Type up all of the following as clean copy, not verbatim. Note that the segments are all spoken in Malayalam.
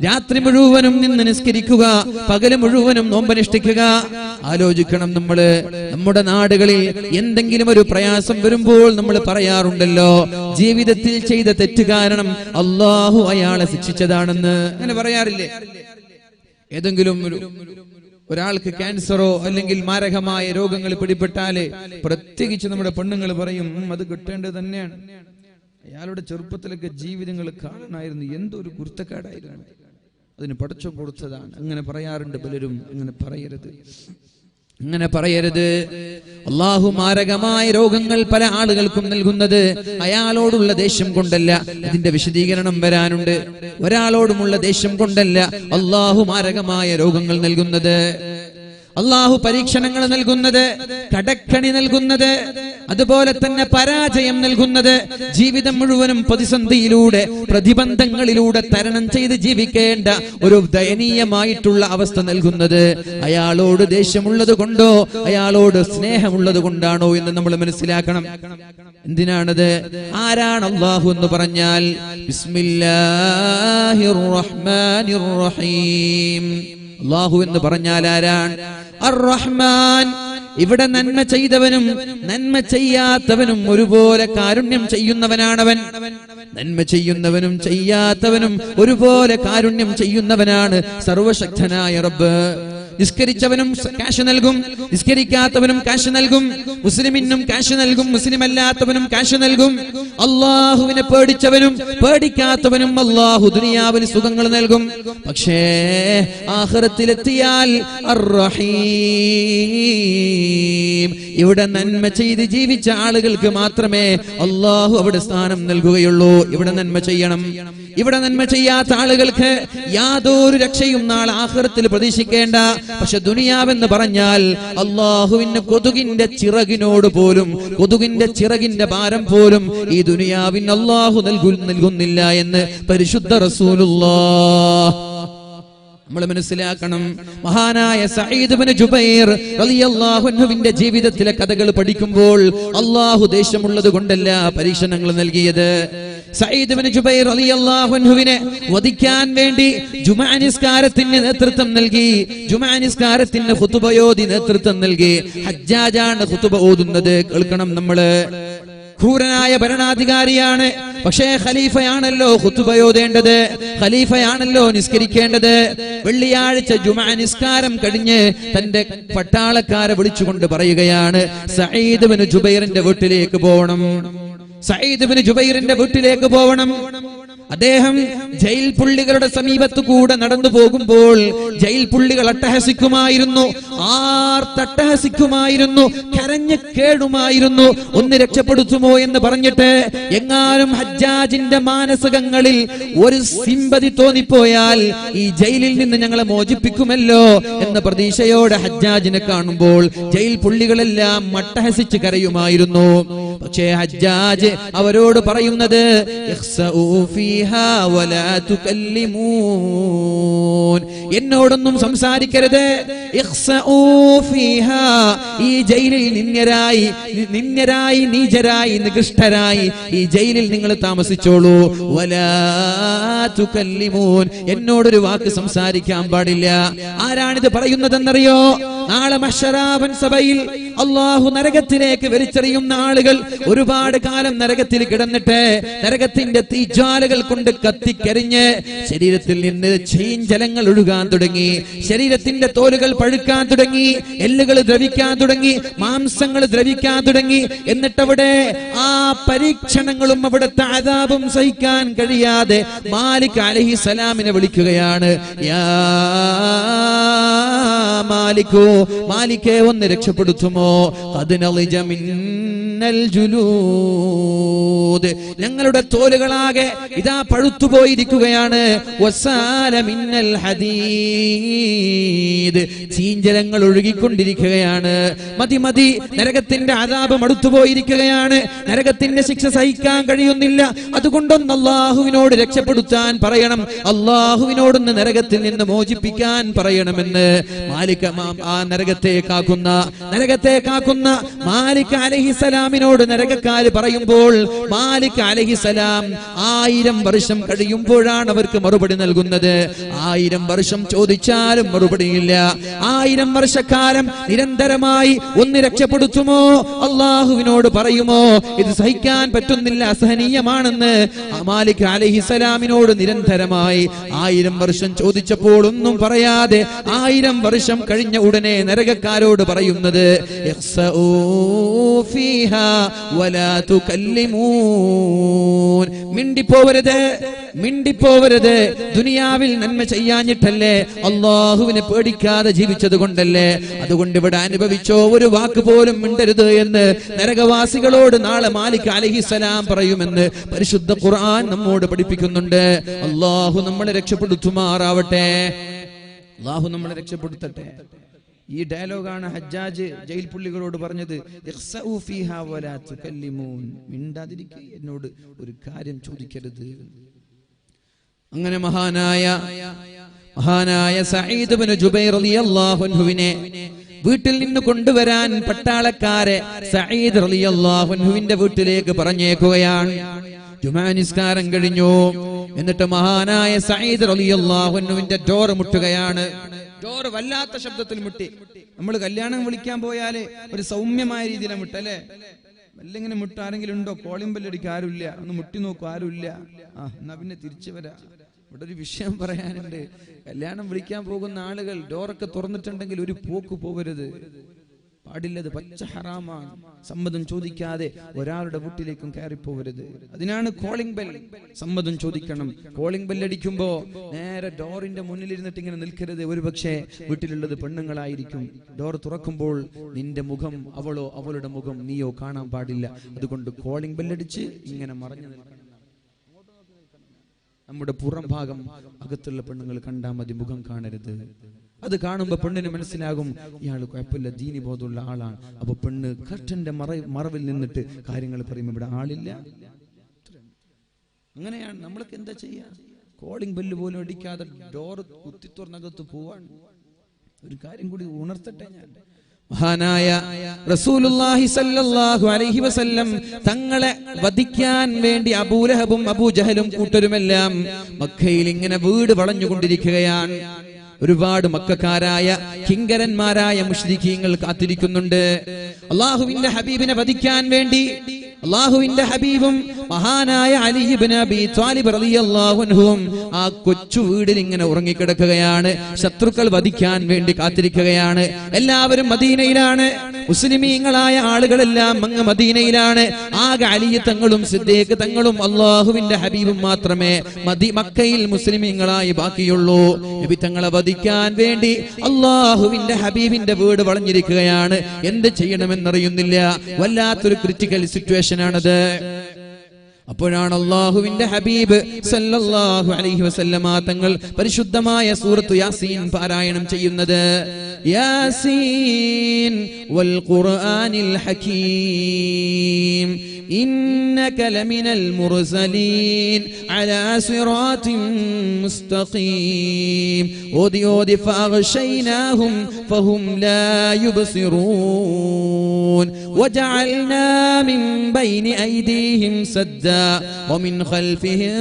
രാത്രി മുഴുവനും നിന്ന് നിസ്കരിക്കുക, പകല് മുഴുവനും നോമ്പനുഷ്ഠിക്കുക. ആലോചിക്കണം, നമ്മുടെ നാടുകളിൽ എന്തെങ്കിലും ഒരു പ്രയാസം വരുമ്പോൾ നമ്മൾ പറയാറുണ്ടല്ലോ, ജീവിതത്തിൽ ചെയ്ത തെറ്റ് കാരണം അള്ളാഹു അയാളെ ശിക്ഷിച്ചതാണെന്ന്. അങ്ങനെ പറയാറില്ലേ? ഏതെങ്കിലും ഒരാൾക്ക് ക്യാൻസറോ അല്ലെങ്കിൽ മാരകമായ രോഗങ്ങൾ പിടിപെട്ടാല് പ്രത്യേകിച്ച് നമ്മുടെ പെണ്ണുങ്ങൾ പറയും, അത് കിട്ടേണ്ടത് തന്നെയാണ്. അയാളുടെ ചെറുപ്പത്തിലൊക്കെ ജീവിതങ്ങൾ കാണണമായിരുന്നു, എന്തൊരു കുരുത്തക്കേടായിരുന്നു, അതിന് പടച്ചോൻ കൊടുത്തതാണ്. അങ്ങനെ പറയാറുണ്ട് പലരും. അങ്ങനെ പറയരുത്. അള്ളാഹു മാരകമായ രോഗങ്ങൾ പല ആളുകൾക്കും നൽകുന്നത് അയാളോടുള്ള ദേഷ്യം കൊണ്ടല്ല. ഇതിന്റെ വിശദീകരണം വരാനുണ്ട്. ഒരാളോടുമുള്ള ദേഷ്യം കൊണ്ടല്ല അള്ളാഹു മാരകമായ രോഗങ്ങൾ നൽകുന്നത്. അള്ളാഹു പരീക്ഷണങ്ങൾ നൽകുന്നത്, കടക്കണി നൽകുന്നത്, അതുപോലെ തന്നെ പരാജയം നൽകുന്നത്, ജീവിതം മുഴുവനും പ്രതിസന്ധിയിലൂടെ പ്രതിബന്ധങ്ങളിലൂടെ തരണം ചെയ്ത് ജീവിക്കേണ്ട ഒരു ദയനീയമായിട്ടുള്ള അവസ്ഥ നൽകുന്നത് അയാളോട് ദേഷ്യമുള്ളത് കൊണ്ടോ അയാളോട് സ്നേഹമുള്ളത് കൊണ്ടാണോ എന്ന് നമ്മൾ മനസ്സിലാക്കണം. എന്തിനാണത്? ആരാണ് അള്ളാഹു എന്ന് പറഞ്ഞാൽ ബിസ്മില്ലാഹിർ റഹ്മാനിർ റഹീം. അള്ളാഹു എന്ന് പറഞ്ഞാൽ ആരാണ്? അർ-റഹ്മാൻ. ഇവിടെ നന്മ ചെയ്തവനും നന്മ ചെയ്യാത്തവനും ഒരുപോലെ കാരുണ്യം ചെയ്യുന്നവനാണവൻ. നന്മ ചെയ്യുന്നവനും ചെയ്യാത്തവനും ഒരുപോലെ കാരുണ്യം ചെയ്യുന്നവനാണ് സർവശക്തനായ റബ്ബ്. നിസ്കരിച്ചവനും കാശ് നൽകും, നിസ്കരിക്കാത്തവനും കാശ് നൽകും. മുസ്ലിമിനും കാശ് നൽകും, മുസ്ലിം അല്ലാത്തവനും കാശ് നൽകും. അള്ളാഹുവിനെ പേടിച്ചവനും പേടിക്കാത്തവനും അള്ളാഹു ദുനിയാവിന് സുഖങ്ങൾ നൽകും. പക്ഷേ ആഖിറത്തിലെത്തിയാൽ അർ-റഹീം, ഇവിടെ നന്മ ചെയ്ത് ജീവിച്ച ആളുകൾക്ക് മാത്രമേ അള്ളാഹു അവിടെ സ്ഥാനം നൽകുകയുള്ളൂ. ഇവിടെ നന്മ ചെയ്യണം. ഇവിടെ നന്മ ചെയ്യാത്ത ആളുകൾക്ക് യാതൊരു രക്ഷയും നാളെ ആഖിറത്തിൽ പ്രതീക്ഷിക്കേണ്ട. പക്ഷെ ദുനിയാവെന്ന് പറഞ്ഞാൽ അള്ളാഹുവിന് കൊതുകിന്റെ ചിറകിനോട് പോലും, കൊതുകിന്റെ ചിറകിന്റെ ഭാരം പോലും ഈ ദുനിയാവിന് അള്ളാഹു നൽകുന്നില്ല എന്ന് പരിശുദ്ധ റസൂലുള്ളാഹ്. നമ്മൾ മനസ്സിലാക്കണം. മഹാനായ സഈദ് ഇബ്നു ജുബൈർ റളിയല്ലാഹു അൻഹുവിന്റെ ജീവിതത്തിലെ കഥകൾ പഠിക്കുമ്പോൾ അള്ളാഹു ദേഷ്യമുള്ളത് കൊണ്ടല്ല പരീക്ഷണങ്ങൾ നൽകിയത്. സഈദ് ഇബ്നു ജുബൈർ റളിയല്ലാഹു അൻഹുവിനെ വധിക്കാൻ വേണ്ടി ജുമുഅ നിസ്കാരത്തിന് നേതൃത്വം നൽകി. ജുമുഅ നിസ്കാരത്തിന് ഖുതുബയോദി നേതൃത്വം നൽകി. ഹജ്ജാജാണ് ഖുതുബ ഓതുന്നത്. കേൾക്കണം, നമ്മള് ക്രൂരനായ ഭരണാധികാരിയാണ്. പക്ഷേ ഖലീഫയാണല്ലോ ഖുതുബയോദേണ്ടത്, ഖലീഫയാണല്ലോ നിസ്കരിക്കേണ്ടത്. വെള്ളിയാഴ്ച ജുമുഅ നിസ്കാരം കഴിഞ്ഞ് തന്റെ പട്ടാളക്കാരെ വിളിച്ചുകൊണ്ട് പറയുകയാണ്, സഈദ് ഇബ്നു ജുബൈറിന്റെ വീട്ടിലേക്ക് പോകണം. സഈദ് ഇബ്നു ജുബൈറിന്റെ വീട്ടിലേക്ക് പോകണം. അദ്ദേഹം ജയിൽ പുള്ളികളുടെ സമീപത്തു കൂടെ നടന്നു പോകുമ്പോൾ ജയിൽ പുള്ളികൾ അട്ടഹസിക്കുമായിരുന്നു, ആർത്തട്ടഹസിക്കുമായിരുന്നു, കരഞ്ഞു കേടുമായിരുന്നു. ഒന്ന് രക്ഷപ്പെടുത്തുമോ എന്ന് പറഞ്ഞിട്ട് എങ്ങാനും ഹജ്ജാജിന്റെ മാനസികങ്ങളിൽ ഒരു സിമ്പതി തോന്നിപ്പോയാൽ ഈ ജയിലിൽ നിന്ന് ഞങ്ങളെ മോചിപ്പിക്കുമല്ലോ എന്ന പ്രതീക്ഷയോടെ ഹജ്ജാജിനെ കാണുമ്പോൾ ജയിൽ പുള്ളികളെല്ലാം അട്ടഹസിച്ച് കരയുമായിരുന്നു. പക്ഷേ ഹജ്ജാജ് അവരോട് പറയുന്നത്, എന്നോടൊന്നും സംസാരിക്കരുത്, ഈ ജയിലിൽ നിന്യരായി നീചരായി നികൃഷ്ടരായി ഈ ജയിലിൽ നിങ്ങൾ താമസിച്ചോളൂ. എന്നോടൊരു വാക്ക് സംസാരിക്കാൻ പാടില്ല. ആരാണിത് പറയുന്നതെന്നറിയോ? നാളെ മഹ്ശറാവൻ സഭയിൽ അള്ളാഹു നരകത്തിലേക്ക് വലിച്ചെറിയുന്ന ആളുകൾ ഒരുപാട് കാലം നരകത്തിൽ കിടന്നിട്ട് നരകത്തിന്റെ തീജ്വാലകൾ കൊണ്ട് കത്തിക്കരിഞ്ഞ് ശരീരത്തിൽ നിന്ന് ചീഞ്ചലങ്ങൾ ഒഴുകാൻ തുടങ്ങി, ശരീരത്തിന്റെ തോലുകൾ പഴുക്കാൻ തുടങ്ങി, എല്ലുകൾ ദ്രവിക്കാൻ തുടങ്ങി, മാംസങ്ങൾ ദ്രവിക്കാൻ തുടങ്ങി. എന്നിട്ടവിടെ ആ പരീക്ഷണങ്ങളും അവിടുത്തെ അദാബും സഹിക്കാൻ കഴിയാതെ മാലിക് അലൈഹിസ്സലാമിനെ വിളിക്കുകയാണ്, യാ മാലിക്കോ, മാലിക്കേ ഒന്ന് രക്ഷപ്പെടുത്തുമോ? ഞങ്ങളുടെ തോലുകളാകെ ഇതാ പഴുത്തുപോയിരിക്കുകയാണ്. ചീഞ്ചലങ്ങൾ ഒഴുകിക്കൊണ്ടിരിക്കുകയാണ്. മതി മതി, നരകത്തിന്റെ അദാബ് അടുത്തുപോയിരിക്കുകയാണ്. നരകത്തിന്റെ ശിക്ഷ സഹിക്കാൻ കഴിയുന്നില്ല. അതുകൊണ്ടൊന്ന് അള്ളാഹുവിനോട് രക്ഷപ്പെടുത്താൻ പറയണം, അള്ളാഹുവിനോടൊന്ന് നരകത്തിൽ നിന്ന് മോചിപ്പിക്കാൻ പറയണമെന്ന് നരകത്തെ കാക്കുന്ന മാലിക് അലൈഹിസ്സലാമിനോട് നരകക്കാര് പറയുമ്പോൾ മാലിക് അലൈഹിസ്സലാം 1000 വർഷം കഴിയുമ്പോഴാണ് അവർക്ക് മറുപടി നൽകുന്നത്. 1000 വർഷം ചോദിച്ചാലും മറുപടിയില്ല. 1000 വർഷക്കാലം നിരന്തരമായി ഒന്ന് രക്ഷപ്പെടുത്തുമോ, അള്ളാഹുവിനോട് പറയുമോ ഇത് സഹിക്കാൻ പറ്റുന്നില്ല, അസഹനീയമാണെന്ന് മാലിക് അലൈഹിസ്സലാമിനോട് നിരന്തരമായി 1000 വർഷം ചോദിച്ചപ്പോൾ ഒന്നും പറയാതെ 1000 വർഷം കഴിഞ്ഞ ഉടനെ നരകക്കാരോട് പറയുന്നത് മിണ്ടിപ്പോവരുത്. ദുനിയാവിൽ നന്മ ചെയ്യാഞ്ഞിട്ടല്ലേ, അള്ളാഹുവിനെ പേടിക്കാതെ ജീവിച്ചത് കൊണ്ടല്ലേ, അതുകൊണ്ട് ഇവിടെ അനുഭവിച്ചോ, ഒരു വാക്ക് പോലും മിണ്ടരുത് എന്ന് നരകവാസികളോട് നാളെ മാലിക് അലൈഹിസ്സലാം പറയുമെന്ന് പരിശുദ്ധ ഖുർആൻ നമ്മോട് പഠിപ്പിക്കുന്നുണ്ട്. അള്ളാഹു നമ്മളെ രക്ഷപ്പെടുത്തുമാറാവട്ടെ, അള്ളാഹു നമ്മളെ രക്ഷപ്പെടുത്തട്ടെ. ഈ ഡയലോഗാണ് ഹജ്ജാജ് ജയിൽ പുള്ളികളോട് പറഞ്ഞത്, മിണ്ടാതിരിക്കുക, എന്നോട് ഒരു കാര്യം ചോദിക്കരുത്. അങ്ങനെ മഹാനായ സഈദ് ഇബ്നു ജുബൈർ റളിയല്ലാഹു അൻഹുവിനെ വീട്ടിൽ നിന്ന് കൊണ്ടുവരാൻ പട്ടാളക്കാരെ സഈദ് റളിയല്ലാഹു അൻഹുവിന്റെ വീട്ടിലേക്ക് പറഞ്ഞേക്കുകയാണ്. ജുമാ നിസ്കാരം കഴിഞ്ഞു. എന്നിട്ട് മഹാനായ സഈദ് റളിയല്ലാഹു അൻഹുവിന്റെ ഡോർ മുട്ടുകയാണ്. ഡോർ വല്ലാത്ത ശബ്ദത്തിൽ മുട്ടി. നമ്മൾ കല്യാണം വിളിക്കാൻ പോയാല് ഒരു സൗമ്യമായ രീതിയിലാണ് മുട്ടല്ലേ, വല്ലിങ്ങനെ മുട്ട. ആരെങ്കിലും ഉണ്ടോ? കോളിംഗ് ബെല്ലടിക്ക് ആരുമില്ല. ഒന്ന് മുട്ടി നോക്കൂ, ആരുമില്ല. എന്നാ പിന്നെ തിരിച്ചു വരാ. ഇവിടെ ഒരു വിഷയം പറയാനുണ്ട്. കല്യാണം വിളിക്കാൻ പോകുന്ന ആളുകൾ ഡോറൊക്കെ തുറന്നിട്ടുണ്ടെങ്കിൽ ഒരു പോക്ക് പോകരുത്, പാടില്ലത്, പച്ച ഹറാമാണ്. സമ്മതം ചോദിക്കാതെ ഒരാളുടെ വീട്ടിലേക്കും കയറിപ്പോകരുത്. അതിനാണ് കോളിംഗ് ബെൽ. സമ്മതം ചോദിക്കണം. കോളിംഗ് ബെൽ അടിക്കുമ്പോ നേരെ ഡോറിന്റെ മുന്നിലിരുന്നിട്ട് ഇങ്ങനെ നിൽക്കരുത്. ഒരുപക്ഷെ വീട്ടിലുള്ളത് പെണ്ണുങ്ങളായിരിക്കും. ഡോർ തുറക്കുമ്പോൾ നിന്റെ മുഖം അവളോ അവളുടെ മുഖം നീയോ കാണാൻ പാടില്ല. അതുകൊണ്ട് കോളിംഗ് ബെല്ലടിച്ച് ഇങ്ങനെ മറഞ്ഞു നിൽക്കണം. നമ്മുടെ പുറം ഭാഗം അകത്തുള്ള പെണ്ണുങ്ങൾ കണ്ടാൽ മതി, മുഖം കാണരുത്. അത് കാണുമ്പോ പെണ്ണിന് മനസ്സിലാകും ഇയാൾ കുഴപ്പമില്ല, ദീനി ബോധമുള്ള ആളാണ്. അപ്പൊ പെണ്ണ് കർട്ടന്റെ മറവിൽ നിന്നിട്ട് കാര്യങ്ങൾ പറയുമ്പോൾ ഇവിടെ ആളില്ല. അങ്ങനെയാണ്. നമ്മളൊക്കെ എന്താ ചെയ്യാ? കോളിംഗ് ബെല്ല് പോലും അടിക്കാതെ ഡോർ കുത്തി തുറന്നകത്ത് പോവാൻ. ഒരു കാര്യം കൂടി ഉണർത്തട്ടെ ഞാൻ. മഹാനായ റസൂലുള്ളാഹി സ്വല്ലല്ലാഹു അലൈഹി വസല്ലം തങ്ങളെ വധിക്കാൻ വേണ്ടി അബൂലഹബും അബൂജഹലും കൂട്ടരുമെല്ലാം മക്കയിൽ ഇങ്ങനെ വീട് വളഞ്ഞുകൊണ്ടിരിക്കുകയാണ്. ഒരുപാട് മക്കക്കാരായ കിങ്കരന്മാരായ മുശ്രിക്കീങ്ങൾ കാത്തിരിക്കുന്നുണ്ട്. അള്ളാഹുവിന്റെ ഹബീബിനെ വധിക്കാൻ വേണ്ടി അള്ളാഹുവിന്റെ ഹബീബും മഹാനായ അലി ഇബ്നു അബീ ത്വാലിബ് റളിയല്ലാഹു അൻഹുവും ആ കൊച്ചു വീടിൽ ഇങ്ങനെ ഉറങ്ങിക്കിടക്കുകയാണ്. ശത്രുക്കൾ വധിക്കാൻ വേണ്ടി കാത്തിരിക്കുകയാണ്. എല്ലാവരും മദീനയിലാണ്. മുസ്ലിമീങ്ങളായ ആളുകളെല്ലാം അങ്ങ് മദീനയിലാണ്. ആകെ അലി തങ്ങളും സിദ്ദീഖ് തങ്ങളും അള്ളാഹുവിന്റെ ഹബീബും മാത്രമേ മക്കയിൽ മുസ്ലിമീങ്ങളായി ബാക്കിയുള്ളൂ. നബി തങ്ങളെ വധിക്കാൻ വേണ്ടി അള്ളാഹുവിന്റെ ഹബീബിന്റെ വീട് വളഞ്ഞിരിക്കുകയാണ്. എന്ത് ചെയ്യണമെന്നറിയുന്നില്ല. വല്ലാത്തൊരു ക്രിട്ടിക്കൽ സിറ്റുവേഷൻ ആണത്. അപ്പോഴാണ് അള്ളാഹുവിന്റെ ഹബീബ് സല്ലല്ലാഹു അലൈഹി വസല്ലമ തങ്ങൾ പരിശുദ്ധമായ സൂറത്ത് യാസീൻ പാരായണം ചെയ്യുന്നത്. യാസീൻ വൽ ഖുർആനിൽ ഹകീം إنك لمن المرسلين على صراط مستقيم أودي فأغشيناهم فهم لا يبصرون وجعلنا من بين أيديهم سدا ومن خلفهم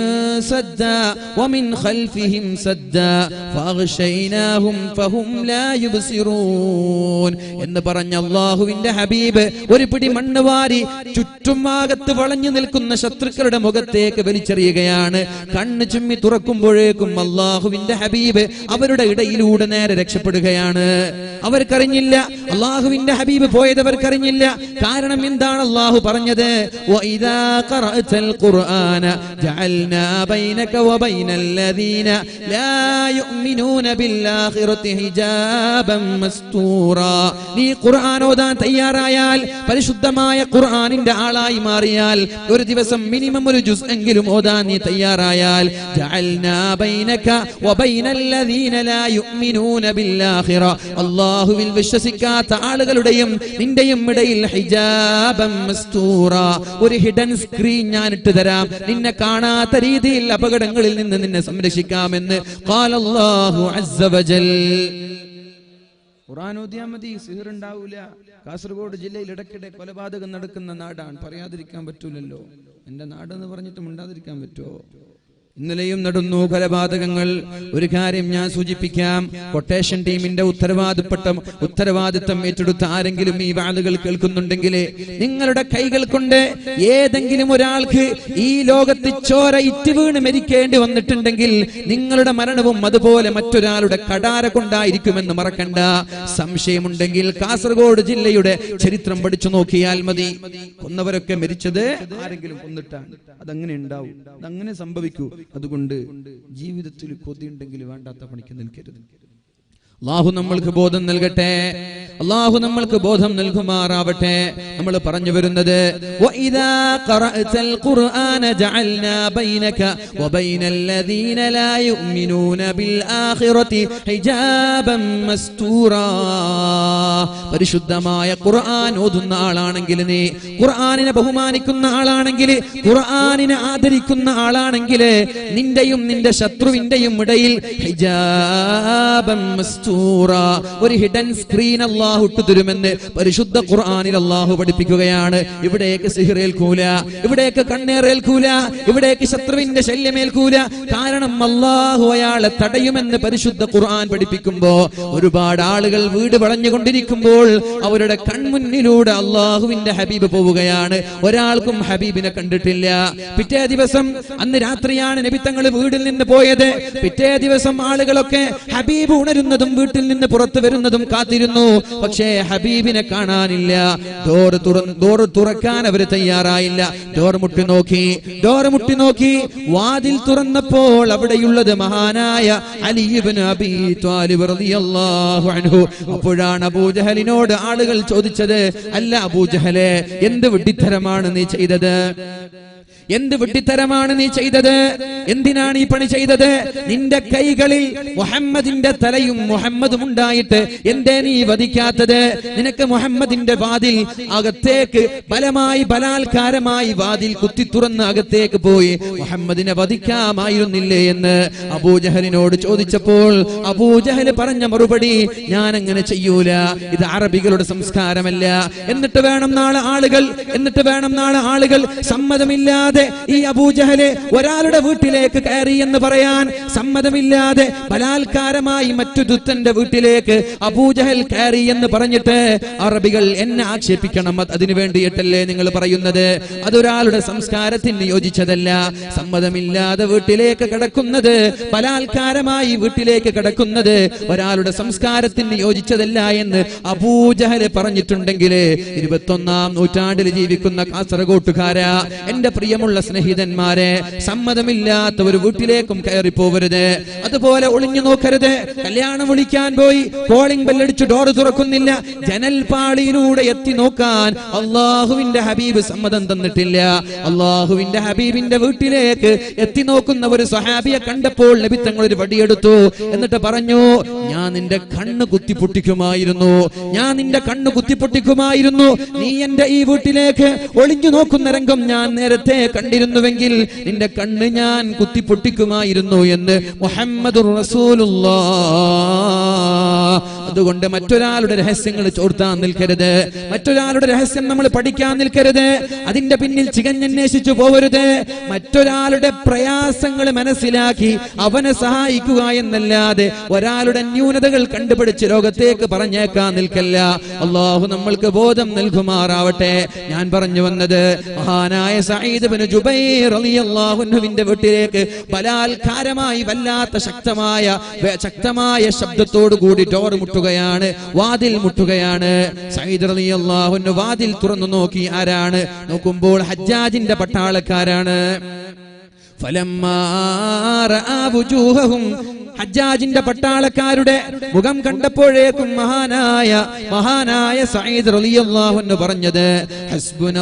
سدا ومن خلفهم سدا فأغشيناهم فهم لا يبصرون എന്ന് പറഞ്ഞ അല്ലാഹുവിന്റെ ഹബീബ് ഒരു പിടി മണ്ണ് വാരി ചുറ്റും ാകത്ത് വളഞ്ഞു നിൽക്കുന്ന ശത്രുക്കളുടെ മുഖത്തേക്ക് വലിച്ചെറിയുകയാണ്. കണ്ണ് ചുമ്മി തുറക്കുമ്പോഴേക്കും അള്ളാഹുവിന്റെ ഹബീബ് അവരുടെ ഇടയിലൂടെ നേരെ രക്ഷപ്പെടുകയാണ്. അവർക്കറിഞ്ഞില്ല, അള്ളാഹുവിന്റെ ഹബീബ് പോയതവർക്കറിഞ്ഞില്ല. കാരണം എന്താണ് അള്ളാഹു പറഞ്ഞത്? വഇദാ ഖറഅതൽ ഖുർആന ജഅൽനാ ബൈനക വബൈനൽ ലദീന ലാ യുഅ്മിനൂന ബിൽആഖിറതി ഹിജാബൻ മസ്തൂറാ. നീ ഖുർആൻ ഓതാൻ തയ്യാറായാൽ, പരിശുദ്ധമായ ഖുർആനിന്റെ ആളായി മാറിയാൽ, ഒരു ദിവസം മിനിമം ഒരു ജുസ് എങ്കിലും ഓതാൻ നീ തയ്യാറായാൽ, ജഅൽനാ ബൈനക വബൈനൽ ലദീന ലാ യുഅ്മിനൂന ബിൽആഖിറ, അല്ലാഹുവിൽ വിശ്വസിക്കാത്ത ആളുകളുടെയും നിന്റെയും ഇടയിൽ ഹിജാബൻ മസ്തൂറാ, ഒരു ഹിഡൻ സ്ക്രീൻ ഞാൻ ഇട്ട് തരാം. നിന്നെ കാണാത്ത രീതിയിൽ അപകടങ്ങളിൽ നിന്ന് നിന്നെ സംരക്ഷിക്കാമെന്ന് ഖാലല്ലാഹു അസ്സ വജൽ. ഖുർആൻ ഓതിയാൽ മതി, സിഹർ ഉണ്ടാവൂല. കാസർഗോഡ് ജില്ലയിൽ ഇടയ്ക്കിടെ കൊലപാതകം നടക്കുന്ന നാടാണ്, പറയാതിരിക്കാൻ പറ്റൂലല്ലോ. എന്റെ നാടെന്ന് പറഞ്ഞിട്ട് മിണ്ടാതിരിക്കാൻ പറ്റുമോ? ഇന്നലെയും നടന്നു കൊലപാതകങ്ങൾ. ഒരു കാര്യം ഞാൻ സൂചിപ്പിക്കാം, കൊട്ടേഷൻ ടീമിന്റെ ഉത്തരവാദിത്തം ഏറ്റെടുത്ത ആരെങ്കിലും ഈ വാളുകൾ കേൾക്കുന്നുണ്ടെങ്കിൽ, നിങ്ങളുടെ കൈകൾ കൊണ്ട് ഏതെങ്കിലും ഒരാൾക്ക് ഈ ലോകത്ത് ചോര ഇറ്റ് വീണ് മരിക്കേണ്ടി വന്നിട്ടുണ്ടെങ്കിൽ നിങ്ങളുടെ മരണവും അതുപോലെ മറ്റൊരാളുടെ കടാര കൊണ്ടായിരിക്കുമെന്ന് മറക്കണ്ട. സംശയമുണ്ടെങ്കിൽ കാസർഗോഡ് ജില്ലയുടെ ചരിത്രം പഠിച്ചു നോക്കിയാൽ മതി. കൊന്നവരൊക്കെ മരിച്ചത് ആരെങ്കിലും കൊന്നിട്ടാണ്. അതങ്ങനെ ഉണ്ടാവും, അതങ്ങനെ സംഭവിക്കൂ. അതുകൊണ്ട് ജീവിതത്തിൽ കൊതിയുണ്ടെങ്കിൽ വേണ്ടാത്ത പണിക്ക് നിൽക്കരുത്. അല്ലാഹു നമ്മൾക്ക് ബോധം നൽകട്ടെ, അല്ലാഹു നമ്മൾക്ക് ബോധം നൽകുമാറാവട്ടെ. നമ്മൾ പറഞ്ഞു വരുന്നത് വഇദാ ഖറഅതൽ ഖുർആന ജഅൽനാ ബൈനക വബൈനൽ ലദീന ലാ യുഅ്മിനൂന ബിൽ ആഖിറതി ഹിജാബൻ മസ്തൂറാ. പരിശുദ്ധമായ ഖുർആൻ ഓതുന്ന ആളാണെങ്കിൽ, നീ ഖുർആനിനെ ബഹുമാനിക്കുന്ന ആളാണെങ്കിൽ, ഖുർആനിനെ ആദരിക്കുന്ന ആളാണെങ്കിൽ, നിന്റെയും നിന്റെ ശത്രുവിന്റെയും ഇടയിൽ ഹിജാബൻ ഒരു ഹിഡൻ സ്ക്രീൻ അല്ലാഹു ഇട്ടുതരുമെന്ന് പരിശുദ്ധ ഖുർആനിൽ അല്ലാഹു പഠിപ്പിക്കുകയാണ്. ഇവിടേക്ക് സിഹ്റേൽക്കൂല, ഇവിടേക്ക് കണ്ണേറേൽക്കൂല, ഇവിടേക്ക് ശത്രുവിന്റെ ശല്യമേൽക്കൂല. കാരണം അല്ലാഹു അയാളെ തടയുമെന്ന് പരിശുദ്ധ ഖുർആൻ പഠിപ്പിക്കുമ്പോ, ഒരുപാട് ആളുകൾ വീട് വളഞ്ഞുകൊണ്ടിരിക്കുമ്പോൾ അവരുടെ കൺമുന്നിലൂടെ അല്ലാഹുവിന്റെ ഹബീബ് പോവുകയാണ്. ഒരാൾക്കും ഹബീബിനെ കണ്ടിട്ടില്ല. പിറ്റേ ദിവസം, അന്ന് രാത്രിയാണ് നബി തങ്ങൾ വീട്ടിൽ നിന്ന് പോയത്. പിറ്റേ ദിവസം ആളുകളൊക്കെ ഹബീബ് ഉണരുന്നതും വീട്ടിൽ നിന്ന് പുറത്തു വരുന്നതും കാത്തിരുന്നു. പക്ഷേ ഹബീബിനെ കാണാനില്ല. ഡോർ തുറക്കാൻ അവർ തയ്യാറായില്ല. ഡോർ മുട്ടി നോക്കി. വാതിൽ തുറന്നപ്പോൾ അവിടെയുള്ളത് മഹാനായ അലി ഇബ്നു അബീ ത്വാലിബ് റളിയല്ലാഹു അൻഹു. അപ്പോഴാണ് അബൂജഹലിനോട് ആളുകൾ ചോദിച്ചത്, അല്ല അബൂജഹലെ, എന്ത് വിഡ്ഢിത്തരമാണ് നീ ചെയ്തത്? എന്ത് വിഡ്ഢിത്തരമാണ് നീ ചെയ്തത്? എന്തിനാണ് ഈ പണി ചെയ്തത്? നിന്റെ കൈകളിൽ മുഹമ്മദിന്റെ തലയും മുഹമ്മദും ഉണ്ടായിട്ട് എന്തേ നീ വധിക്കാത്തത്? നിനക്ക് മുഹമ്മദിന്റെ വാതിൽ അകത്തേക്ക് ബലാത്കാരമായി വാതിൽ കുത്തി തുറന്ന് അകത്തേക്ക് പോയി മുഹമ്മദിനെ വധിക്കാമായിരുന്നില്ലേ എന്ന് അബൂജഹലിനോട് ചോദിച്ചപ്പോൾ അബൂജഹൽ പറഞ്ഞ മറുപടി, ഞാൻ അങ്ങനെ ചെയ്യൂല, ഇത് അറബികളുടെ സംസ്കാരമല്ല. എന്നിട്ട് വേണം നാളെ ആളുകൾ സമ്മതമില്ലാതെ ഈ അബൂജഹല് ഒരാളുടെ വീട്ടിലേക്ക് കയറി എന്ന് പറയാൻ സമ്മതമില്ലാതെ ബലാത്കാരമായി മറ്റു ദുത്തന്റെ വീട്ടിലേക്ക് അബൂജഹൽ കയറി എന്ന് പറഞ്ഞിട്ട് അറബികൾ എന്നെ ആക്ഷേപിക്കണം. അതിനു വേണ്ടിയിട്ടല്ലേ നിങ്ങൾ പറയുന്നത്? അതൊരാളുടെ സംസ്കാരത്തിന് യോജിച്ചതല്ല. സമ്മതമില്ലാതെ വീട്ടിലേക്ക് കടക്കുന്നത്, ബലാത്കാരമായി വീട്ടിലേക്ക് കടക്കുന്നത് ഒരാളുടെ സംസ്കാരത്തിന് യോജിച്ചതല്ല എന്ന് അബൂജഹല് പറഞ്ഞിട്ടുണ്ടെങ്കിൽ 21-ാം നൂറ്റാണ്ടിൽ ജീവിക്കുന്ന കാസർഗോട്ടുകാരാ, എന്റെ പ്രിയമുള്ള സ്നേഹിതന്മാരെ, സമ്മതമില്ലാത്ത ഒരു വീട്ടിലേക്കും കയറി പോവരുത്. അതുപോലെ ഒളിഞ്ഞു നോക്കരുത്. കല്യാണം വിളിക്കാൻ പോയി കോളിംഗ് ബെല്ലടിച്ച് ഡോർ തുറക്കുന്നില്ല. ജനൽ പാളിയിലൂടെ എത്തി നോക്കാൻ അള്ളാഹുവിന്റെ ഹബീബ് സമ്മതം തന്നിട്ടില്ല. അള്ളാഹുവിന്റെ ഹബീബിന്റെ വീട്ടിലേക്ക് എത്തി നോക്കുന്ന ഒരു സ്വഹാബിയെ കണ്ടപ്പോൾ നബി തങ്ങൾ ഒരു വടിയെടുത്തു. എന്നിട്ട് പറഞ്ഞു, ഞാൻ നിന്റെ കണ്ണ് കുത്തിപ്പൊട്ടിക്കുമായിരുന്നു, നീ എന്റെ ഈ വീട്ടിലേക്ക് ഒളിഞ്ഞു നോക്കുന്ന രംഗം ഞാൻ നേരത്തെ കണ്ടിരുന്നുവെങ്കിൽ നിന്റെ കണ്ണ് ഞാൻ കുത്തിപ്പൊട്ടിക്കുമായിരുന്നു എന്ന് മുഹമ്മദുർ റസൂലുള്ളാഹ്. അതുകൊണ്ട് മറ്റൊരാളുടെ രഹസ്യങ്ങൾ ചോർത്താൻ നിൽക്കരുത്. മറ്റൊരാളുടെ രഹസ്യം നമ്മൾ പഠിക്കാൻ നിൽക്കരുത്. അതിന്റെ പിന്നിൽ ചികഞ്ഞന്വേഷിച്ചു പോവരുത്. മറ്റൊരാളുടെ പ്രയാസങ്ങൾ മനസ്സിലാക്കി അവനെ സഹായിക്കുക എന്നല്ലാതെ ഒരാളുടെ ന്യൂനതകൾ കണ്ടുപിടിച്ച് ലോകത്തേക്ക് പറഞ്ഞേക്കാൻ നിൽക്കല്ല. അള്ളാഹു നമ്മൾക്ക് ബോധം നൽകുമാറാവട്ടെ. ഞാൻ പറഞ്ഞു വന്നത്, മഹാനായ സഈദ് ഇബ്നു ജുബൈർ റളിയല്ലാഹു അൻഹുവിന്റെ വീട്ടിലേക്ക് ബലാത്കാരമായി വല്ലാത്ത ശക്തമായ ശബ്ദത്തോടു കൂടി ഡോർ മുട്ടുകയാണ്, വാതിൽ മുട്ടുകയാണ്. സഈദ് റളിയല്ലാഹു അൻഹു വാതിൽ തുറന്നു നോക്കി. ആരാണ്? നോക്കുമ്പോൾ ഹജ്ജാജിന്റെ പട്ടാളക്കാരാണ്. ഫലമ്മാ റഅ വുജൂഹഹും, ഹജ്ജാജിന്റെ പട്ടാളക്കാരുടെ മുഖം കണ്ടപ്പോഴേക്കും മഹാനായ സഈദ് റളിയല്ലാഹു അൻഹു പറഞ്ഞത്, ഹസ്ബുനല്ലാഹു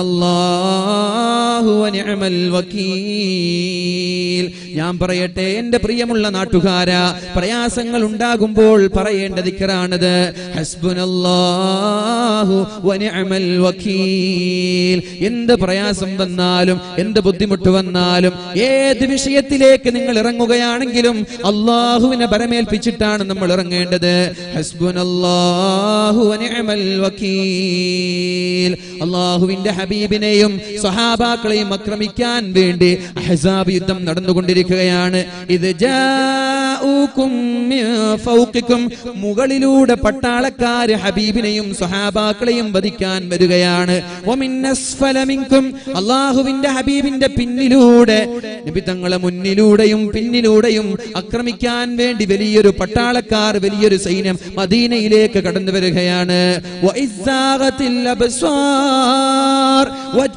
വനിഅമൽ വകീൽ, ഞാൻ പറയട്ടെ എന്റെ പ്രിയമുള്ള നാട്ടുകാരാ, പ്രയാസങ്ങൾ ഉണ്ടാകുമ്പോൾ പറയേണ്ട ദിക്റാണത്. ഹസ്ബുനല്ലാഹു വനിഅമൽ വകീൽ. എന്ത് പ്രയാസം വന്നാലും എന്ത് ബുദ്ധിമുട്ട് വന്നാലും ഏത് വിഷയത്തിലേക്ക് നിങ്ങൾ ഇറങ്ങുകയാണെങ്കിലും അല്ലാഹുവിനെ ബരമേൽപ്പിച്ചിട്ടാണ് നമ്മൾ ഇറങ്ങേണ്ടത്. ഹസ്ബുനല്ലാഹു വനിഅമൽ വകീൽ. അല്ലാഹുവിന്റെ ഹബീബിനെയും സ്വഹാബാക്കളെയും ആക്രമിക്കാൻ വേണ്ടി അഹ്സാബ് യുദ്ധം നടന്നുകൊണ്ടിരിക്കുകയാണ്. ഇത് ജാഊകും മിൻ ഫൗഖികും. മുകളിലൂടെ പട്ടാളക്കാര് ഹബീബിനെയും സ്വഹാബാക്കളെയും വധിക്കാൻ വരികയാണ്. വമിൻ അസ്ഫല മിൻകും. അല്ലാഹുവിന്റെ ഹബീബിന്റെ പിന്നിലൂടെ, നബി തങ്ങളെ മുന്നിലൂടെയും പിന്നിലൂടെയും ആക്രമിക്കാൻ വേണ്ടി വലിയൊരു പട്ടാളക്കാർ, വലിയൊരു സൈന്യം മദീനയിലേക്ക് കടന്നു വരികയാണ്. വഇസ്സാഗത്തിൽ അബ്സാർ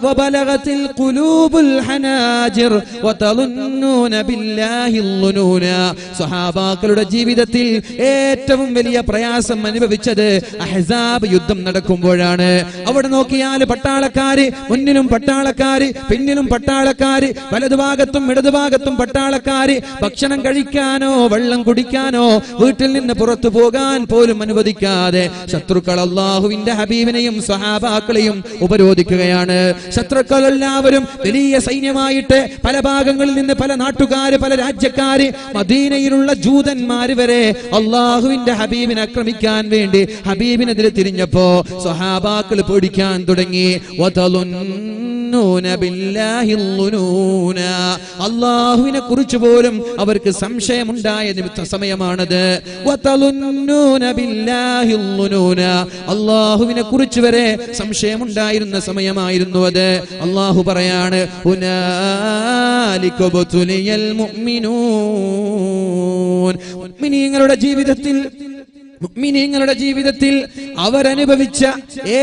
വബലഗത്തിൽ ഖുലൂബുൽ ഹനാജിർ വതളുന്നൂന ബില്ലാഹിൽ ളുനൂന. സ്വഹാബാക്കളുടെ ജീവിതത്തിൽ ഏറ്റവും വലിയ പ്രയാസം അനുഭവിച്ചത് അഹ്സാബ് യുദ്ധം നടക്കുമ്പോഴാണ്. അവിടെ നോക്കിയാൽ പട്ടാളക്കാര്, മുന്നിലും പട്ടാളക്കാര്, പിന്നിലും പട്ടാളക്കാര്, വലതുഭാഗത്തും ഇടതുഭാഗത്തും പട്ടാളക്കാര്. ഭക്ഷണം കഴിക്കാനോ വെള്ളം കുടിക്കാനോ വീട്ടിൽ നിന്ന് പുറത്തു പോകാൻ പോലും അനുവദിക്കാതെ ശത്രുക്കൾ അല്ലാഹുവിന്റെ ഹബീബിനെയും സ്വഹാബാക്കളെയും ഉപരോധിക്കുകയാണ്. ശത്രുക്കൾ എല്ലാവരും വലിയ സൈന്യമായിട്ട് പല ഭാഗങ്ങളിൽ നിന്ന്, പല നാട്ടുകാര്, പല രാജ്യക്കാര്, മദീനയിലുള്ള ജൂതന്മാര് വരെ അല്ലാഹുവിന്റെ ഹബീബിനെ ആക്രമിക്കാൻ വേണ്ടി ഹബീബിനെതിരെ തിരിഞ്ഞപ്പോ സ്വഹാബാക്കൾ പേടിക്കാൻ തുടങ്ങി. അല്ലാഹുവിനെ കുറിച്ച് പോലും അവർക്ക് സംശയമുണ്ടായ സമയമാണത്. അല്ലാഹുവിനെ കുറിച്ച് വരെ സംശയമുണ്ടായിരുന്ന സമയമായിരുന്നു അത്. അല്ലാഹു പറയാണ്, മുഅ്മിനീങ്ങളുടെ ജീവിതത്തിൽ അവരനുഭവിച്ച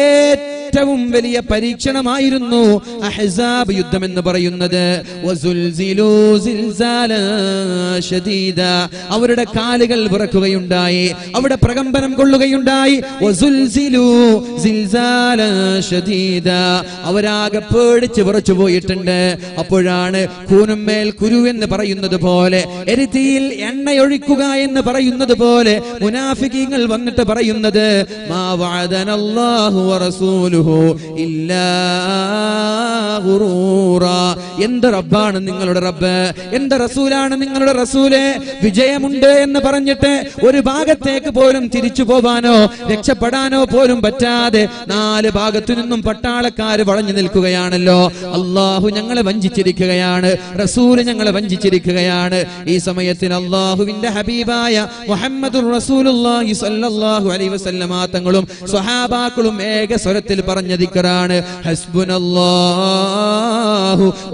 ഏറ്റവും വലിയ പരീക്ഷണമായിരുന്നു അഹ്സാബ് യുദ്ധം എന്ന് പറയുന്നത്. വസുൽസിലൂ സിൽസാലാ ശദീദാ. അവരുടെ കാലുകൾ വിറക്കുകയുണ്ടായി, അവിടെ പ്രകമ്പനം കൊള്ളുകയുണ്ടായി. വസുൽസിലൂ സിൽസാലാ ശദീദാ. അവരാകെ പേടിച്ച് വിറച്ചു പോയിട്ടുണ്ട്. അപ്പോഴാണ് കൂനുമേൽ കുരു എന്ന് പറയുന്നത് പോലെ, എരിതിയിൽ എണ്ണയൊഴിക്കുക എന്ന് പറയുന്നത് പോലെ മുനാഫിഖീങ്ങൾ വന്നിട്ട് പറയുന്നത്, മാ വഅദനല്ലാഹു വറസൂലുഹു ഇല്ലാ ഗുറൂറാ. എന്ത് റബ്ബാണ് നിങ്ങളുടെ റബ്ബ്, എന്ത് റസൂലാണ് നിങ്ങളുടെ റസൂല്. വിജയമുണ്ട് എന്ന് പറഞ്ഞിട്ട് ഒരു ഭാഗത്തേക്ക് പോലും തിരിച്ചു പോവാനോ രക്ഷപ്പെടാനോ പോലും പറ്റാതെ നാല് ഭാഗത്തു നിന്നും പട്ടാളക്കാര് വളഞ്ഞു നിൽക്കുകയാണല്ലോ. അല്ലാഹു ഞങ്ങളെ വഞ്ചിച്ചിരിക്കുകയാണ്, റസൂല് ഞങ്ങളെ വഞ്ചിച്ചിരിക്കുകയാണ്. ഈ സമയത്തിന് അല്ലാഹുവിന്റെ ഹബീബായ മുഹമ്മദുർ റസൂലുള്ളാഹി സ്വല്ലല്ലാഹു അലൈഹി വസല്ലമ തങ്ങളും സ്വഹാബാക്കളും ഏക സ്വരത്തിൽ പറഞ്ഞ ദിക്റാണ് ഹസ്ബുനല്ലാഹു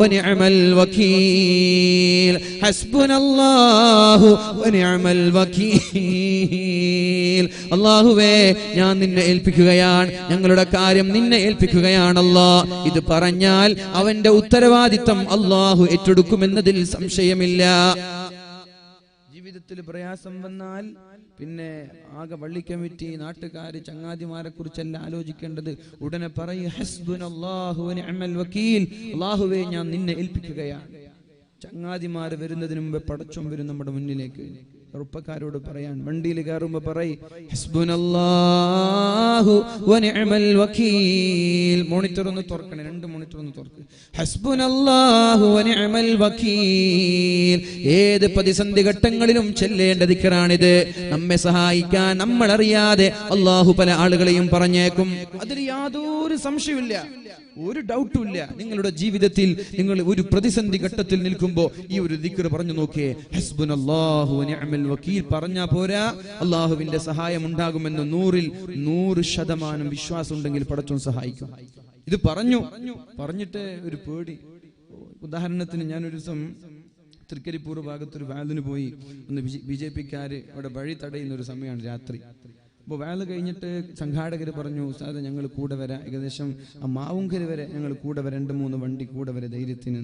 വനിഅമൽ വകീൽ. ഹസ്ബുനല്ലാഹു വനിഅമൽ വകീൽ. അല്ലാഹുവേ, ഞാൻ നിന്നെ ഏൽപ്പിക്കുകയാണ്, ഞങ്ങളുടെ കാര്യം നിന്നെ ഏൽപ്പിക്കുകയാണല്ലോ. ഇത് പറഞ്ഞാൽ അവന്റെ ഉത്തരവാദിത്തം അല്ലാഹു ഏറ്റെടുക്കുമെന്നതിൽ സംശയമില്ല. ജീവിതത്തിൽ പ്രയാസം വന്നാൽ പിന്നെ ആകെ വള്ളി കമ്മിറ്റി, നാട്ടുകാര്, ചങ്ങാതിമാരെ കുറിച്ചല്ല ആലോചിക്കേണ്ടത്. ഉടനെ പറയും ഹസ്ബുനല്ലാഹു വനിഅമൽ വകീൽ. അല്ലാഹുവേ, ഞാൻ നിന്നെ ഏൽപ്പിക്കുകയാണ്. ചങ്ങാതിമാര് വരുന്നതിന് മുമ്പ് പടച്ചോൻ വരും നമ്മുടെ മുന്നിലേക്ക്. ചെറുപ്പക്കാരോട് പറയാൻ വണ്ടിയിൽ കയറുമ്പോ പറയും ഹസ്ബുനല്ലാഹു വനിഅമൽ വകീൽ. മോണിറ്റർ ഒന്ന് തുറക്കണേ, 2 മോണിറ്റർ ഒന്ന് തുറക്ക്. ഹസ്ബുനല്ലാഹു വനിഅമൽ വകീൽ. ഏത് പ്രതിസന്ധി ഘട്ടങ്ങളിലും ചെല്ലേണ്ട ദിക്റാണിത്. നമ്മെ സഹായിക്കാൻ നമ്മൾ അറിയാതെ അല്ലാഹു പല ആളുകളെയും പറഞ്ഞേക്കും. അതിൽ യാതൊരു സംശയമില്ല, ഒരു ഡൗട്ടും ഇല്ല. നിങ്ങളുടെ ജീവിതത്തിൽ നിങ്ങൾ ഒരു പ്രതിസന്ധി ഘട്ടത്തിൽ നിൽക്കുമ്പോൾ ഈ ഒരു ദിക്ർ പറഞ്ഞു നോക്കിയേ. ഹസ്ബുനല്ലാഹു വനിഅമൽ വകീൽ പറഞ്ഞാ പോരാ, അല്ലാഹുവിന്റെ സഹായം ഉണ്ടാകുമെന്ന് 100% വിശ്വാസം ഉണ്ടെങ്കിൽ പടച്ചോൻ സഹായിക്കും. ഇത് പറഞ്ഞിട്ട് ഒരു പേടി. ഉദാഹരണത്തിന് ഞാനൊരു ദിവസം തൃക്കരിപ്പൂർ ഭാഗത്തൊരു വാലിന് പോയി. ഒന്ന് BJP-ക്കാര് അവിടെ വഴി തടയുന്ന ഒരു സമയമാണ്, രാത്രി. അപ്പോൾ വാല് കഴിഞ്ഞിട്ട് സംഘാടകർ പറഞ്ഞു, ഉസ്താദ് ഞങ്ങൾ കൂടെ വരാം, ഏകദേശം ആ മാവുങ്കൽ വരെ ഞങ്ങൾ കൂടെ വരാം, 2-3 വണ്ടി കൂടെ വരെ ധൈര്യത്തിന്.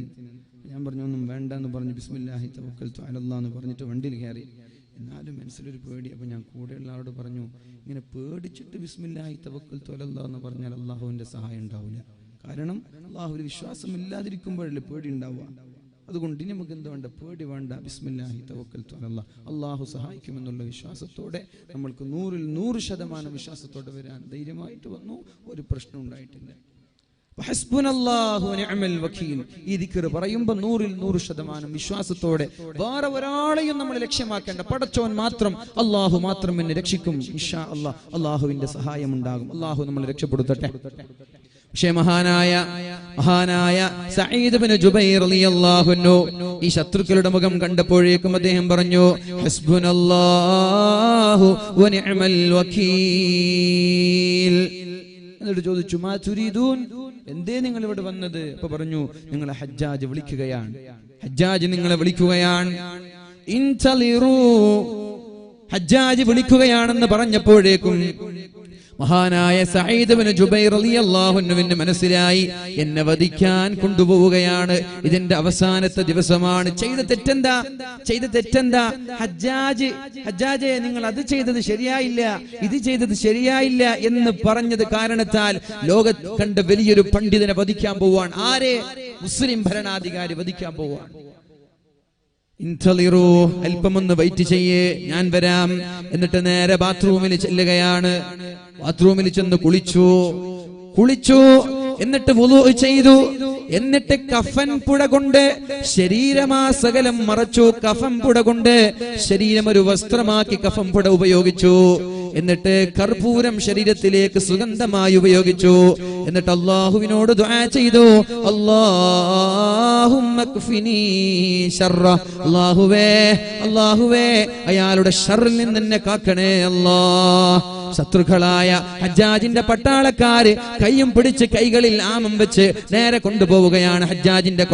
ഞാൻ പറഞ്ഞു ഒന്നും വേണ്ട എന്ന് പറഞ്ഞു. ബിസ്മില്ലാഹി തവക്കൽതു അലല്ലാഹ് എന്ന് പറഞ്ഞിട്ട് വണ്ടിയിൽ കയറി. എന്നാലും മനസ്സിലൊരു പേടി. അപ്പോൾ ഞാൻ കൂടെയുള്ള ആളോട് പറഞ്ഞു, ഇങ്ങനെ പേടിച്ചിട്ട് ബിസ്മില്ലാഹി തവക്കൽതു അലല്ലാഹ് എന്ന് പറഞ്ഞാൽ അള്ളാഹുവിൻ്റെ സഹായം ഉണ്ടാവില്ല. കാരണം അള്ളാഹുവിൽ വിശ്വാസം ഇല്ലാതിരിക്കുമ്പോഴല്ലേ പേടി ഉണ്ടാവുക. അതുകൊണ്ട് ഇനി നമുക്ക് എന്ത് വേണ്ട, പേടി വേണ്ട. ബിസ്മില്ലാഹി തവക്കൽതു അലല്ലാഹ്, അള്ളാഹു സഹായിക്കുമെന്നുള്ള വിശ്വാസത്തോടെ നമ്മൾക്ക് 100% വിശ്വാസത്തോടെ വരാൻ ധൈര്യമായിട്ട് വന്നു. ഒരു പ്രശ്നം ഉണ്ടായിട്ടില്ല. ഹസ്ബുനല്ലാഹു വനിഅമൽ വകീൽ. ഈ ദിക്ർ പറയുമ്പോൾ 100% വിശ്വാസത്തോടെ വേറെ ഒരാളെയും നമ്മൾ ലക്ഷ്യമാക്കേണ്ട. പടച്ചോൻ മാത്രം, അള്ളാഹു മാത്രം എന്നെ രക്ഷിക്കും. ഇൻഷാ അല്ലാഹ് അള്ളാഹുവിന്റെ സഹായം ഉണ്ടാകും. അള്ളാഹു നമ്മളെ രക്ഷപ്പെടുത്തട്ടെ. പക്ഷേ മഹാനായ സഈദ് ഇബ്നു ജുബൈർ റളിയല്ലാഹു അൻഹു ഈ ശത്രുക്കളുടെ മുഖം കണ്ടപ്പോഴേക്കും അദ്ദേഹം പറഞ്ഞു, ഹസ്ബുനല്ലാഹു വനിഅമൽ വകീൽ. എന്നിട്ട് ചോദിച്ചു, മാ തുരീദൂൻ, എന്തേ നിങ്ങൾ ഇവിടെ വന്നത്? അപ്പൊ പറഞ്ഞു, നിങ്ങളെ ഹജ്ജാജ് വിളിക്കുകയാണ്, ഹജ്ജാജ് നിങ്ങളെ വിളിക്കുകയാണ്. ഇൻതളിറൂ, ഹജ്ജാജ് വിളിക്കുകയാണെന്ന് പറഞ്ഞപ്പോഴേക്കും മഹാനായ സഈദ് ഇബ്നു ജുബൈർ റളിയല്ലാഹു അൻഹുവിന് മനസ്സിലായി, എന്നെ വധിക്കാൻ കൊണ്ടുപോവുകയാണ്, ഇതിന്റെ അവസാനത്തെ ദിവസമാണ്. ചെയ്ത തെറ്റെന്താ? ഹജ്ജാജെ നിങ്ങൾ അത് ചെയ്തത് ശരിയായില്ല, ഇത് ചെയ്തത് ശരിയായില്ല എന്ന് പറഞ്ഞത് കാരണത്താൽ ലോകത്ത് കണ്ട വലിയൊരു പണ്ഡിതനെ വധിക്കാൻ പോവാൻ. ആരെ? മുസ്ലിം ഭരണാധികാരി വധിക്കാൻ പോവാൻ. ഇൻതളിറൂ, അല്പമൊന്ന് വെയിറ്റ് ചെയ്യേ, ഞാൻ വരാം. എന്നിട്ട് നേരെ ബാത്റൂമിൽ ചെല്ലുകയാണ്. ബാത്റൂമിൽ ചെന്ന് കുളിച്ചു, എന്നിട്ട് വുളൂ ചെയ്തു. എന്നിട്ട് കഫൻ പുട കൊണ്ട് ശരീരമാസകലം മറച്ചു. കഫൻ പുട കൊണ്ട് ശരീരം ഒരു വസ്ത്രമാക്കി കഫൻ പുട ഉപയോഗിച്ചു. എന്നിട്ട് കർപ്പൂരം ശരീരത്തിലേക്ക് സുഗന്ധമായി ഉപയോഗിച്ചു. എന്നിട്ട് അല്ലാഹുവിനോട് ദുആ ചെയ്തു, അല്ലാഹുമ്മ ക്ഫിനി ശർറ, അല്ലാഹുവേ അയാളുടെ ശർറിൽ നിന്ന് എന്നെ കാക്കണേ അല്ലാഹ്. ശത്രുക്കളായ ഹജ്ജാജിന്റെ പട്ടാളക്കാര് കയ്യും പിടിച്ച് കൈകളിൽ ആമം വെച്ച് നേരെ കൊണ്ടുപോവുകയാണ് ഹജ്ജാജിന്റെ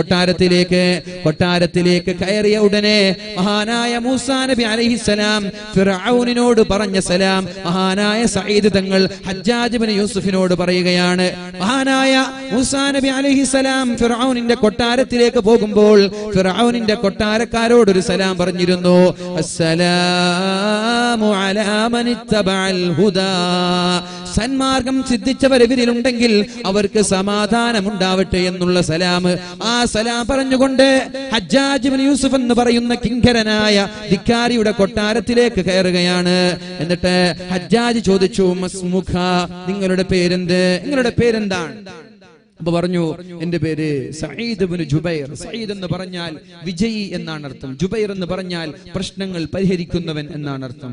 കൊട്ടാരത്തിലേക്ക് കയറിയ ഉടനെ മഹാനായ മൂസാ നബി അലൈഹിസ്സലാം ഫിർഔനിനോട് പറഞ്ഞ സലാം മഹാനായ സഈദ് തങ്ങൾ ഹജ്ജാജ് ഇബ്നു യൂസുഫിനോട് പറയുകയാണ്. മഹാനായ മൂസാ നബി അലൈഹിസ്സലാം ഫിർഔനിന്റെ കൊട്ടാരത്തിലേക്ക് പോകുമ്പോൾ ഫിർഔനിന്റെ കൊട്ടാരക്കാരോട് ഒരു സലാം പറഞ്ഞിരുന്നു, അസ്സലാമു അലാ മൻ ഇത്തബഅൽ ഹുദാ, സന്മാർഗം സിദ്ധിച്ചവരിലുണ്ടെങ്കിൽ അവർക്ക് സമാധാനം ഉണ്ടാവട്ടെ എന്നുള്ള സലാം. ആ സലാം പറഞ്ഞുകൊണ്ട് ഹജ്ജാജ് ഇബ്നു യൂസുഫ് എന്ന് പറയുന്ന കിങ്കരനായ ധിക്കാരിയുടെ കൊട്ടാരത്തിലേക്ക് കയറുകയാണ്. എന്നിട്ട് ഹജ്ജാജ് ചോദിച്ചു, മസ്മുഖ, നിങ്ങളുടെ പേരെന്താണ്? അപ്പൊ പറഞ്ഞു, എന്റെ പേര് സഈദ് ഇബ്നു ജുബൈർ. സഈദ് എന്ന് പറഞ്ഞാൽ വിജയി എന്നാണ് അർത്ഥം. ജുബൈർ എന്ന് പറഞ്ഞാൽ പ്രശ്നങ്ങൾ പരിഹരിക്കുന്നവൻ എന്നാണ് അർത്ഥം.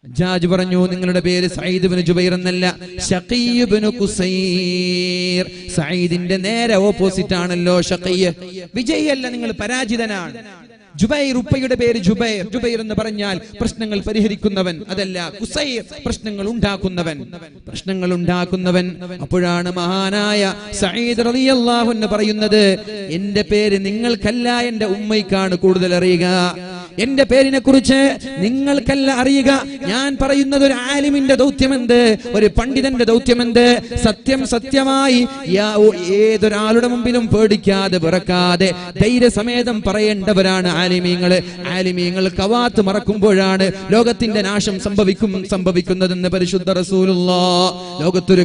ഹജ്ജാജ് പറഞ്ഞു, നിങ്ങളുടെ പേര് സഈദ് ഇബ്നു ജുബൈർ എന്നല്ല, ശഖീ ഇബ്നു ഖുസൈർ. സഈദിന്റെ നേരെ ഓപ്പോസിറ്റ് ആണല്ലോ ശഖീ. വിജയി അല്ല, നിങ്ങൾ പരാജിതനാണ്. ജുബൈർ, ഉപ്പയുടെ പേര് ജുബൈർ. ജുബൈർ എന്ന് പറഞ്ഞാൽ പ്രശ്നങ്ങൾ പരിഹരിക്കുന്നവൻ, അതല്ല ഖുസൈർ പ്രശ്നങ്ങൾ ഉണ്ടാക്കുന്നവൻ. അപ്പോഴാണ് മഹാനായ സഈദ് റളിയല്ലാഹു അൻഹു പറയുന്നത്, എന്റെ പേര് നിങ്ങൾക്കല്ല എന്റെ ഉമ്മയ്ക്കാണ് കൂടുതൽ അറിയുക. എന്റെ പേരിനെ കുറിച്ച് നിങ്ങൾക്കല്ല അറിയുക. ഞാൻ പറയുന്നത് ഒരു ആലിമിന്റെ ദൗത്യമെന്ത്, ഒരു പണ്ഡിതന്റെ ദൗത്യമെന്ത്. സത്യമായി ഏതൊരാളുടെ മുമ്പിലും പേടിക്കാതെ വിറക്കാതെ ധൈര്യസമേതം പറയേണ്ടവരാണ് ആലിമീങ്ങൾ. കവാത്ത് മറക്കുമ്പോഴാണ് ലോകത്തിന്റെ നാശം സംഭവിക്കുന്നതെന്ന് പരിശുദ്ധ റസൂലുള്ളാഹ്. ലോകത്തൊരു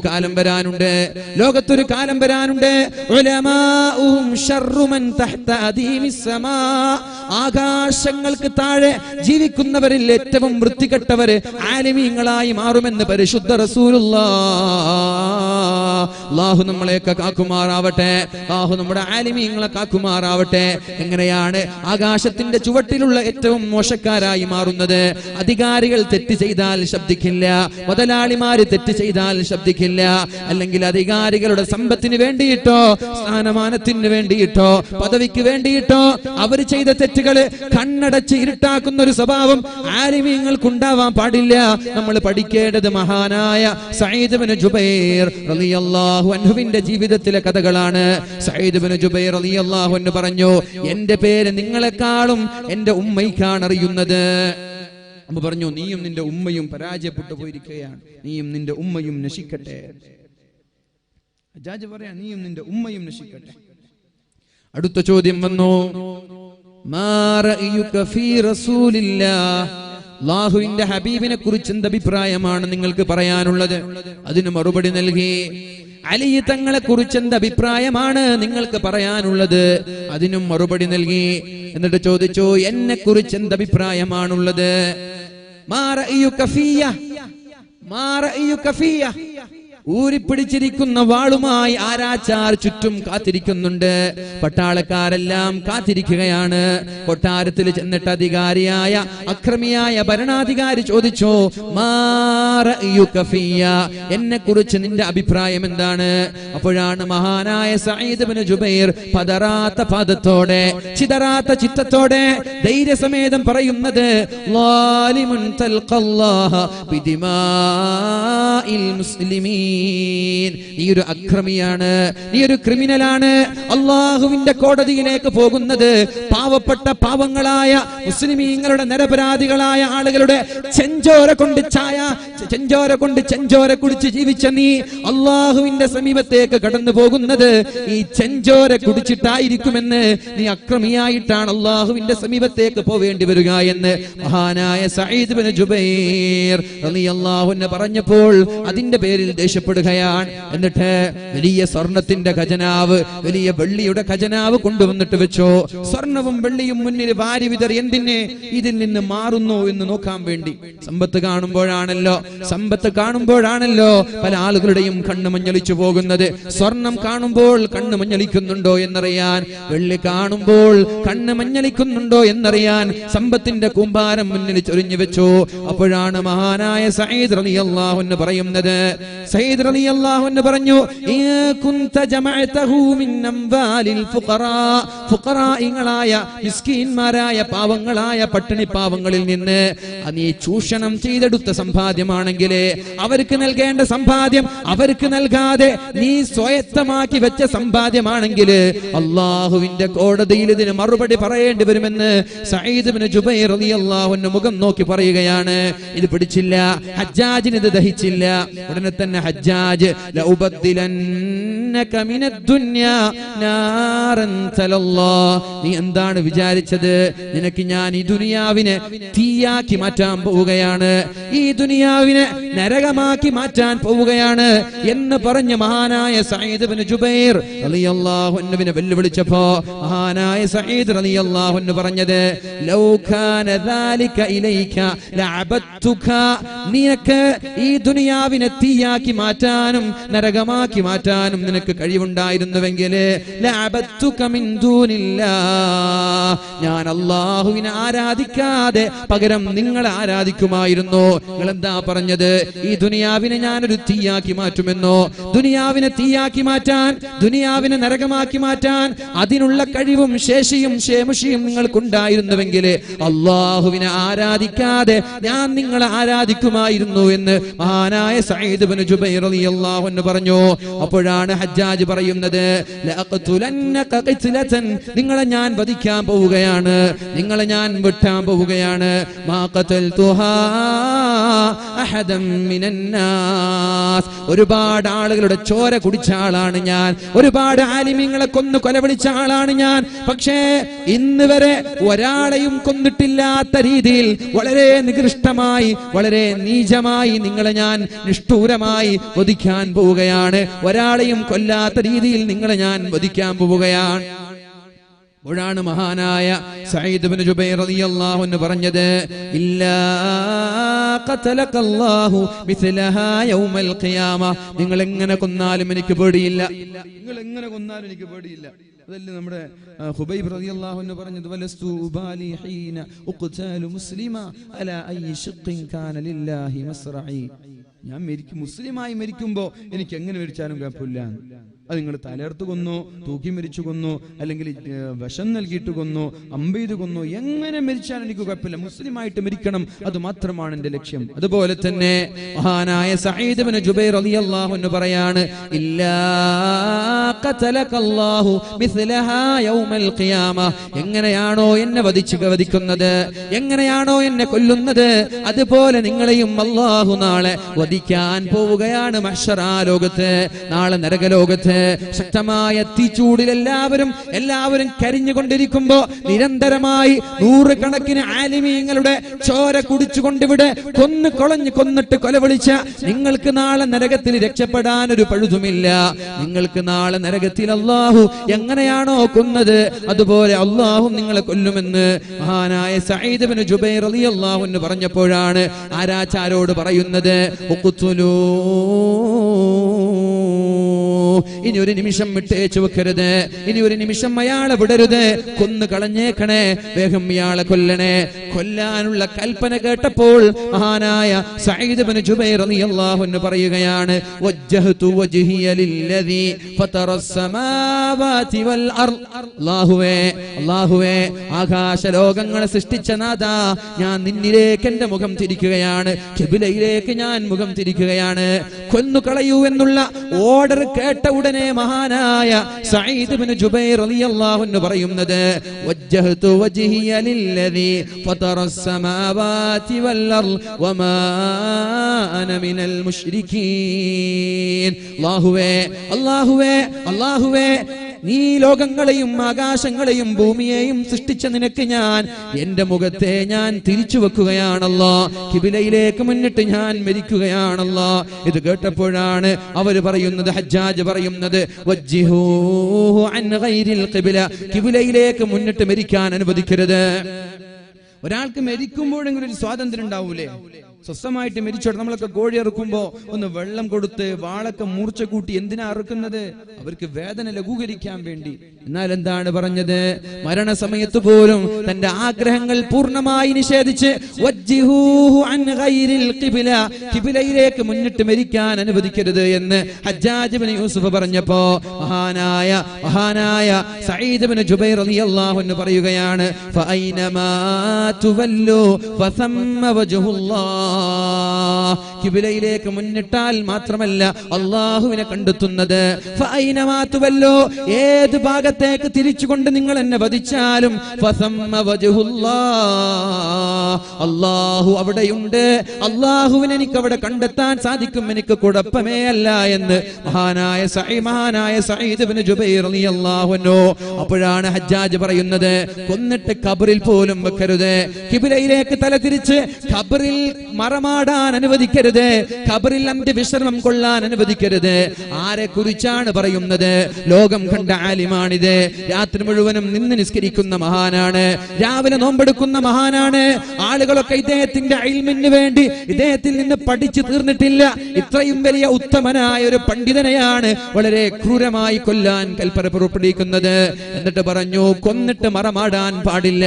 കാലം വരാനുണ്ട്. ഉലമാഉഹും ശർറു മൻ തഹ്ത അദീമിസ് സമാ, ആകാശങ്ങൾക്ക് താഴെ ജീവിക്കുന്നവരിൽ ഏറ്റവും വൃത്തികെട്ടവര് ആലിമീങ്ങളായി മാറുമെന്ന് പരിശുദ്ധ റസൂലുള്ളാഹ്. അല്ലാഹു നമ്മളെയൊക്കെ കാക്കുമാറാവട്ടെ, അല്ലാഹു നമ്മുടെ ആലിമീങ്ങളെ കാക്കുമാറാവട്ടെ. എങ്ങനെയാണ് ആകാശത്തിന്റെ ചുവട്ടിലുള്ള ഏറ്റവും മോശക്കാരായി മാറുന്നത്? അധികാരികൾ തെറ്റ് ചെയ്താൽ ശബ്ദിക്കില്ല, മുതലാളിമാര് തെറ്റ് ചെയ്താൽ ശബ്ദിക്കില്ല. അല്ലെങ്കിൽ അധികാരികളുടെ സമ്പത്തിന് വേണ്ടിയിട്ടോ സ്ഥാനമാനത്തിന് വേണ്ടിയിട്ടോ പദവിക്ക് വേണ്ടിയിട്ടോ അവർ ചെയ്ത തെറ്റുകൾ കണ്ണടച്ച് ഇരുട്ടാക്കുന്ന ഒരു സ്വഭാവം ആലിമീങ്ങൾക്കുണ്ടാവാൻ പാടില്ല. നമ്മൾ പഠിക്കേണ്ടത് മഹാനായ സഈദ് ഇബ്നു ജുബൈർ റളിയല്ലാഹു അൻഹുവിന്റെ ജീവിതത്തിലെ കഥകളാണ്. സഈദ് ഇബ്നു ജുബൈർ റളിയല്ലാഹു അൻഹു പറഞ്ഞു, എന്റെ പേര് നിങ്ങളെക്കാളും എന്റെ ഉമ്മയ്ക്കാണ് അറിയുന്നത്. അപ്പൊ പറഞ്ഞു, നീയും നിന്റെ ഉമ്മയും പരാജയപ്പെട്ടു പോയിരിക്കുകയാണ്, നീയും നിന്റെ ഉമ്മയും നശിക്കട്ടെ. ഹജ്ജാജ് പറയാ, നീയും നിന്റെ ഉമ്മയും നശിക്കട്ടെ. അടുത്ത ചോദ്യം വന്നു, മാ റഅയുക ഫീ റസൂലില്ലാഹ്, അല്ലാഹുവിന്റെ ഹബീബിനെ കുറിച്ച് എന്ത് അഭിപ്രായമാണ് നിങ്ങൾക്ക് പറയാനുള്ളത്? അതിന് മറുപടി നൽകി, അലി തങ്ങളെ കുറിച്ച് എന്ത് അഭിപ്രായമാണ് നിങ്ങൾക്ക് പറയാനുള്ളത്? അതിനും മറുപടി നൽകി. എന്നിട്ട് ചോദിച്ചു, എന്നെ കുറിച്ച് എന്ത് അഭിപ്രായമാണുള്ളത്? മാ റഅയുക ഫിയ, മാ റഅയുക ഫിയ. ഊരിപ്പിടിച്ചിരിക്കുന്ന വാളുമായി ആരാച്ചാർ ചുറ്റും കാത്തിരിക്കുന്നുണ്ട്. പട്ടാളക്കാരെല്ലാം കാത്തിരിക്കുകയാണ്. കൊട്ടാരത്തിൽ ചെന്നിട്ട് അധികാരിയായ അക്രമിയായ ഭരണാധികാരി ചോദിച്ചു, മാ റഅയുക ഫിയ, എന്നെ കുറിച്ച് നിന്റെ അഭിപ്രായം എന്താണ്? അപ്പോഴാണ് മഹാനായ സഈദ് ഇബ്നു ജുബൈർ പതറാത്ത പാദത്തോടെ ചിതറാത്ത ചിത്തത്തോടെ ധൈര്യസമേതം പറയുന്നത്, ളാലിമുൻ തൽഖല്ലാഹ ബിദിമാഇൽ മുസ്ലിമീൻ. നീ ഒരു അക്രമിയാണ്, നീ ഒരു ക്രിമിനലാണ്. അള്ളാഹുവിന്റെ കോടതിയിലേക്ക് പോകുന്നത് പാവപ്പെട്ട പാവങ്ങളായ മുസ്ലിമീങ്ങളുടെ നിരപരാധികളായ ആളുകളുടെ ചെഞ്ചോര കൊണ്ട് ചെഞ്ചോര കുടിച്ച് ജീവിച്ച നീ അള്ളാഹുവിന്റെ സമീപത്തേക്ക് കടന്നു പോകുന്നത് ഈ ചെഞ്ചോര കുടിച്ചിട്ടായിരിക്കുമെന്ന്, നീ അക്രമിയായിട്ടാണ് അള്ളാഹുവിന്റെ സമീപത്തേക്ക് പോവേണ്ടി വരിക എന്ന് മഹാനായ സഈദ് ഇബ്നു ജുബൈർ റളിയല്ലാഹു അൻഹു പറഞ്ഞപ്പോൾ അതിന്റെ പേരിൽ ദേഷ്യപ്പെടുകയാണ്. എന്നിട്ട് വലിയ സ്വർണത്തിന്റെ ഖജനാവ്, വലിയ വെള്ളിയുടെ ഖജനാവ് കൊണ്ടുവന്നിട്ട് വെച്ചോ. സ്വർണവും വെള്ളിയും മുന്നിൽ വാരി വിതറി. എന്തിനെ? ഇതിൽ നിന്ന് മാറുന്നു എന്ന് നോക്കാൻ വേണ്ടി. സമ്പത്ത് കാണുമ്പോഴാണല്ലോ പല ആളുകളുടെയും കണ്ണ് മഞ്ഞളിച്ചു പോകുന്നത്. സ്വർണം കാണുമ്പോൾ കണ്ണ് മഞ്ഞളിക്കുന്നുണ്ടോ എന്നറിയാൻ, വെള്ളി കാണുമ്പോൾ കണ്ണ് മഞ്ഞളിക്കുന്നുണ്ടോ എന്നറിയാൻ സമ്പത്തിന്റെ കൂമ്പാരം മുന്നിൽ ചൊരിഞ്ഞു വെച്ചു. അപ്പോഴാണ് മഹാനായ സഈദ് റളിയല്ലാഹു അൻഹു പറയുന്നത്, സഈദ് റളിയല്ലാഹു അൻഹു പറഞ്ഞു, കുൻത ജമഅതഹു മിൻ അംവാലിൽ ഫുഖറാ, ഫുഖറായികളായ മിസ്കീന്മാരായ പാവങ്ങളായ പട്ടിണി പാവങ്ങളിൽ നിന്ന് നീ ചൂഷണം ചെയ്തെടുത്ത സമ്പാദ്യമാണെങ്കിൽ, അവർക്ക് നൽകേണ്ട സമ്പാദ്യം അവർക്ക് നൽകാതെ നീ സ്വയത്തമാക്കി വെച്ച സമ്പാദ്യമാണെങ്കിൽ അള്ളാഹുവിന്റെ കോടതിയിൽ ഇതിന് മറുപടി പറയേണ്ടി വരുമെന്ന് സഈദ് ഇബ്നു ജുബൈർ റളിയല്ലാഹു അൻഹു മുഖം നോക്കി പറയുകയാണ്. ഇത് പിടിച്ചില്ല, ഹജ്ജാജിന് ഇത് ദഹിച്ചില്ല. ഉടനെ തന്നെ ഹജ്ജാജ്, ലഉബദ്ദിലന്നക മിനദ്ദുനിയാ നാറൻ തലല്ലാഹ്, നീ എന്താണ് വിചാരിച്ചത്? നിനക്ക് ഞാൻ ഈ ദുനിയാവിനെ തീയാക്കി മാറ്റാൻ പോവുകയാണ്, ഈ ദുനിയാവിനെ നരകമാക്കി മാറ്റാൻ പോവുകയാണ് എന്ന് പറഞ്ഞ മഹാനായ സഈദ് ഇബ്നു ജുബൈർ റളിയല്ലാഹു അൻഹുവിനെ വെല്ലുവിളിച്ചപ്പോ മഹാനായ സഈദ് റളിയല്ലാഹു അൻഹു പറഞ്ഞത്, ലൗ കാന ദാലിക ഇലൈക ലഅബദ്തുക, നിനക്ക് ഈ ദുനിയാവിനെ തീയാക്കി മാറ്റാനും നരകമാക്കി മാറ്റാനും നിനക്ക് കഴിവുണ്ടായിരുന്നുവെങ്കിൽ ലഅബദ്തുക മിൻ ദൂനില്ലാഹ്, ഞാൻ അല്ലാഹുവിനെ ആരാധിക്കാതെ പകരം നിങ്ങളെ ആരാധിക്കുമായിരുന്നു. നിങ്ങൾ എന്താ പറഞ്ഞത്? ഈ ദുനിയാവിനെ ഞാനൊരു തീയാക്കി മാറ്റുമെന്നോ? ദുനിയാവിനെ തീയാക്കി മാറ്റാൻ, ദുനിയാവിനെ നരകമാക്കി മാറ്റാൻ അതിനുള്ള കഴിവും ശേഷിയും ശേമുഷിയും നിങ്ങൾക്കുണ്ടായിരുന്നുവെങ്കിൽ അള്ളാഹുവിനെ ആരാധിക്കാതെ ഞാൻ നിങ്ങളെ ആരാധിക്കുമായിരുന്നു എന്ന് മഹാനായ സഈദ് ഇബ്നു ജുബൈർ റളിയല്ലാഹു അൻഹു പറഞ്ഞു. അപ്പോഴാണ് ഹജ്ജാജ് പറയുന്നത്, ലഅഖ്തുലന്നക ഖിത്ലതൻ, നിങ്ങളെ ഞാൻ വധിക്കാൻ പോവുകയാണ്, നിങ്ങളെ ഞാൻ വെട്ടാൻ പോവുകയാണ്. മാ ഖതൽതുഹാ അഹദൻ മിനന്നാസ്, ഒരുപാട് ആളുകളുടെ ചോര കുടിച്ച ആളാണ് ഞാൻ, ഒരുപാട് ആലിമീങ്ങളെ കൊന്നു കൊലവിളിച്ച ആളാണ് ഞാൻ. പക്ഷേ ഇന്ന് വരെ ഒരാളെയും കൊന്നിട്ടില്ലാത്ത രീതിയിൽ വളരെ നികൃഷ്ടമായി, വളരെ നീചമായി നിങ്ങളെ ഞാൻ നിഷ്ഠൂരമായി വധിക്കാൻ പോവുകയാണ്. ഒരാളെയും കൊല്ലാത്ത രീതിയിൽ നിങ്ങളെ ഞാൻ വധിക്കാൻ പോവുകയാണ്. ാണ് മഹാനായ സഈദ് ഇബ്നു ജുബൈർ റളിയല്ലാഹു അൻഹു പറഞ്ഞത്, ഇല്ലാ ഖതലകല്ലാഹു മിസ്ലഹാ യൗമൽ ഖിയാമ, നിങ്ങൾ എങ്ങനെ കൊന്നാലും എനിക്ക് പേടിയില്ല, നിങ്ങൾ എങ്ങനെ കൊന്നാലും എനിക്ക് പേടിയില്ല. അതല്ലേ നമ്മുടെ ഖുബൈബ് റളിയല്ലാഹു അൻഹു പറഞ്ഞത്, വലസ്തു ഉബാലി ഹീന ഉഖ്തലു മുസ്ലിമ അലാ അയ്യി ശഖ്ഖിൻ കാന ലില്ലാഹി മസ്റഈ, ഞാൻ മുസ്ലിമായി മരിക്കുമ്പോ എനിക്ക് എങ്ങനെ മരിച്ചാലും കുഴപ്പമില്ല. അത് നിങ്ങൾ തലർത്ത് കൊന്നോ, തൂക്കി മരിച്ചു കൊന്നോ, അല്ലെങ്കിൽ വിഷം നൽകിയിട്ട് കൊന്നോ, അമ്പെയ്ത് കൊന്നോ, എങ്ങനെ മരിച്ചാൽ എനിക്ക് കുഴപ്പമില്ല, മുസ്ലിമായിട്ട് മരിക്കണം, അത് മാത്രമാണ് എന്റെ ലക്ഷ്യം. അതുപോലെ തന്നെ മഹാനായ സഈദ് ഇബ്നു ജുബൈർ റളിയല്ലാഹു അൻഹു പറയാണ്, ഇല്ലാ ഖതലകല്ലാഹു മിസ്ലഹാ യൗമൽ ഖിയാമ, എങ്ങനെയാണോ എന്നെ വധിക്കുന്നത്, എങ്ങനെയാണോ എന്നെ കൊല്ലുന്നത്, അതുപോലെ നിങ്ങളെയും അല്ലാഹു നാളെ വധിക്കാൻ പോവുകയാണ്. മഹ്ശറാ ലോകത്ത്, നാളെ നരകലോകത്ത് ലോകത്ത് ശക്തമായ തീച്ചൂടിൽ എല്ലാവരും കരിഞ്ഞുകൊണ്ടിരിക്കുമ്പോ നിരന്തരമായി നൂറുകണക്കിന് ആലിമീങ്ങളുടെ ചോര കുടിച്ചുകൊണ്ടിവിടെ കൊന്നിട്ട് കൊലവിളിച്ച നിങ്ങൾക്ക് നാളെ നരകത്തിൽ രക്ഷപ്പെടാൻ ഒരു പഴുതുമില്ല. നിങ്ങൾക്ക് നാളെ നരകത്തിൽ അല്ലാഹു എങ്ങനെയാണോ കൊന്നത് അതുപോലെ അല്ലാഹു നിങ്ങളെ കൊല്ലുമെന്ന് മഹാനായ സഈദ് ഇബ്നു ജുബൈർ റളിയല്ലാഹു അൻഹു പറഞ്ഞപ്പോഴാണ് ആരാച്ചാരോട് പറയുന്നത്, ഇനി ഒരു നിമിഷം വിട്ടേച്ചു വെക്കരുത്, ഇനി ഒരു നിമിഷം അയാളെ വിടരുത്, കൊന്നു കളഞ്ഞേക്കണേ, വേഗം ഇയാളെ കൊല്ലാനുള്ള കൽപ്പന കേട്ടപ്പോൾ മഹാനായ സഈദ് ഇബ്നു ജുബൈർ റളിയല്ലാഹു അൻഹു പറയുകയാണ്, വജ്ജഹതു വജ്ഹിയ ലില്ലദീ ഫതറസ് സമാവാതി വൽ അർദ്. അല്ലാഹുവേ ആകാശ ലോകങ്ങളെ സൃഷ്ടിച്ച നാഥാ, ഞാൻ നിന്നിലേക്ക് എന്റെ മുഖം തിരിക്കുകയാണ്, ഖിബ്ലയിലേക്ക് ഞാൻ മുഖം തിരിക്കുകയാണ്. കൊന്നുകളയൂ എന്നുള്ള ഓർഡർ കേട്ട ഉടനെ മഹാനായ സഈദ് ഇബ്നു ജുബൈർ റളിയല്ലാഹു അൻഹു പറയുന്നത്, വജ്ജഹതു വജ്ഹിയ ലില്ലദീ ഫതറസ് സമാവാതി വൽ അർദ് വമാ അന മിനൽ മുശ്രിക്കീൻ. അല്ലാഹുവേ നീ ലോകങ്ങളെയും ആകാശങ്ങളെയും ഭൂമിയെയും സൃഷ്ടിച്ച നിനക്ക് ഞാൻ എന്റെ മുഖത്തെ ഞാൻ തിരിച്ചു വെക്കുകയാണല്ലോ, ഖിബിലയിലേക്ക് മുന്നിട്ട് ഞാൻ മരിക്കുകയാണല്ലോ. ഇത് കേട്ടപ്പോഴാണ് അവർ പറയുന്നത്, ഹജ്ജാജ് പറയുന്നത്, വജ്ജിഹൂഹു അൻ ഗൈരിൽ ഖിബില, ഖിബിലയിലേക്ക് മുന്നിട്ട് മരിക്കാൻ അനുവദിക്കരുത്. ഒരാൾക്ക് മരിക്കുമ്പോഴെങ്കിലും ഒരു സ്വാതന്ത്ര്യം ഉണ്ടാവൂലേ? സ്വസ്ഥമായിട്ട് മരിച്ചോട്ടെ. നമ്മളൊക്കെ കോഴി അറുക്കുമ്പോ ഒന്ന് വെള്ളം കൊടുത്ത് വാളൊക്കെ മൂർച്ച കൂട്ടി എന്തിനാ അറുക്കുന്നത്? അവർക്ക് വേദന ലഘൂകരിക്കാൻ വേണ്ടി. എന്നാൽ എന്താണ് പറഞ്ഞത്? മരണസമയത്ത് പോലും തന്റെ ആഗ്രഹങ്ങൾ പൂർണ്ണമായി നിഷേധിച്ച് വജ്ജിഹൂഹു അൻ ഗൈരിൽ ഖിബില, ഖിബിലയിലേക്ക് മുന്നിട്ട് മരിക്കാൻ അനുവദിക്കരുത് എന്ന് ഹജ്ജാജ് ഇബ്നു യൂസുഫ് പറഞ്ഞപ്പോ മഹാനായ സഈദ് ഇബ്നു ജുബൈർ റളിയല്ലാഹു അൻഹു പറയുകയാണ്, ഫഅൈനമാ തുവല്ലു ഫസമ്മ വജ്ഹുല്ലാഹ്. ഖിബിലയിലേക്ക് മുന്നിട്ടാൽ മാത്രമല്ല അല്ലാഹുവിനെ കണ്ടെത്തുന്നത്. ഫഅൈനമാ തുവല്ലു, ഏത് ഭാഗത്തേക്ക് തിരിച്ചുകൊണ്ട് നിങ്ങൾ എന്നെ വധിച്ചാലും ഫസമ്മ വജ്ഹുല്ലാഹ്, അല്ലാഹു അവിടെയുണ്ട്, അല്ലാഹുവിനെ എനിക്ക് അവിടെ കണ്ടെത്താൻ സാധിക്കും, എനിക്ക് കുഴപ്പമേ അല്ല എന്ന് മഹാനായ സഈദ് ഇബ്നു ജുബൈർ റളിയല്ലാഹു അൻഹു. അപ്പോഴാണ് ഹജ്ജാജ് പറയുന്നത്, കൊന്നിട്ട് ഖബറിൽ പോലും വെക്കരുത്, ഖിബിലയിലേക്ക് തല തിരിച്ച് ഖബറിൽ മറമാടാൻ അനുവദിക്കരുത്, ഖബറിൽ അന്ത്യവിശ്രമം കൊള്ളാൻ അനുവദിക്കരുത്. ആരെ കുറിച്ചാണ് പറയുന്നത്? ലോകം കണ്ട ആലിമാണിത്. രാത്രി മുഴുവനും നിന്ന് നിസ്കരിക്കുന്ന മഹാനാണ്, രാവിലെ നോമ്പെടുക്കുന്ന മഹാനാണ്. ആളുകളൊക്കെ ഇദ്ദേഹത്തിന്റെ ഇൽമിന് വേണ്ടി ഇദ്ദേഹത്തിൽ നിന്ന് പഠിച്ചു തീർന്നിട്ടില്ല. ഇത്രയും വലിയ ഉത്തമനായ ഒരു പണ്ഡിതനെയാണ് വളരെ ക്രൂരമായി കൊല്ലാൻ കൽപ്പന പുറപ്പെടുവിക്കുന്നത്. എന്നിട്ട് പറഞ്ഞു, കൊന്നിട്ട് മറമാടാൻ പാടില്ല.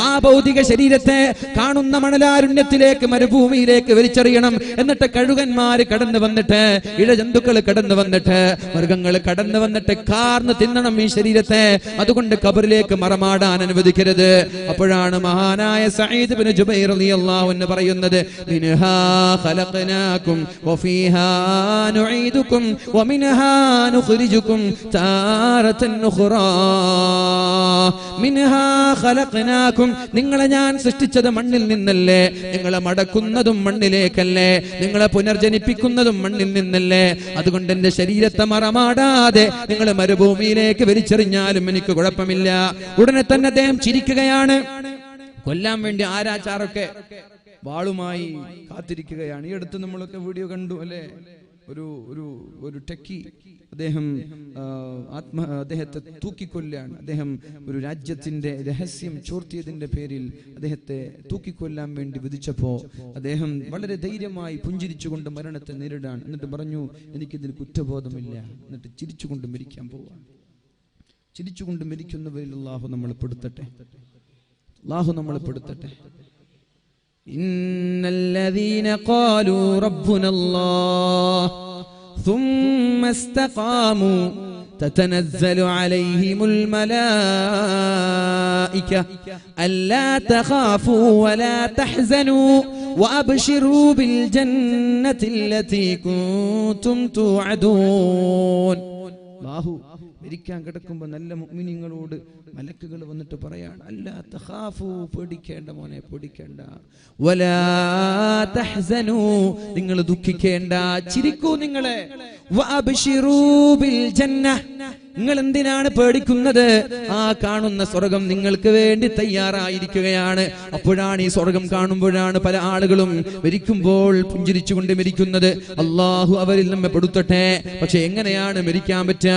ആ ഭൗതിക ശരീരത്തെ കാണുന്ന മണലാരുണ്യത്തിലേക്ക്, മരുഭൂമിയിലേക്ക് വലിച്ചെറിയണം. എന്നിട്ട് കഴുകന്മാര് കടന്നു വന്നിട്ട്, ഇഴജന്തുക്കൾ കടന്നു വന്നിട്ട്, മൃഗങ്ങൾ കടന്നു വന്നിട്ട് കാർന്ന് തിന്നണം ഈ ശരീരത്തെ. അതുകൊണ്ട് ഖബറിലേക്ക് മറമാടാൻ അനുവദിക്കരുത്. അപ്പോഴാണ് മഹാനായ സഈദ് ഇബ്നു ജുബൈർ റളിയല്ലാഹു അൻഹു പറയുന്നത്, മിൻഹാ ഖലഖനാകും വഫീഹാ നുഈദുകും വമിൻഹാ നുഖ്രിജുകും താരതൻ ഉഖ്റാ. മിൻഹാ ഖലഖനാകും, നിങ്ങളെ ഞാൻ സൃഷ്ടിച്ചത് മണ്ണിൽ നിന്നല്ലേ, നിങ്ങളെ മടക്കുന്നതും മണ്ണിലേക്കല്ലേ, നിങ്ങളെ പുനർജനിപ്പിക്കുന്നതും മണ്ണിൽ നിന്നല്ലേ. അതുകൊണ്ട് എന്റെ ശരീരത്തെ മറമാടാതെ നിങ്ങൾ മരുഭൂമിയിലേക്ക് വലിച്ചെറിഞ്ഞാലും എനിക്ക് കുഴപ്പമില്ല. ഉടനെ തന്നെ അദ്ദേഹം ചിരിക്കുകയാണ്. കൊല്ലാൻ വേണ്ടി ആരാച്ചാറൊക്കെ വാളുമായി കാത്തിരിക്കുകയാണ്. ഈ അടുത്ത് നമ്മളൊക്കെ വീഡിയോ കണ്ടു അല്ലെ, ഒരു ടെക്കി അദ്ദേഹത്തെ തൂക്കിക്കൊല്ലാണ്. അദ്ദേഹം ഒരു രാജ്യത്തിന്റെ രഹസ്യം ചോർത്തിയതിന്റെ പേരിൽ അദ്ദേഹത്തെ തൂക്കിക്കൊല്ലാൻ വേണ്ടി വിധിച്ചപ്പോ അദ്ദേഹം വളരെ ധൈര്യമായി പുഞ്ചിരിച്ചുകൊണ്ട് മരണത്തെ നേരിടാൻ. എന്നിട്ട് പറഞ്ഞു, എനിക്കിതിൽ കുറ്റബോധമില്ല. എന്നിട്ട് ചിരിച്ചുകൊണ്ട് മരിക്കാൻ പോവാണ്. ചിരിച്ചുകൊണ്ട് മരിക്കുന്നവരിൽ അല്ലാഹു നമ്മളെ പെടുത്തട്ടെ, അല്ലാഹു നമ്മളെ പെടുത്തട്ടെ. ഇന്നല്ലദീന ഖാലൂ റബ്ബുനല്ലാഹ് ثم استقاموا تتنزل عليهم الملائكة ألا تخافوا ولا تحزنوا وأبشروا بالجنة التي كنتم توعدون. മരിക്കാൻ കിടക്കുമ്പോൾ നല്ല മുഅ്മിനീങ്ങളോട് മലക്കുകൾ വന്നിട്ട് പറയാണ്, അല്ലാ തഖാഫു, പേടിക്കേണ്ട മോനെ, പേടിക്കേണ്ട, വലാ തഹ്സനു, നിങ്ങൾ ദുഃഖിക്കേണ്ട, ചിരിക്കൂ നിങ്ങളെ, വഅബ്ശിറൂ ബിൽ ജന്ന, നിങ്ങൾ എന്തിനാണ് പേടിക്കുന്നത്? ആ കാണുന്ന സ്വർഗം നിങ്ങൾക്ക് വേണ്ടി തയ്യാറായിരിക്കുകയാണ്. അപ്പോഴാണ് ഈ സ്വർഗം കാണുമ്പോഴാണ് പല ആളുകളും മരിക്കുമ്പോൾ പുഞ്ചിരിച്ചുകൊണ്ട് മരിക്കുന്നത്. അള്ളാഹു അവരിൽ നമ്മെ പെടുത്തട്ടെ. പക്ഷെ എങ്ങനെയാണ് മരിക്കാൻ പറ്റുക?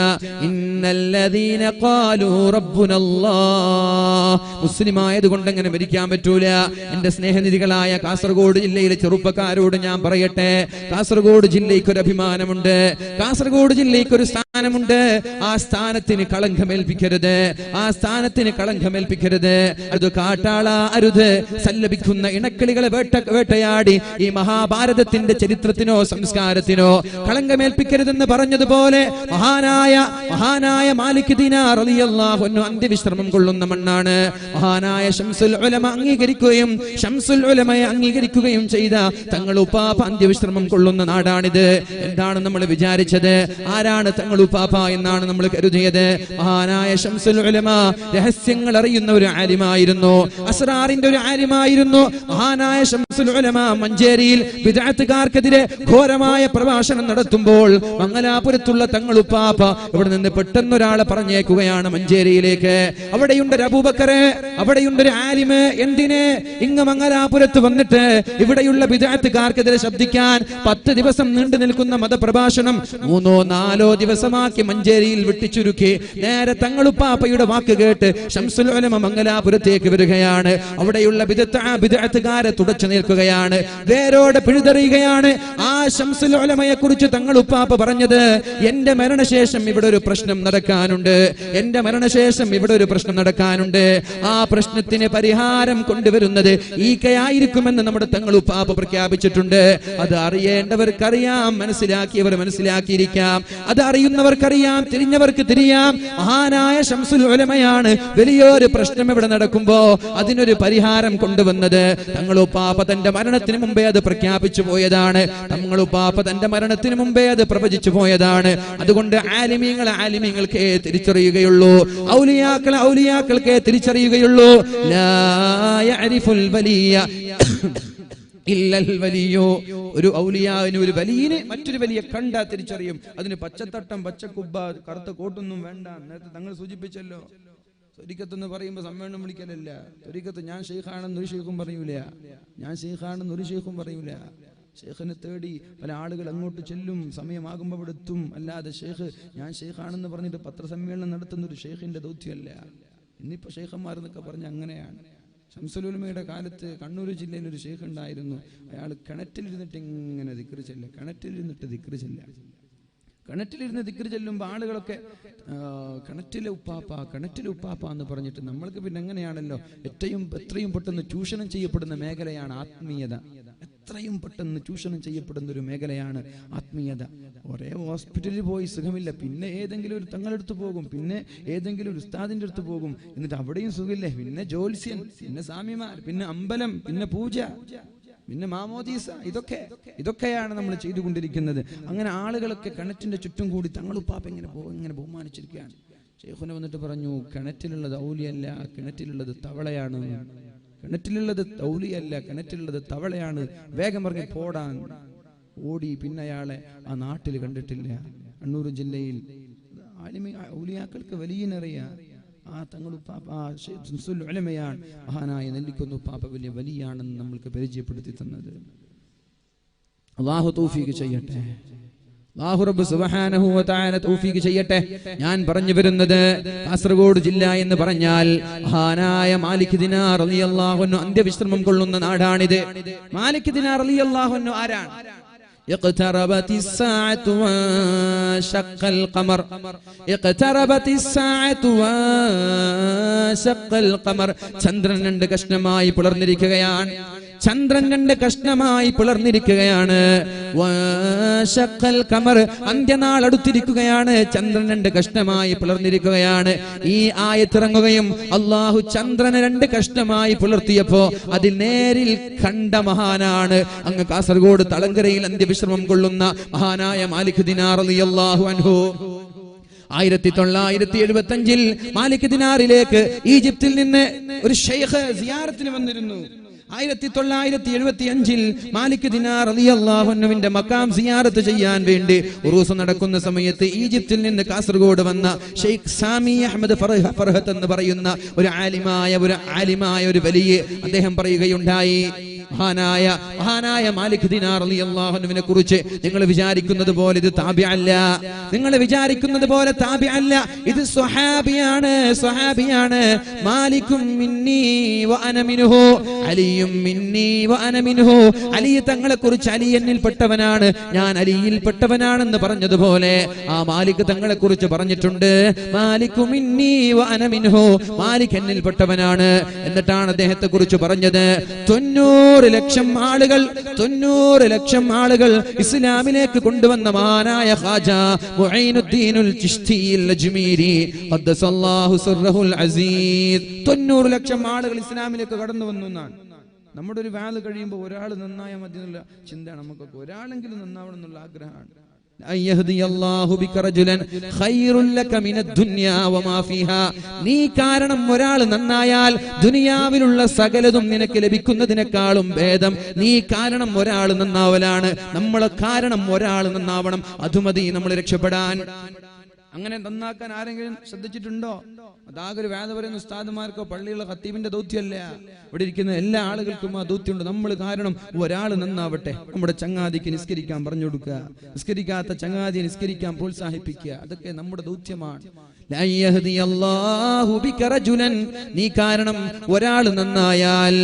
ഇന്നല്ലദീന ഖാലൂ റബ്ബുനല്ലാഹ്, മുസ്ലിം ആയതുകൊണ്ട് എങ്ങനെ മരിക്കാൻ പറ്റൂല? എന്റെ സ്നേഹനിധികളായ കാസർഗോഡ് ജില്ലയിലെ ചെറുപ്പക്കാരോട് ഞാൻ പറയട്ടെ, കാസർഗോഡ് ജില്ലയ്ക്ക് ഒരു അഭിമാനമുണ്ട്, കാസർഗോഡ് ജില്ലയ്ക്ക് ഒരു സ്ഥാനമുണ്ട്. ആ സ്ഥാനത്തിന് കളങ്കമേൽപ്പിക്കരുത്, ആ സ്ഥാനത്തിന് കളങ്കമേൽപ്പിക്കരുത്. അത് കാട്ടാള അരുത്, സല്ലപിക്കുന്ന ഇണക്കിളികളെ വേട്ടയാടി ഈ മഹാഭാരതത്തിന്റെ ചരിത്രത്തിനോ സംസ്കാരത്തിനോ കളങ്കമേൽപ്പിക്കരുതെന്ന് പറഞ്ഞതുപോലെ മഹാനായ മാലിക് ദിനാർ റളിയല്ലാഹു അൻഹു അന്ത്യവിശ്രമം കൊള്ളുന്ന മണ്ണാണ്. മഹാനായ ശംസുൽ ഉലമ അംഗീകരിക്കുകയും ശംസുൽ ഉലമയെ അംഗീകരിക്കുകയും ചെയ്ത തങ്ങൾ ഉപ്പാപ്പ അന്ത്യവിശ്രമം കൊള്ളുന്ന നാടാണിത്. എന്താണ് നമ്മൾ വിചാരിച്ചത്? ആരാണ് തങ്ങൾ ഉപ്പാപ്പ എന്നാണ് നമ്മൾ കരുതിയത്? മഹാനായ ശംസുൽ ഉലമ രഹസ്യങ്ങൾ അറിയുന്ന ഒരു ആലിമായിരുന്നു, അസ്റാറിന്റെ ഒരു ആലിമായിരുന്നു. മഹാനായ ശംസുൽ ഉലമ മഞ്ചേരിയിൽ ബിദ്അത്തുകാർക്കെതിരെ ഘോരമായ പ്രഭാഷണം നടത്തുമ്പോൾ മംഗലാപുരത്തുള്ള തങ്ങൾ ഉപ്പാപ്പ ഇവിടെ നിന്ന് പെട്ടെന്നൊരാളെ പറഞ്ഞേക്കുകയാണ് മഞ്ചേരിയിലേക്ക്. അവിടെയുണ്ടൊരു അബൂബക്കറെ, അവിടെയുണ്ടൊരു ആലിമ്, എന്തിന് ഇങ്ങ് മംഗലാപുരത്ത് വന്നിട്ട് ഇവിടെയുള്ള ബിദ്അത്തുകാർക്കെതിരെ ശബ്ദിക്കാൻ? 10 ദിവസം നീണ്ടു നിൽക്കുന്ന മതപ്രഭാഷണം 3-4 ദിവസമാക്കി മഞ്ചേരിയിൽ വെട്ടിച്ചുരുക്കി. നേരെ തങ്ങളുപ്പാപ്പയുടെ വാക്ക് കേട്ട് ശംസുൽ ഉലമ മംഗലാപുരത്തേക്ക് വരികയാണ്. അവിടെയുള്ള ബിദ്അത്തുകാരെ തുടച്ചു നിൽക്കുകയാണ്, വേരോടെ പിഴുതെറിയുകയാണ്. ആ ശംസുൽ ഉലമയെ കുറിച്ച് തങ്ങളുപ്പാപ്പ പറഞ്ഞത്, എന്റെ മരണശേഷം ഇവിടെ ഒരു പ്രശ്നം നടക്കാനുണ്ട്, എന്റെ മരണശേഷം ഇവിടെ ഒരു പ്രശ്നം നടക്കാനുണ്ട്. ആ പ്രശ്നത്തിന് പരിഹാരം കൊണ്ടുവരുന്നത് ഈക്കയായിരിക്കുമെന്ന് നമ്മുടെ തങ്ങളുപ്പാപ്പ പ്രഖ്യാപിച്ചിട്ടുണ്ട്. അത് അറിയേണ്ടവർക്കറിയാം, മനസ്സിലാക്കിയവർ മനസ്സിലാക്കിയിരിക്കാം, അത് അറിയുന്നവർക്കറിയാം, തിരിഞ്ഞവർക്ക് തിരിയാം. മഹാനായ ശംസുൽ ഉലമയാണ് വലിയൊരു പ്രശ്നം ഇവിടെ നടക്കുമ്പോ അതിനൊരു പരിഹാരം കൊണ്ടുവന്നത്. തങ്ങളുപ്പാപ്പ തന്റെ മരണത്തിന് മുമ്പേ അത് പ്രഖ്യാപിച്ചു പോയതാണ്, തങ്ങളുപ്പാപ്പ തന്റെ മരണത്തിന് മുമ്പേ അത് പ്രവചിച്ചു പോയതാണ്. അതുകൊണ്ട് ആലിമീങ്ങൾക്ക് തിരിച്ചറിയുകയുള്ളൂ, ഔലിയാക്കൾക്ക് തിരിച്ചറിയുകയുള്ളൂ. ലാ യഅരിഫുൽ വലിയ ഇല്ലൽ വലിയോ. ഒരു ഔലിയാവിന്, ഒരു വലിയനെ മറ്റൊരു വലിയ കണ്ടാ തിരിച്ചറിയും. അതിന് പച്ചത്തട്ടം, പച്ചക്കുബ്ബ, കറുത്ത കോട്ടൊന്നും വേണ്ട. നേരത്തെ തങ്ങൾ സൂചിപ്പിച്ചല്ലോ, ത്വരീഖത്തെന്ന് പറയുമ്പോൾ സമ്മേളനം വിളിക്കലല്ല. ത്വരീഖത്ത് ഞാൻ ഷെയ്ഖാണെന്ന് ഒരു ഷെയ്ഖും പറയൂല, ഞാൻ ഷെയ്ഖാണെന്ന് ഒരു ഷെയ്ഖും പറയൂല. ഷെയ്ഖിനെ തേടി പല ആളുകൾ അങ്ങോട്ട് ചെല്ലും, സമയമാകുമ്പോൾ അവിടെ എത്തും. അല്ലാതെ ഷെയ്ഖ് ഞാൻ ഷെയ്ഖാണെന്ന് പറഞ്ഞിട്ട് പത്രസമ്മേളനം നടത്തുന്ന ഒരു ഷെയ്ഖിന്റെ ദൗത്യമല്ല. ഇന്നിപ്പോ ഷെയ്ഖന്മാരെന്നൊക്കെ പറഞ്ഞ അങ്ങനെയാണ്. ശംസുൽ ഉലമയുടെ കാലത്ത് കണ്ണൂർ ജില്ലയിൽ ഒരു ഷെയ്ഖ് ഉണ്ടായിരുന്നു. അയാൾ കിണറ്റിലിരുന്നിട്ട് ഇങ്ങനെ ദിക്ർ ചെല്ലുക, കിണറ്റിലിരുന്നിട്ട് ദിക്ർ ചെല്ലുക. കിണറ്റിലിരുന്ന് ദിക്ർ ചെല്ലുമ്പോൾ ആളുകളൊക്കെ കിണറ്റിലെ ഉപ്പാപ്പ എന്ന് പറഞ്ഞിട്ട്, നമ്മൾക്ക് പിന്നെ എങ്ങനെയാണല്ലോ എത്രയും പെട്ടെന്ന് ചൂഷണം ചെയ്യപ്പെടുന്ന മേഖലയാണ് ആത്മീയത. എത്രയും പെട്ടെന്ന് ചൂഷണം ചെയ്യപ്പെടുന്ന ഒരു മേഖലയാണ് ആത്മീയത. ഒരേ ഹോസ്പിറ്റലിൽ പോയി സുഖമില്ല, പിന്നെ ഏതെങ്കിലും ഒരു തങ്ങളെടുത്ത് പോകും, പിന്നെ ഏതെങ്കിലും ഒരു ഉസ്താദിന്റെ അടുത്ത് പോകും, എന്നിട്ട് അവിടെയും സുഖമില്ലേ, പിന്നെ ജ്യോത്സ്യൻ, പിന്നെ സ്വാമിമാർ, പിന്നെ അമ്പലം, പിന്നെ പൂജ, പിന്നെ മാമോദീസ. ഇതൊക്കെയാണ് നമ്മൾ ചെയ്തുകൊണ്ടിരിക്കുന്നത്. അങ്ങനെ ആളുകളൊക്കെ കിണറ്റിന്റെ ചുറ്റും കൂടി തങ്ങളുപ്പാപ്പ ഇങ്ങനെ ബഹുമാനിച്ചിരിക്കുകയാണ്. ഷെയ്ഖുന വന്നിട്ട് പറഞ്ഞു, കിണറ്റിലുള്ളത് ഔലിയല്ല, കിണറ്റിലുള്ളത് തവളയാണ്. കിണറ്റിലുള്ളത് ഔലിയല്ല, കിണറ്റിലുള്ളത് തവളയാണ്. വേഗം പറഞ്ഞ് പോടാൻ ഓടി. പിന്നെ അയാളെ ആ നാട്ടിൽ കണ്ടിട്ടില്ല. കണ്ണൂർ ജില്ലയിൽ ഔലിയാക്കൾക്ക് വലിയനറിയാം. ആ തങ്ങളുപ്പാപ്പ ശംസുൽ ഉലമയാണ്, മഹാനായ നെല്ലിക്കുന്ന് ഉപ്പാപ്പ വലിയ വലിയാണെന്ന് നമ്മൾക്ക് പരിചയപ്പെടുത്തി തന്നത്. അല്ലാഹു തൗഫീഖ് ചെയ്യട്ടെ, അല്ലാഹു റബ്ബ് സുബ്ഹാനഹു വ തആല തൗഫീഖ് ചെയ്യട്ടെ. ഞാൻ പറഞ്ഞു വരുന്നത്, കാസർഗോഡ് ജില്ല എന്ന് പറഞ്ഞാൽ മഹാനായ മാലിക് ദിനാർ റളിയല്ലാഹു അൻഹു അന്ത്യവിശ്രമം കൊള്ളുന്ന നാടാണിത്. മാലിക് ദിനാർ റളിയല്ലാഹു അൻഹു ആരാണ്? اقتربت الساعة وانشق القمر اقتربت الساعة وانشق القمر. ചന്ദ്രൻ 2 കഷ്ണമായി പിളർന്നിരിക്കുകയാണ്. ചന്ദ്രൻ 2 കഷ്ണമായി പിളർന്നിരിക്കുകയാണ്. വശഖൽ ഖമർ, അന്ത്യനാൾ അടുത്തിരിക്കുകയാണ്. ചന്ദ്രൻ 2 കഷ്ണമായി പിളർന്നിരിക്കുകയാണ്. ഈ ആയത്ത് ഇറങ്ങുകയും അല്ലാഹു ചന്ദ്രനെ 2 കഷ്ണമായി പിളർത്തിയപ്പോ അതിൽ നേരിൽ കണ്ട മഹാനാണ് അങ്ങ് കാസർഗോഡ് തളങ്കരയിൽ അന്ത്യവിശ്രമം കൊള്ളുന്ന മഹാനായ മാലിക് ദിനാർ റളിയല്ലാഹു അൻഹു. 1975 മാലിക് ദിനാറിലേക്ക് ഈജിപ്തിൽ നിന്ന് ഒരു ഷെയ്ഖ് സിയാറത്തിന് വന്നിരുന്നു. 1975 മാലിക് ദിനാർ റളിയല്ലാഹു അൻഹുവിന്റെ മക്കാം സിയാറത്ത് ചെയ്യാൻ വേണ്ടി ഉറൂസ് നടക്കുന്ന സമയത്ത് ഈജിപ്തിൽ നിന്ന് കാസർഗോഡ് വന്ന ഷെയ്ഖ് സാമി അഹമ്മദ് ഫർഹത്ത് എന്ന് പറയുന്ന ഒരു ആലിമായ ഒരു വലിയ അദ്ദേഹം പറയുകയുണ്ടായി, മഹാനായ മാലിക് ദിനാർ റളിയല്ലാഹു അൻഹുവിനെ കുറിച്ച് നിങ്ങൾ വിചാരിക്കുന്നത് പോലെ ഇത് താബിഅല്ല, നിങ്ങൾ വിചാരിക്കുന്നത് പോലെ താബിഅല്ല, ഇത് സ്വഹാബിയാണ്. മാലികും മിന്നി വ അന മിൻഹു, അലിയും മിന്നി വ അന മിൻഹു. അലി തങ്ങളെ കുറിച്ച് അലി എന്നിൽപ്പെട്ടവനാണ്, ഞാൻ അലിയിൽപ്പെട്ടവനാണെന്ന് പറഞ്ഞതുപോലെ ആ മാലിക് തങ്ങളെ കുറിച്ച് പറഞ്ഞിട്ടുണ്ട്, മാലികും മിന്നി വ അന മിൻഹു, മാലിക് എന്നിൽപ്പെട്ടവനാണ്. എന്നിട്ടാണ് അദ്ദേഹത്തെ കുറിച്ച് പറഞ്ഞത് 90 ലക്ഷം ആളുകൾ ഇസ്ലാമിലേക്ക് കൊണ്ടുവന്ന മഹാനായ ഖാജ മുഈനുദ്ദീനുൽ ചിശ്തിയിൽ അജ്മീരി ഖദ്ദസല്ലാഹു സിർറഹുൽ അസീസ്. 90 ലക്ഷം ആളുകൾ ഇസ്ലാമിലേക്ക് കടന്നു വന്നു എന്നാണ്. നമ്മുടെ ഒരു വാല് കഴിയുമ്പോൾ ഒരാൾ നന്നായാൽ മതി എന്നുള്ള ചിന്തയാണ് നമുക്കൊക്കെ. ഒരാളെങ്കിലും നന്നാവണം എന്നുള്ള ആഗ്രഹമാണ്. നീ കാരണം ഒരാൾ നന്നായാൽ ദുനിയാവിലുള്ള സകലതും നിനക്ക് ലഭിക്കുന്നതിനേക്കാളും ഭേദം നീ കാരണം ഒരാൾ നന്നാവലാണ്. നമ്മളെ കാരണം ഒരാൾ നന്നാവണം, അതുമതി നമ്മൾ രക്ഷപ്പെടാൻ. അങ്ങനെ നന്നാക്കാൻ ആരെങ്കിലും ശ്രദ്ധിച്ചിട്ടുണ്ടോ? അതാകെ ഒരു വേദ പറയുന്ന ഉസ്താദുമാർക്കോ പള്ളിയുള്ള ഖത്തീബിന്റെ ദൗത്യമല്ല. ഇവിടെ ഇരിക്കുന്ന എല്ലാ ആളുകൾക്കും ആ ദൗത്യമുണ്ട്. നമ്മൾ കാരണം ഒരാൾ നന്നാവട്ടെ. നമ്മുടെ ചങ്ങാതിക്ക് നിസ്കരിക്കാൻ പറഞ്ഞു കൊടുക്കുക, നിസ്കരിക്കാത്ത ചങ്ങാതിയെ നിസ്കരിക്കാൻ പ്രോത്സാഹിപ്പിക്കുക, അതൊക്കെ നമ്മുടെ ദൗത്യമാണ്. നീ കാരണം ഒരാൾ നന്നായാൽ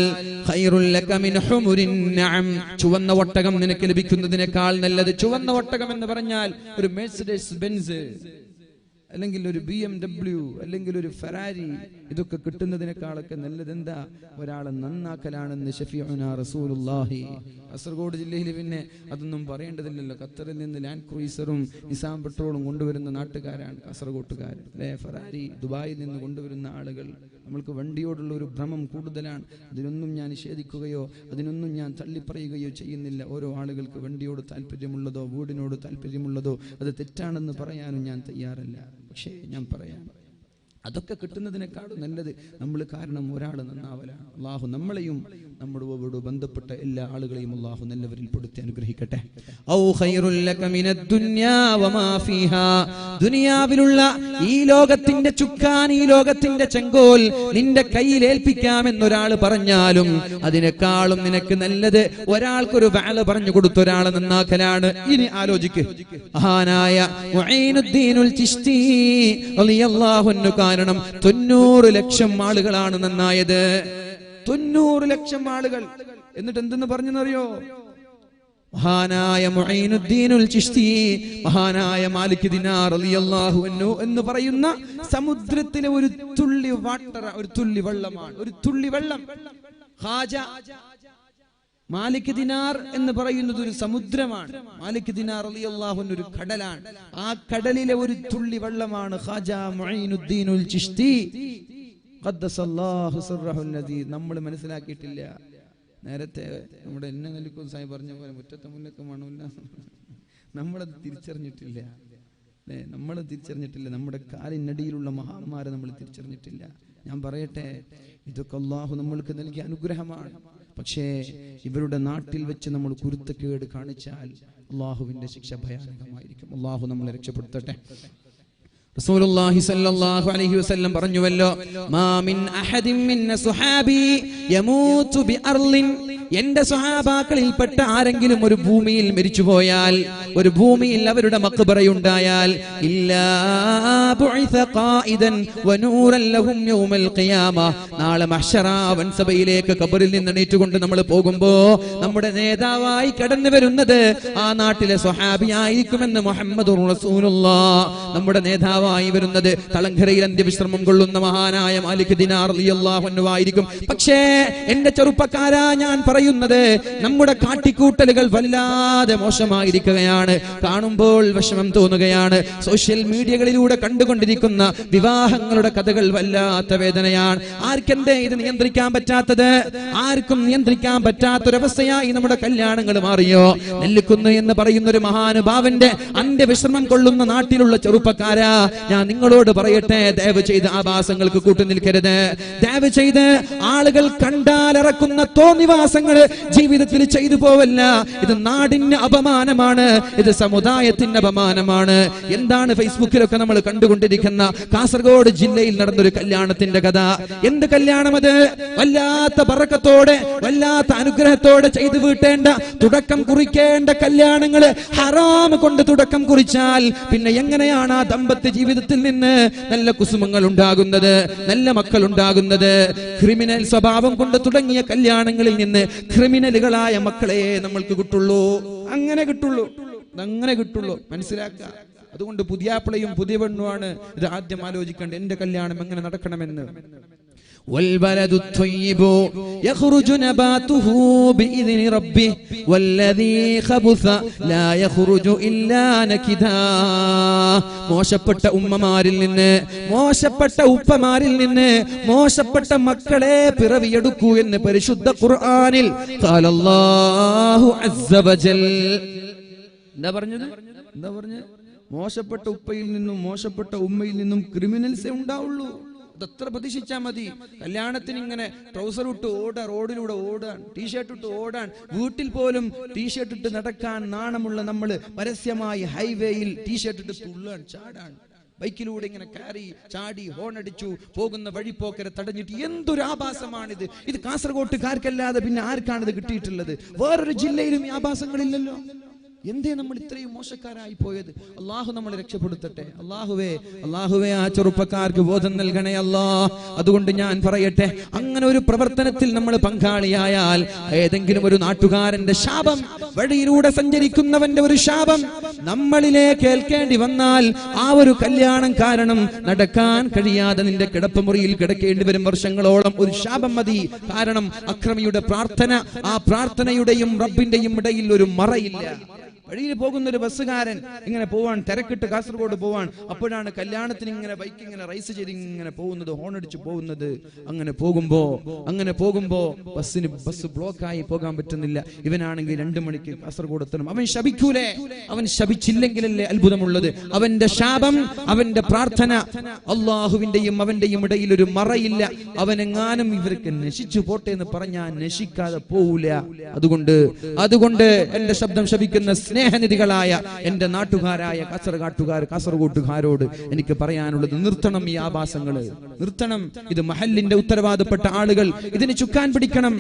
ചുവന്ന ഒട്ടകം നിനക്ക് ലഭിക്കുന്നതിനേക്കാൾ നല്ലത്. ചുവന്ന ഒട്ടകം എന്ന് പറഞ്ഞാൽ ഒരു മെഴ്സിഡസ് ബെൻസ്, അല്ലെങ്കിൽ ഒരു BMW, അല്ലെങ്കിൽ ഒരു ഫെറാരി, ഇതൊക്കെ കിട്ടുന്നതിനേക്കാളൊക്കെ നല്ലത് എന്താ? ഒരാളെ നന്നാക്കലാണെന്ന് ഷഫീഉനാ റസൂലുള്ളാഹി. കാസർഗോഡ് ജില്ലയിൽ പിന്നെ അതൊന്നും പറയേണ്ടതില്ലല്ലോ. ഖത്തറിൽ നിന്ന് ലാൻഡ് ക്രൂയിസറും നിസാം പെട്രോളും കൊണ്ടുവരുന്ന നാട്ടുകാരാണ് കാസർഗോട്ടുകാർ. ഫെറാരി ദുബായിൽ നിന്ന് കൊണ്ടുവരുന്ന ആളുകൾ. നമ്മൾക്ക് വണ്ടിയോടുള്ള ഒരു ഭ്രമം കൂടുതലാണ്. അതിനൊന്നും ഞാൻ നിഷേധിക്കുകയോ അതിനൊന്നും ഞാൻ തള്ളിപ്പറയുകയോ ചെയ്യുന്നില്ല. ഓരോ ആളുകൾക്ക് വണ്ടിയോട് താല്പര്യമുള്ളതോ വീടിനോട് താല്പര്യമുള്ളതോ അത് തെറ്റാണെന്ന് പറയാനും ഞാൻ തയ്യാറല്ല. പക്ഷേ ഞാൻ പറയാം, അതൊക്കെ കിട്ടുന്നതിനേക്കാളും നല്ലത് നമ്മൾ കാരണം ഒരാൾ നന്നാവലാണ്. അള്ളാഹു നമ്മളെയും നമ്മളോട് ബന്ധപ്പെട്ട എല്ലാ ആളുകളെയും അള്ളാഹു നല്ലവരിൽ പെടുത്തി അനുഗ്രഹിക്കട്ടെ. ദുനിയാവിലുള്ള ഈ ലോകത്തിന്റെ ചുക്കാൻ, ഈ ലോകത്തിന്റെ ചെങ്കോൽ നിന്റെ കയ്യിൽ ഏൽപ്പിക്കാമെന്നൊരാൾ പറഞ്ഞാലും അതിനേക്കാളും നിനക്ക് നല്ലത് ഒരാൾക്കൊരു വാല പറഞ്ഞു കൊടുത്ത ഒരാളെ നന്നാക്കലാണ്. ഇനി ആലോചിക്ക്, മഹാനായ മുഈനുദ്ദീനുൽ ചിശ്തി റളിയല്ലാഹു അൻഹു കാരണം 90 ലക്ഷം ആളുകളാണ് നന്നായത്. 90 ലക്ഷം ആളുകൾ. എന്നിട്ട് എന്തെന്ന് പറഞ്ഞെന്നറിയോ? മഹാനായ മുഈനുദ്ദീനുൽ ചിശ്തി, മഹാനായ മാലിക് ദിനാർ റളിയല്ലാഹു അൻഹു എന്ന് പറയുന്ന സമുദ്രത്തിലെ ഒരു തുള്ളി വാട്ടർ, ഒരു തുള്ളി വെള്ളമാണ്. ഒരു തുള്ളി വെള്ളം. ഖാജ മാലിക് ദിനാർ എന്ന് പറയുന്നത് ഒരു സമുദ്രമാണ്. മാലിക് ദിനാർ റളിയല്ലാഹു അൻഹു ഒരു കടലാണ്. ആ കടലിലെ ഒരു തുള്ളി വെള്ളമാണ് ഖാജ മുഈനുദ്ദീനുൽ ചിശ്തി ഖദ്ദസല്ലാഹു സിർറഹുൽ അസീസ്. നമ്മൾ മനസ്സിലാക്കിയിട്ടില്ല. നേരത്തെ നമ്മുടെ എന്നെ നെല്ലിക്കും സായി പറഞ്ഞ പോലെ മുറ്റത്തെ മുല്ലക്ക് മണമില്ല. നമ്മളത് തിരിച്ചറിഞ്ഞിട്ടില്ല. നമ്മൾ തിരിച്ചറിഞ്ഞിട്ടില്ല. നമ്മുടെ കാലിനടിയിലുള്ള മഹാന്മാരെ നമ്മൾ തിരിച്ചറിഞ്ഞിട്ടില്ല. ഞാൻ പറയട്ടെ, ഇതൊക്കെ അല്ലാഹു നമ്മൾക്ക് നൽകിയ അനുഗ്രഹമാണ്. പക്ഷേ ഇവരുടെ നാട്ടിൽ വെച്ച് നമ്മൾ കുരുത്തക്കേട് കാണിച്ചാൽ അല്ലാഹുവിന്റെ ശിക്ഷ ഭയാനകമായിരിക്കും. അല്ലാഹു നമ്മളെ രക്ഷപ്പെടുത്തട്ടെ. റസൂലുള്ളാഹി സ്വല്ലല്ലാഹു അലൈഹി വസല്ലം പറഞ്ഞുവല്ലോ, മാ മിൻ അഹദിൻ മിൻ സുഹാബി യമൂതു ബി അർളിൻ, എന്റെ സ്വഹാബാക്കളിൽപ്പെട്ട ആരെങ്കിലും ഒരു ഭൂമിയിൽ മരിച്ചുപോയാൽ, ഒരു ഭൂമിയിൽ അവരുടെ മഖ്ബറയുണ്ടായാൽ, ഇല്ലാ ബുഇസ ഖായിദൻ വനൂറൻ ലഹും യൗമൽ ഖിയാമ, നാളെ മഹ്ശറ വൻസഭയിലേക്ക് ഖബറിൽ നിന്ന് എണീറ്റുകൊണ്ട് നമ്മൾ പോകുമ്പോ നമ്മുടെ നേതാവായി കടന്നു വരുന്നത് ആ നാട്ടിലെ സ്വഹാബിയായിരിക്കുമെന്ന് മുഹമ്മദുർ റസൂലുള്ളാഹ്. നമ്മുടെ നേതാവായി വരുന്നത് തളങ്കരയിൽ അന്ത്യവിശ്രമം കൊള്ളുന്ന മഹാനായ മാലിക് ദിനാർ റളിയല്ലാഹു അൻഹു ആയിരിക്കും. പക്ഷേ എന്റെ ചെറുപ്പക്കാരാ, ഞാൻ പറയുന്നത് നമ്മുടെ കാട്ടിക്കൂട്ടലുകൾ വല്ലാതെ മോശമായിരിക്കുകയാണ്. കാണുമ്പോൾ വിഷമം തോന്നുകയാണ്. സോഷ്യൽ മീഡിയകളിലൂടെ കണ്ടുകൊണ്ടിരിക്കുന്ന വിവാഹങ്ങളുടെ കഥകൾ വല്ലാത്ത വേദനയാണ്. ആർക്കെന്തേ ഇത് നിയന്ത്രിക്കാൻ പറ്റാത്തത്? ആർക്കും നിയന്ത്രിക്കാൻ പറ്റാത്തൊരവസ്ഥയായി നമ്മുടെ കല്യാണങ്ങൾ മാറിയോ? നെല്ലിക്കുന്ന് എന്ന് പറയുന്ന ഒരു മഹാനുഭാവന്റെ അന്ത്യവിശ്രമം കൊള്ളുന്ന നാട്ടിലുള്ള ചെറുപ്പക്കാരാ, ഞാൻ നിങ്ങളോട് പറയട്ടെ, ദയവ് ചെയ്ത് ആഭാസങ്ങൾക്ക് കൂട്ടുനിൽക്കരുത്. ദയവ് ചെയ്ത് ആളുകൾ കണ്ടാലിറക്കുന്ന തോന്നിവാസങ്ങൾ ജീവിതത്തിൽ ചെയ്തു പോവല്ല. ഇത് നാടിന് അപമാനമാണ്, ഇത് സമുദായത്തിന് അപമാനമാണ്. എന്താണ് ഫേസ്ബുക്കിലൊക്കെ നമ്മൾ കണ്ടുകൊണ്ടിരിക്കുന്ന കാസർഗോഡ് ജില്ലയിൽ നടന്നൊരു കല്യാണത്തിന്റെ കഥ? എന്ത് കല്യാണം അത്? വല്ലാത്ത ബറക്കത്തോടെ, വല്ലാത്ത അനുഗ്രഹത്തോടെ ചെയ്തു വീട്ടേണ്ട, തുടക്കം കുറിക്കേണ്ട കല്യാണങ്ങള് ഹറാം കൊണ്ട് തുടക്കം കുറിച്ചാൽ പിന്നെ എങ്ങനെയാണ് ആ ദമ്പത്യ ജീവിതത്തിൽ നിന്ന് നല്ല കുസുമങ്ങൾ ഉണ്ടാകുന്നത്, നല്ല മക്കൾ ഉണ്ടാകുന്നത്? ക്രിമിനൽ സ്വഭാവം കൊണ്ട് തുടങ്ങിയ കല്യാണങ്ങളിൽ നിന്ന് ക്രിമിനലുകളായ മക്കളെ നമ്മൾക്ക് കിട്ടുള്ളൂ. അങ്ങനെ കിട്ടുള്ളൂ, അങ്ങനെ കിട്ടുള്ളൂ. മനസ്സിലാക്കുക. അതുകൊണ്ട് പുതിയാപ്പിളയും പുതിയ പെണ്ണുമാണ് ഇത് ആദ്യം ആലോചിക്കേണ്ടത്. എന്റെ കല്യാണം എങ്ങനെ നടക്കണമെന്ന്. والبلد الطيب يخرج نباته بإذن ربه والذي خبث لا يخرج إلا نكدا. മോശപ്പെട്ട ഉമ്മമാരിൽ നിന്ന്, മോശപ്പെട്ട ഉപ്പമാരിൽ നിന്ന് മോശപ്പെട്ട മക്കളെ പിറവിയെടുക്കൂ എന്ന് പരിശുദ്ധ ഖുർആനിൽ ഖാല അല്ലാഹു അസ്സ വജൽ. എന്താ പറഞ്ഞത്? മോശപ്പെട്ട ഉപ്പയിൽ നിന്നും മോശപ്പെട്ട ഉമ്മയിൽ നിന്നും ക്രിമിനൽസേ ഉണ്ടാവുള്ളൂ. അതത്ര പ്രതീക്ഷിച്ചാൽ മതി. കല്യാണത്തിന് ഇങ്ങനെ ട്രൗസർ ഇട്ട് ഓടാൻ, റോഡിലൂടെ ഓടാൻ, ടീഷർട്ട് ഇട്ട് ഓടാൻ, വീട്ടിൽ പോലും ടീഷർട്ട് ഇട്ട് നടക്കാൻ നാണമുള്ള നമ്മൾ പരസ്യമായി ഹൈവേയിൽ ടീഷർട്ട് ഇട്ട് തുള്ളാൻ, ചാടാൻ, ബൈക്കിലൂടെ ഇങ്ങനെ കയറി ചാടി ഹോണടിച്ചു പോകുന്ന വഴിപ്പോക്കരെ തടഞ്ഞിട്ട് എന്തൊരു ആഭാസമാണിത്! ഇത് കാസർഗോട്ടുകാർക്കല്ലാതെ പിന്നെ ആർക്കാണിത് കിട്ടിയിട്ടുള്ളത്? വേറൊരു ജില്ലയിലും ഈ ആഭാസങ്ങളില്ലല്ലോ. എന്തേ നമ്മൾ ഇത്രയും മോശക്കാരായി പോയത്? അള്ളാഹു നമ്മളെ രക്ഷപ്പെടുത്തട്ടെ. അള്ളാഹുവേ ആ ചെറുപ്പക്കാർക്ക് ബോധം നൽകണേ അല്ലാ. അതുകൊണ്ട് ഞാൻ പറയട്ടെ, അങ്ങനെ ഒരു പ്രവർത്തനത്തിൽ നമ്മൾ പങ്കാളിയായാൽ, ഏതെങ്കിലും ഒരു നാട്ടുകാരന്റെ ശാപം, വഴിയിലൂടെ സഞ്ചരിക്കുന്നവന്റെ ഒരു ശാപം നമ്മളിലേക്ക് ഏൽക്കേണ്ടി വന്നാൽ, ആ ഒരു കല്യാണം കാരണം നടക്കാൻ കഴിയാതെ നിന്റെ കിടപ്പുമുറിയിൽ കിടക്കേണ്ടി വരും വർഷങ്ങളോളം. ഒരു ശാപം മതി. കാരണം അക്രമിയുടെ പ്രാർത്ഥന, ആ പ്രാർത്ഥനയുടെയും റബ്ബിന്റെയും ഇടയിൽ ഒരു മറയില്ല. വഴിയിൽ പോകുന്ന ഒരു ബസ്സുകാരൻ ഇങ്ങനെ പോവാൻ, തിരക്കിട്ട് കാസർഗോഡ് പോവാൻ, അപ്പോഴാണ് കല്യാണത്തിന് ഇങ്ങനെ ബൈക്ക് ഇങ്ങനെ റൈസ് ചെയ്ത് ഇങ്ങനെ പോകുന്നത്, ഹോണടിച്ച് പോകുന്നത്. അങ്ങനെ പോകുമ്പോ ബസ് ബ്ലോക്കായി പോകാൻ പറ്റുന്നില്ല. ഇവനാണെങ്കിൽ 2 മണിക്ക് കാസർഗോഡ് എത്തണം. അവൻ ശപിക്കൂലേ? അവൻ ശപിച്ചില്ലെങ്കിലല്ലേ അത്ഭുതമുള്ളത്. അവന്റെ ശാപം, അവന്റെ പ്രാർത്ഥന, അള്ളാഹുവിന്റെയും അവന്റെയും ഇടയിൽ ഒരു മറയില്ല. അവനെങ്ങാനും ഇവർക്ക് നശിച്ചു പോട്ടെ എന്ന് പറഞ്ഞാൽ നശിക്കാതെ പോവില്ല. അതുകൊണ്ട് എന്റെ ശബ്ദം ശപിക്കുന്ന സ്നേഹനിധികളായ എന്റെ നാട്ടുകാരായ കാസർഗോട്ടുകാരോട് എനിക്ക് പറയാനുള്ളത്, നിർത്തണം ഈ ആഭാസങ്ങള്, നിർത്തണം. ഇത് മഹല്ലിന്റെ ഉത്തരവാദപ്പെട്ട ആളുകൾ ഇതിന് ചുക്കാൻ പിടിക്കണം.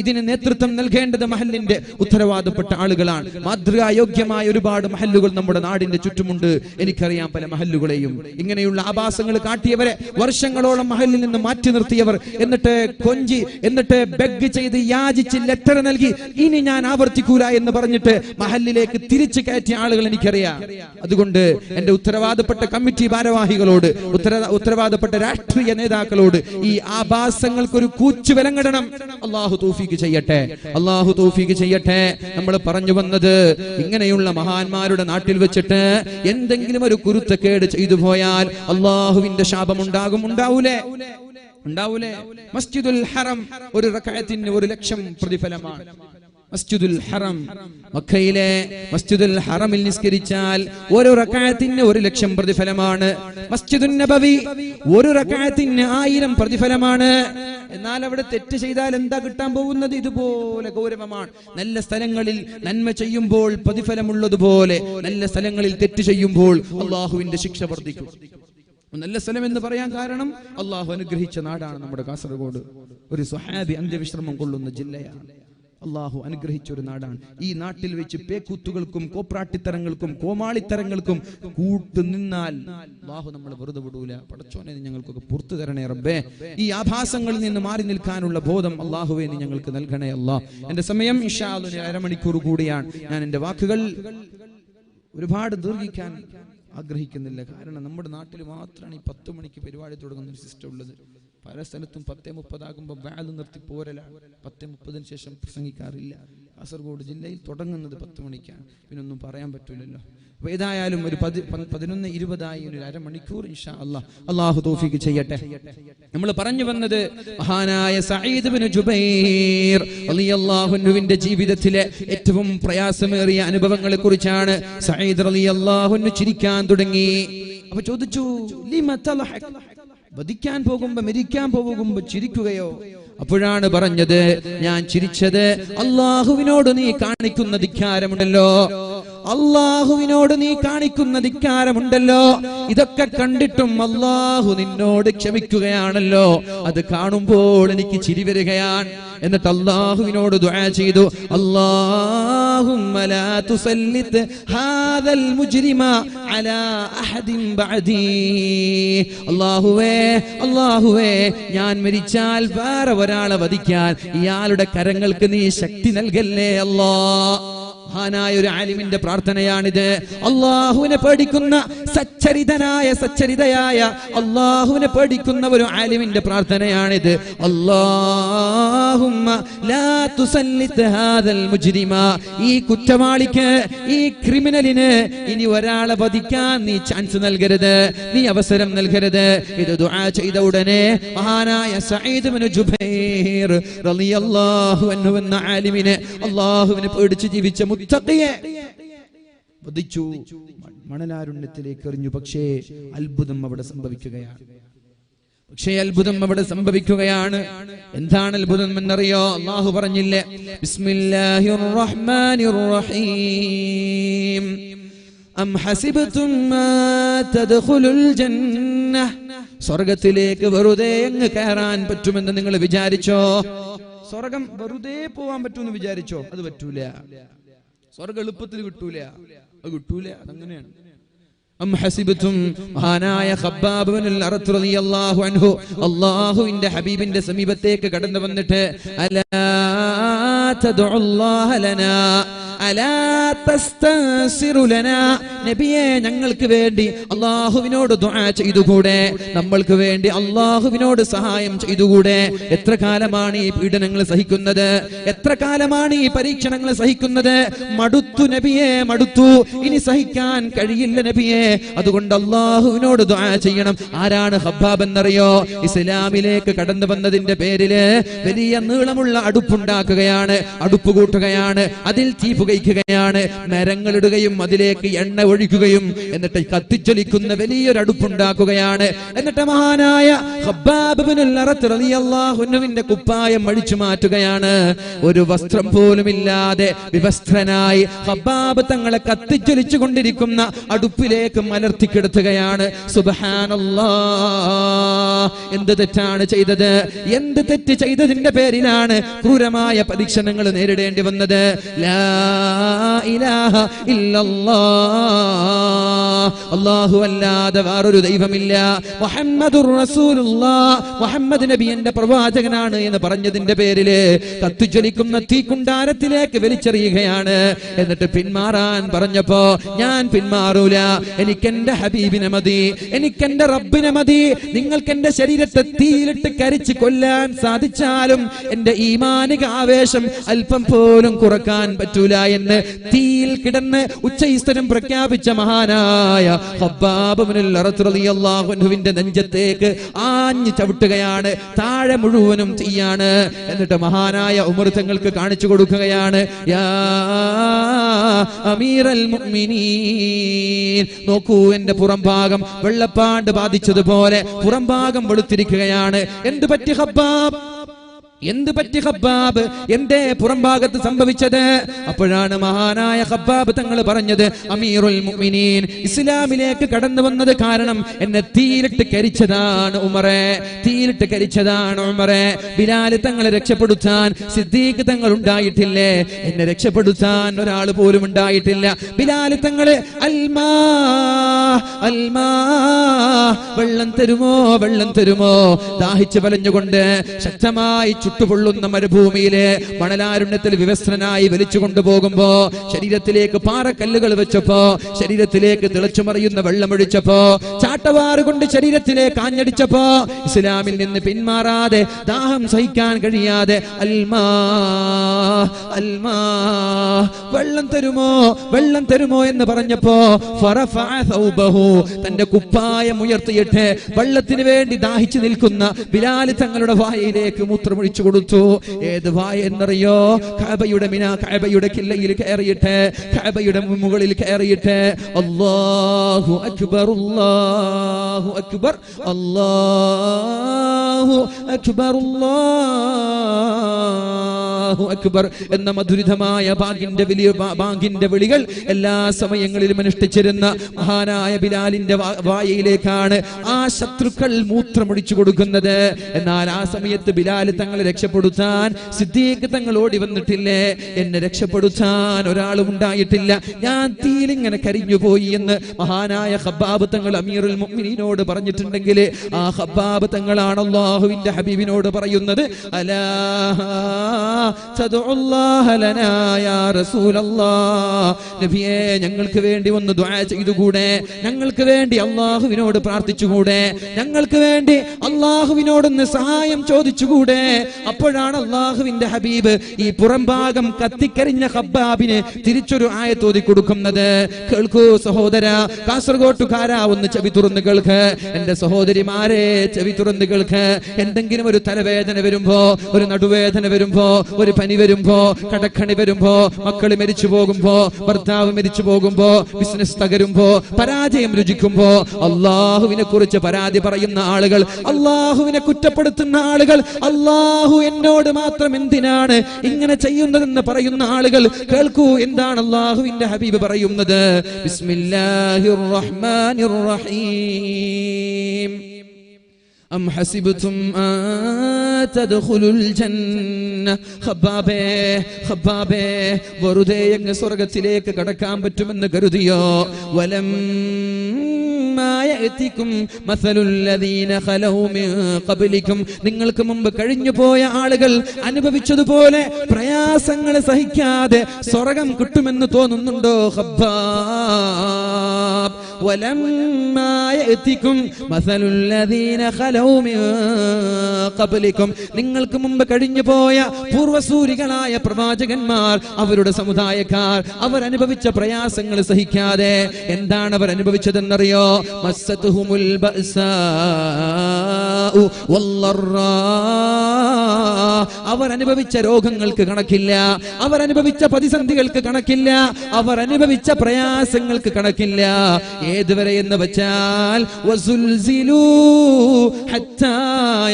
ഇതിന് നേതൃത്വം നൽകേണ്ടത് മഹല്ലിന്റെ ഉത്തരവാദപ്പെട്ട ആളുകളാണ്. മാതൃകായോഗ്യമായ ഒരുപാട് മഹല്ലുകൾ നമ്മുടെ നാടിന്റെ ചുറ്റുമുണ്ട്. എനിക്കറിയാം പല മഹല്ലുകളെയും. ഇങ്ങനെയുള്ള ആഭാസങ്ങൾ കാട്ടിയവരെ വർഷങ്ങളോളം മഹല്ലിൽ നിന്ന് മാറ്റി നിർത്തിയവർ, എന്നിട്ട് കൊഞ്ചി, എന്നിട്ട് ബെഗ് ചെയ്ത് യാചിച്ച് ലെറ്റർ നൽകി ഇനി ഞാൻ ആവർത്തിക്കൂല എന്ന് പറഞ്ഞിട്ട് മഹല്ലിലേക്ക് തിരിച്ചു കയറ്റിയ ആളുകൾ എനിക്കറിയാം. അതുകൊണ്ട് എന്റെ ഉത്തരവാദപ്പെട്ട കമ്മിറ്റി ഭാരവാഹികളോട്, ഉത്തരവാദപ്പെട്ട രാഷ്ട്രീയ നേതാക്കളോട് ഈ ആഭാസങ്ങൾക്കൊരു കൂച്ചു വിലങ്ങിടണം. അള്ളാഹു തൗഫീഖ് ചെയ്യട്ടെ. നമ്മൾ പറഞ്ഞു വന്നത്, ഇങ്ങനെയുള്ള മഹാന്മാരുടെ നാട്ടിൽ വെച്ചിട്ട് എന്തെങ്കിലും ഒരു കുരുത്തക്കേട് ചെയ്തു പോയാൽ അള്ളാഹുവിന്റെ ശാപം ഉണ്ടാവൂലേ? മസ്ജിദുൽ ഹറം ഒരു റക്അത്തിന് 1,00,000 പ്രതിഫലമാണ്. മസ്ജിദുൽ ഹറം, മക്കയിലെ മസ്ജിദുൽ ഹറമിൽ നിസ്കരിച്ചാൽ ഒരു റക്അത്തിന് 1,00,000 പ്രതിഫലമാണ്. മസ്ജിദുൻ നബവി ഒരു റക്അത്തിന് 1000 പ്രതിഫലമാണ്. എന്നാൽ അവിടെ തെറ്റ് ചെയ്താൽ എന്താ കിട്ടാൻ പോകുന്നത്? ഇതുപോലെ ഗൗരവമാണ്. നല്ല സ്ഥലങ്ങളിൽ നന്മ ചെയ്യുമ്പോൾ പ്രതിഫലമുള്ളതുപോലെ നല്ല സ്ഥലങ്ങളിൽ തെറ്റ് ചെയ്യുമ്പോൾ അള്ളാഹുവിന്റെ ശിക്ഷ വർദ്ധിക്കും. നല്ല സ്ഥലം എന്ന് പറയാൻ കാരണം അള്ളാഹു അനുഗ്രഹിച്ച നാടാണ് നമ്മുടെ കാസർഗോഡ്. ഒരു സ്വഹാബി അന്ത്യവിശ്രമം കൊള്ളുന്ന ജില്ലയാണ്. അള്ളാഹു അനുഗ്രഹിച്ച ഒരു നാടാണ്. ഈ നാട്ടിൽ വെച്ച് പേക്കൂത്തുകൾക്കും കോപ്രാട്ടിത്തരങ്ങൾക്കും കോമാളിത്തരങ്ങൾക്കും കൂട്ടുനിന്നാൽ അള്ളാഹു നമ്മൾ വെറുതെ വിടൂല. പടച്ചോനെ, ഞങ്ങൾക്കൊക്കെ പുറത്തു തരണേ റബ്ബേ. ഈ ആഭാസങ്ങളിൽ നിന്ന് മാറി നിൽക്കാനുള്ള ബോധം അള്ളാഹുവേ നീ ഞങ്ങൾക്ക് നൽകണേ അല്ലാഹ്. എന്റെ സമയം ഇൻഷാ അല്ലാഹ് 1/2 മണിക്കൂർ കൂടിയാണ്. ഞാൻ എന്റെ വാക്കുകൾ ഒരുപാട് ദീർഘിക്കാൻ ആഗ്രഹിക്കുന്നില്ല. കാരണം നമ്മുടെ നാട്ടിൽ മാത്രമാണ് ഈ 10 മണിക്ക് പരിപാടി തുടങ്ങുന്ന ഒരു സിസ്റ്റം ഉള്ളത്. പല സ്ഥലത്തും 10:30 വാല് നിർത്തി പോരലാണ്. 10:30 ശേഷം പ്രസംഗിക്കാറില്ല. കാസർഗോഡ് ജില്ലയിൽ തുടങ്ങുന്നത് 10 മണിക്കാണ്. പിന്നൊന്നും പറയാൻ പറ്റൂലല്ലോ. അപ്പോൾ ഏതായാലും ഒരു 11:20 ഒരു അരമണിക്കൂർ ഇൻഷാ അല്ലാഹ് അല്ലാഹു തൗഫീഖ് ചെയ്യട്ടെ. നമ്മൾ പറഞ്ഞു വന്നത് മഹാനായ സഈദ് ഇബ്നു ജുബൈർ റളിയല്ലാഹു അൻഹുവിന്റെ ജീവിതത്തിലെ ഏറ്റവും പ്രയാസമേറിയ അനുഭവങ്ങളെ കുറിച്ചാണ്. സഈദ് റളിയല്ലാഹു അൻഹു ചിരിക്കാൻ തുടങ്ങി. അപ്പോൾ ചോദിച്ചു, ലിമ തൽഹക്, വധിക്കാൻ പോകുമ്പോൾ മരിക്കാൻ പോകുമ്പോൾ ചിരിക്കുകയോ? അപ്പോഴാണ് പറഞ്ഞത്, ഞാൻ ചിരിച്ചത് അല്ലാഹുവിനോട് നീ കാണിക്കുന്ന ധിക്കാരമുണ്ടല്ലോ, അല്ലാഹുവിനോട് നീ കാണിക്കുന്ന ധിക്കാരമുണ്ടല്ലോ, ഇതൊക്കെ കണ്ടിട്ടും അല്ലാഹു നിന്നോട് ക്ഷമിക്കുകയാണല്ലോ, അത് കാണുമ്പോൾ എനിക്ക് ചിരി വരികയാണ്. എന്നിട്ട് അല്ലാഹുവിനോട് ദുആ ചെയ്തു, അല്ലാഹുമ്മ ലാ തുസല്ലിത് ഹാദൽ മുജ്രിമ അലാ അഹദിൻ ബഅദി. അല്ലാഹുവേ ഞാൻ മരിച്ചാൽ വേറെ ഒരാളെ വധിക്കാൻ ഇയാളുടെ കരങ്ങൾക്ക് നീ ശക്തി നൽകല്ലേ അല്ലാഹ്. മഹാനായ ഒരു ആലിമിന്റെ പ്രാർത്ഥനയാണിത്. അല്ലാഹുവിനെ പേടിക്കുന്ന സച്ചരിതയായ അല്ലാഹുവിനെ പേടിക്കുന്ന ഒരു ആലിമിന്റെ പ്രാർത്ഥനയാണിത്. അല്ലാഹുമ്മ ലാ തുസല്ലിത് ഹാദൽ മുജ്രിമ, ഈ കുറ്റവാളിക്ക്, ഈ ക്രിമിനലിന് ഇനി ഒരാളെ വധിക്കാൻ നീ ചാൻസ് നൽകരുത്, നീ അവസരം നൽകരുത്. ഇത് ദുആ ചെയ്ത ഉടനെ മഹാനായ സഈദ് ഇബ്നു ജുബൈർ റളിയല്ലാഹു അൻഹു എന്ന ആലിമിനെ, അല്ലാഹുവിനെ പേടിച്ച് ജീവിച്ച മുത്തഖിയെ വധിച്ചു, മണലാരുണ്യത്തിലേക്ക് എറിഞ്ഞു. പക്ഷേ അത്ഭുതം അവിടെ സംഭവിക്കുകയാണ്. എന്താണ് അത്ഭുതം എന്നറിയോ? അല്ലാഹു പറഞ്ഞില്ലേ, ബിസ്മില്ലാഹിർ റഹ്മാനിർ റഹീം, അം ഹസിബതും മാ തദ്ഖുലുൽ ജന്നഹ്, സ്വർഗ്ഗത്തിലേക്ക് വെറുതെ അങ്ങ് കയറാൻ പറ്റുമെന്ന് നിങ്ങൾ വിചാരിച്ചോ? സ്വർഗ്ഗം വെറുതെ പോവാൻ പറ്റുമെന്ന് വിചാരിച്ചോ? അത് പറ്റൂല. സ്വർഗ്ഗം എളുപ്പത്തിൽ കിട്ടൂല, അതങ്ങനെയാണ്. അം ഹസിബതും, മഹാനായ ഖബ്ബാബ് ഇബ്നുൽ അറത്ത് റളിയല്ലാഹു അൻഹു അല്ലാഹുവിന്റെ ഹബീബിന്റെ സമീപത്തേക്ക് കടന്നു വന്നിട്ട്, അലാ തദ്ഉല്ലാഹ ലനാ അലാ തസ്തൻസിറു ലനാ, നബിയേ ഞങ്ങൾക്ക് വേണ്ടി അല്ലാഹുവിനോട് ദുആ ചെയ്തുകൂടെ, നമ്മൾക്ക് വേണ്ടി അല്ലാഹുവിനോട് സഹായം ചെയ്തുകൂടെ? എത്ര കാലമാണ് ഈ പീഡനങ്ങൾ സഹിക്കുന്നത്? എത്ര കാലമാണ് ഈ പരീക്ഷണങ്ങൾ സഹിക്കുന്നത്? മടുത്തു നബിയേ, മടുത്തു, ഇനി സഹിക്കാൻ കഴിയില്ല നബിയേ, അതുകൊണ്ട് അല്ലാഹുവിനോട് ദുആ ചെയ്യണം. ആരാണ് ഖബ്ബാബ് എന്നറിയോ? ഇസ്ലാമിലേക്ക് കടന്നു വന്നതിന്റെ പേരില് വലിയ നീളമുള്ള അടുപ്പുണ്ടാക്കുകയാണ്, അടുപ്പ് കൂട്ടുകയാണ്, അതിൽ തീ പുകയ്ക്കുകയാണ്, മരങ്ങളിടുകയും അതിലേക്ക് എണ്ണ ഒഴിക്കുകയും എന്നിട്ട് കത്തിച്ചൊലിക്കുന്ന വലിയൊരു അടുപ്പുണ്ടാക്കുകയാണ്. എന്നിട്ട് മഹാനായ ഖബ്ബാബ് ഇബ്നുൽ അറത്ത് റളിയല്ലാഹു അൻഹുവിന്റെ കുപ്പായം അഴിച്ചു മാറ്റുകയാണ്. ഒരു വസ്ത്രം പോലും ഇല്ലാതെ വിവസ്ത്രനായി ഖബ്ബാബ് തങ്ങളെ കത്തിച്ചൊലിച്ചു കൊണ്ടിരിക്കുന്ന അടുപ്പിലേക്ക് മലർത്തിക്കിടത്തുകയാണ്. സുബ്ഹാനല്ലാഹ്, എന്ത് തെറ്റാണ് ചെയ്തത്? എന്ത് തെറ്റ് ചെയ്തതിന്റെ പേരിലാണ് ക്രൂരമായ പരീക്ഷണങ്ങൾ നേരിടേണ്ടി വന്നത്? ലാ ഇലാഹ ഇല്ലല്ലാഹ്, അല്ലാഹു അല്ലാതെ വേറൊരു ദൈവമില്ല, മുഹമ്മദുർ റസൂലുള്ളാഹ്, മുഹമ്മദ് നബി എന്റെ പ്രവാചകനാണ് എന്ന് പറഞ്ഞതിന്റെ പേരില് കത്തിജ്വലിക്കുന്ന തീക്കുണ്ടാരത്തിലേക്ക് വലിച്ചെറിയുകയാണ്. എന്നിട്ട് പിന്മാറാൻ പറഞ്ഞപ്പോ, ഞാൻ പിന്മാറൂല, എനിക്കെന്റെ ഹബീബിനെ മതി, എനിക്കെന്റെ റബ്ബിനെ മതി, നിങ്ങൾക്ക് എന്റെ ശരീരത്തെ തീയിലിട്ട് കരിച്ച് കൊല്ലാൻ സാധിച്ചാലും എന്റെ ഈമാനിക ആവേശം അല്പം പോലും കുറക്കാൻ പറ്റൂല എന്ന് തീയിൽ കിടന്ന് ഉച്ചൈസ്തരം പ്രഖ്യാപിച്ച മഹാനായ ഖബ്ബാബ് ഇബ്നുൽ അറത്ത് റളിയല്ലാഹു അൻഹുവിന്റെ നെഞ്ചത്തേക്ക് ആഞ്ഞു ചവിട്ടുകയാണ്. താഴെ മുഴുവനും തീയാണ്. എന്നിട്ട് മഹാനായ ഉമർ തങ്ങൾക്ക് കാണിച്ചു കൊടുക്കുകയാണ്, യാ അമീറൽ മുഅ്മിനീൻ, നോക്കൂ എന്റെ പുറം ഭാഗം വെള്ളപ്പാണ്ട് ബാധിച്ചതുപോലെ പുറം ഭാഗം വെളുത്തിരിക്കുകയാണ്. എന്ത് പറ്റി ഖബ്ബാബ്? എന്ത് പറ്റി ഖബ്ബാബ്? എന്തേ പുറംഭാഗത്ത് സംഭവിച്ചത്? അപ്പോഴാണ് മഹാനായ ഖബ്ബാബ് തങ്ങൾ പറഞ്ഞത്, അമീറുൽ മുഅ്മിനീൻ, ഇസ്ലാമിലേക്ക് കടന്നു വന്നത് കാരണം എന്നെ തീയിലിട്ട് കരിച്ചതാണ് ഉമറേ, തീയിലിട്ട് കരിച്ചതാണ് ഉമറേ. ബിലാൽ തങ്ങളെ രക്ഷപ്പെടുത്താൻ സിദ്ദീഖ് തങ്ങൾ ഉണ്ടായിട്ടില്ലേ? എന്നെ രക്ഷപ്പെടുത്താൻ ഒരാൾ പോലും ഉണ്ടായിട്ടില്ല. ബിലാൽ തങ്ങള് അൽമാ അൽമാ, വെള്ളം തരുമോ, വെള്ളം തരുമോ, ദാഹിച്ച് വലഞ്ഞുകൊണ്ട് ശക്തമായി ചുട്ടുപൊള്ളുന്ന മരുഭൂമിയിലെ മണലാരുണ്യത്തിൽ വിവസ്ത്രനായി വലിച്ചു കൊണ്ടുപോകുമ്പോ ശരീരത്തിലേക്ക് പാറക്കല്ലുകൾ വെച്ചപ്പോ ശരീരത്തിലേക്ക് തിളച്ചുമറിയുന്ന വെള്ളമൊഴിച്ചപ്പോ ചാട്ടവാറ് കൊണ്ട് ശരീരത്തിലേക്ക് ആഞ്ഞടിച്ചപ്പോ ഇസ്ലാമിൽ നിന്ന് പിന്മാറാതെ ദാഹം സഹിക്കാൻ കഴിയാതെ അൽമാ അൽമാ വെള്ളം തരുമോ എന്ന് പറഞ്ഞപ്പോ തന്റെ കുപ്പായം ഉയർത്തിയിട്ട് വെള്ളത്തിന് വേണ്ടി ദാഹിച്ചു നിൽക്കുന്ന ബിലാൽ തങ്ങളുടെ വായയിലേക്ക് മൂത്രമൊഴിച്ചു കൊടുത്തു. ഏത് വായ എന്നറിയോ? കഅബയുടെ കില്ലയിൽ കയറിയിട്ട് കഅബയുടെ മുകളിൽ കയറിയിട്ട് അല്ലാഹു അക്ബർ അല്ലാഹു അക്ബർ അല്ലാഹു അക്ബർ അല്ലാഹു അക്ബർ എന്ന മധുരിതമായ ബാങ്കിന്റെ വിളികൾ എല്ലാ സമയങ്ങളിലും അനുഷ്ഠിച്ചിരുന്ന മഹാനായ ബിലാലിന്റെ വായയിലേക്കാണ് ആ ശത്രുക്കൾ മൂത്രമൊഴിച്ചു കൊടുക്കുന്നത്. എന്നാൽ ആ സമയത്ത് ബിലാൽ തങ്ങളെ രക്ഷപ്പെടുത്താൻ സിദ്ദീഖ് തങ്ങൾ ഓടി വന്നിട്ടില്ലേ? എന്നെ രക്ഷപ്പെടുത്താൻ ഒരാളും ഉണ്ടായിട്ടില്ല, ഞാൻ തീയിലിങ്ങനെ കരിഞ്ഞു പോയി എന്ന് മഹാനായ ഖബ്ബാബ് തങ്ങൾ അമീറുൽ മുഅ്മിനീനോട് പറഞ്ഞിട്ടുണ്ടെങ്കിൽ ആ ഖബ്ബാബ് തങ്ങളാണ് അല്ലാഹുവിന്റെ ഹബീബിനോട് പറയുന്നത്, അലാ തദഉല്ലാഹ ലനാ യാ റസൂലല്ലാഹ്, നബിയേ ഞങ്ങൾക്ക് വേണ്ടി ഒന്ന് ദുആ ചെയ്തുകൂടെ? ഞങ്ങൾക്ക് വേണ്ടി അല്ലാഹുവിനോട് പ്രാർത്ഥിച്ചുകൂടെ? ഞങ്ങൾക്ക് വേണ്ടി അല്ലാഹുവിനോടൊന്ന് സഹായം ചോദിച്ചുകൂടെ? അപ്പോഴാണ് അല്ലാഹുവിന്റെ ഹബീബ് ഈ പുറംഭാഗം കത്തിക്കരിഞ്ഞ ഖബ്ബാബിന് തിരിച്ചൊരു ആയത്ത് ഓതി കൊടുക്കുന്നത്. കേൾക്കൂ സഹോദര, കാസർഗോട്ടുകാരാ, ഒന്ന് ചെവി തുറന്ന് കേൾക്ക്. എന്റെ സഹോദരിമാരെ ചെവി തുറന്ന് കേൾക്ക്. എന്തെങ്കിലും ഒരു തലവേദന വരുമ്പോ, ഒരു നടുവേദന വരുമ്പോ, ഒരു പനി വരുമ്പോ, കടക്കണി വരുമ്പോ, മക്കൾ മരിച്ചു പോകുമ്പോ, ഭർത്താവ് മരിച്ചു പോകുമ്പോ, ബിസിനസ് തകരുമ്പോ, പരാജയം രുചിക്കുമ്പോ അള്ളാഹുവിനെ കുറിച്ച് പരാതി പറയുന്ന ആളുകൾ, അള്ളാഹുവിനെ കുറ്റപ്പെടുത്തുന്ന ആളുകൾ, അള്ളാഹു എന്നോട് മാത്രം എന്തിനാണ് ഇങ്ങനെ ചെയ്യുന്നതെന്ന് പറയുന്ന ആളുകൾ, കേൾക്കൂ എന്താണ് അള്ളാഹുവിന്റെ ഹബീബ് പറയുന്നത്. ബിസ്മില്ലാഹിർ റഹ്മാനിർ റഹീം. أم حسبتم أن تدخلوا الجنة. ഖബ്ബാബേ വെറുതെ അങ്ങ് സ്വർഗ്ഗത്തിലേക്ക് കടക്കാൻ പറ്റുമെന്ന് കരുതിയോ? വലം നിങ്ങൾക്ക് മുമ്പ് കഴിഞ്ഞു പോയ ആളുകൾ അനുഭവിച്ചതുപോലെ പ്രയാസങ്ങൾ സഹിക്കാതെ സ്വർഗ്ഗം കിട്ടുമെന്ന് തോന്നുന്നുണ്ടോ ഖബ്ബാബ്? നിങ്ങൾക്ക് മുമ്പ് കഴിഞ്ഞു പോയ പൂർവസൂരികളായ പ്രവാചകന്മാർ, അവരുടെ സമുദായക്കാർ, അവർ അനുഭവിച്ച പ്രയാസങ്ങൾ സഹിക്കാതെ എന്താണ് അവർ അനുഭവിച്ചതെന്നറിയോ? മസ്സതുഹുമുൽ ബഅസാഉ വല്ലറാ. അവർ അനുഭവിച്ച രോഗങ്ങൾക്ക് കണക്കില്ല, അവർ അനുഭവിച്ച പ്രതിസന്ധികൾക്ക് കണക്കില്ല, അവർ അനുഭവിച്ച പ്രയാസങ്ങൾക്ക് കണക്കില്ല. ഏതുവരെ എന്ന് വെച്ചാൽ വസുൽസിലൂ ഹത്താ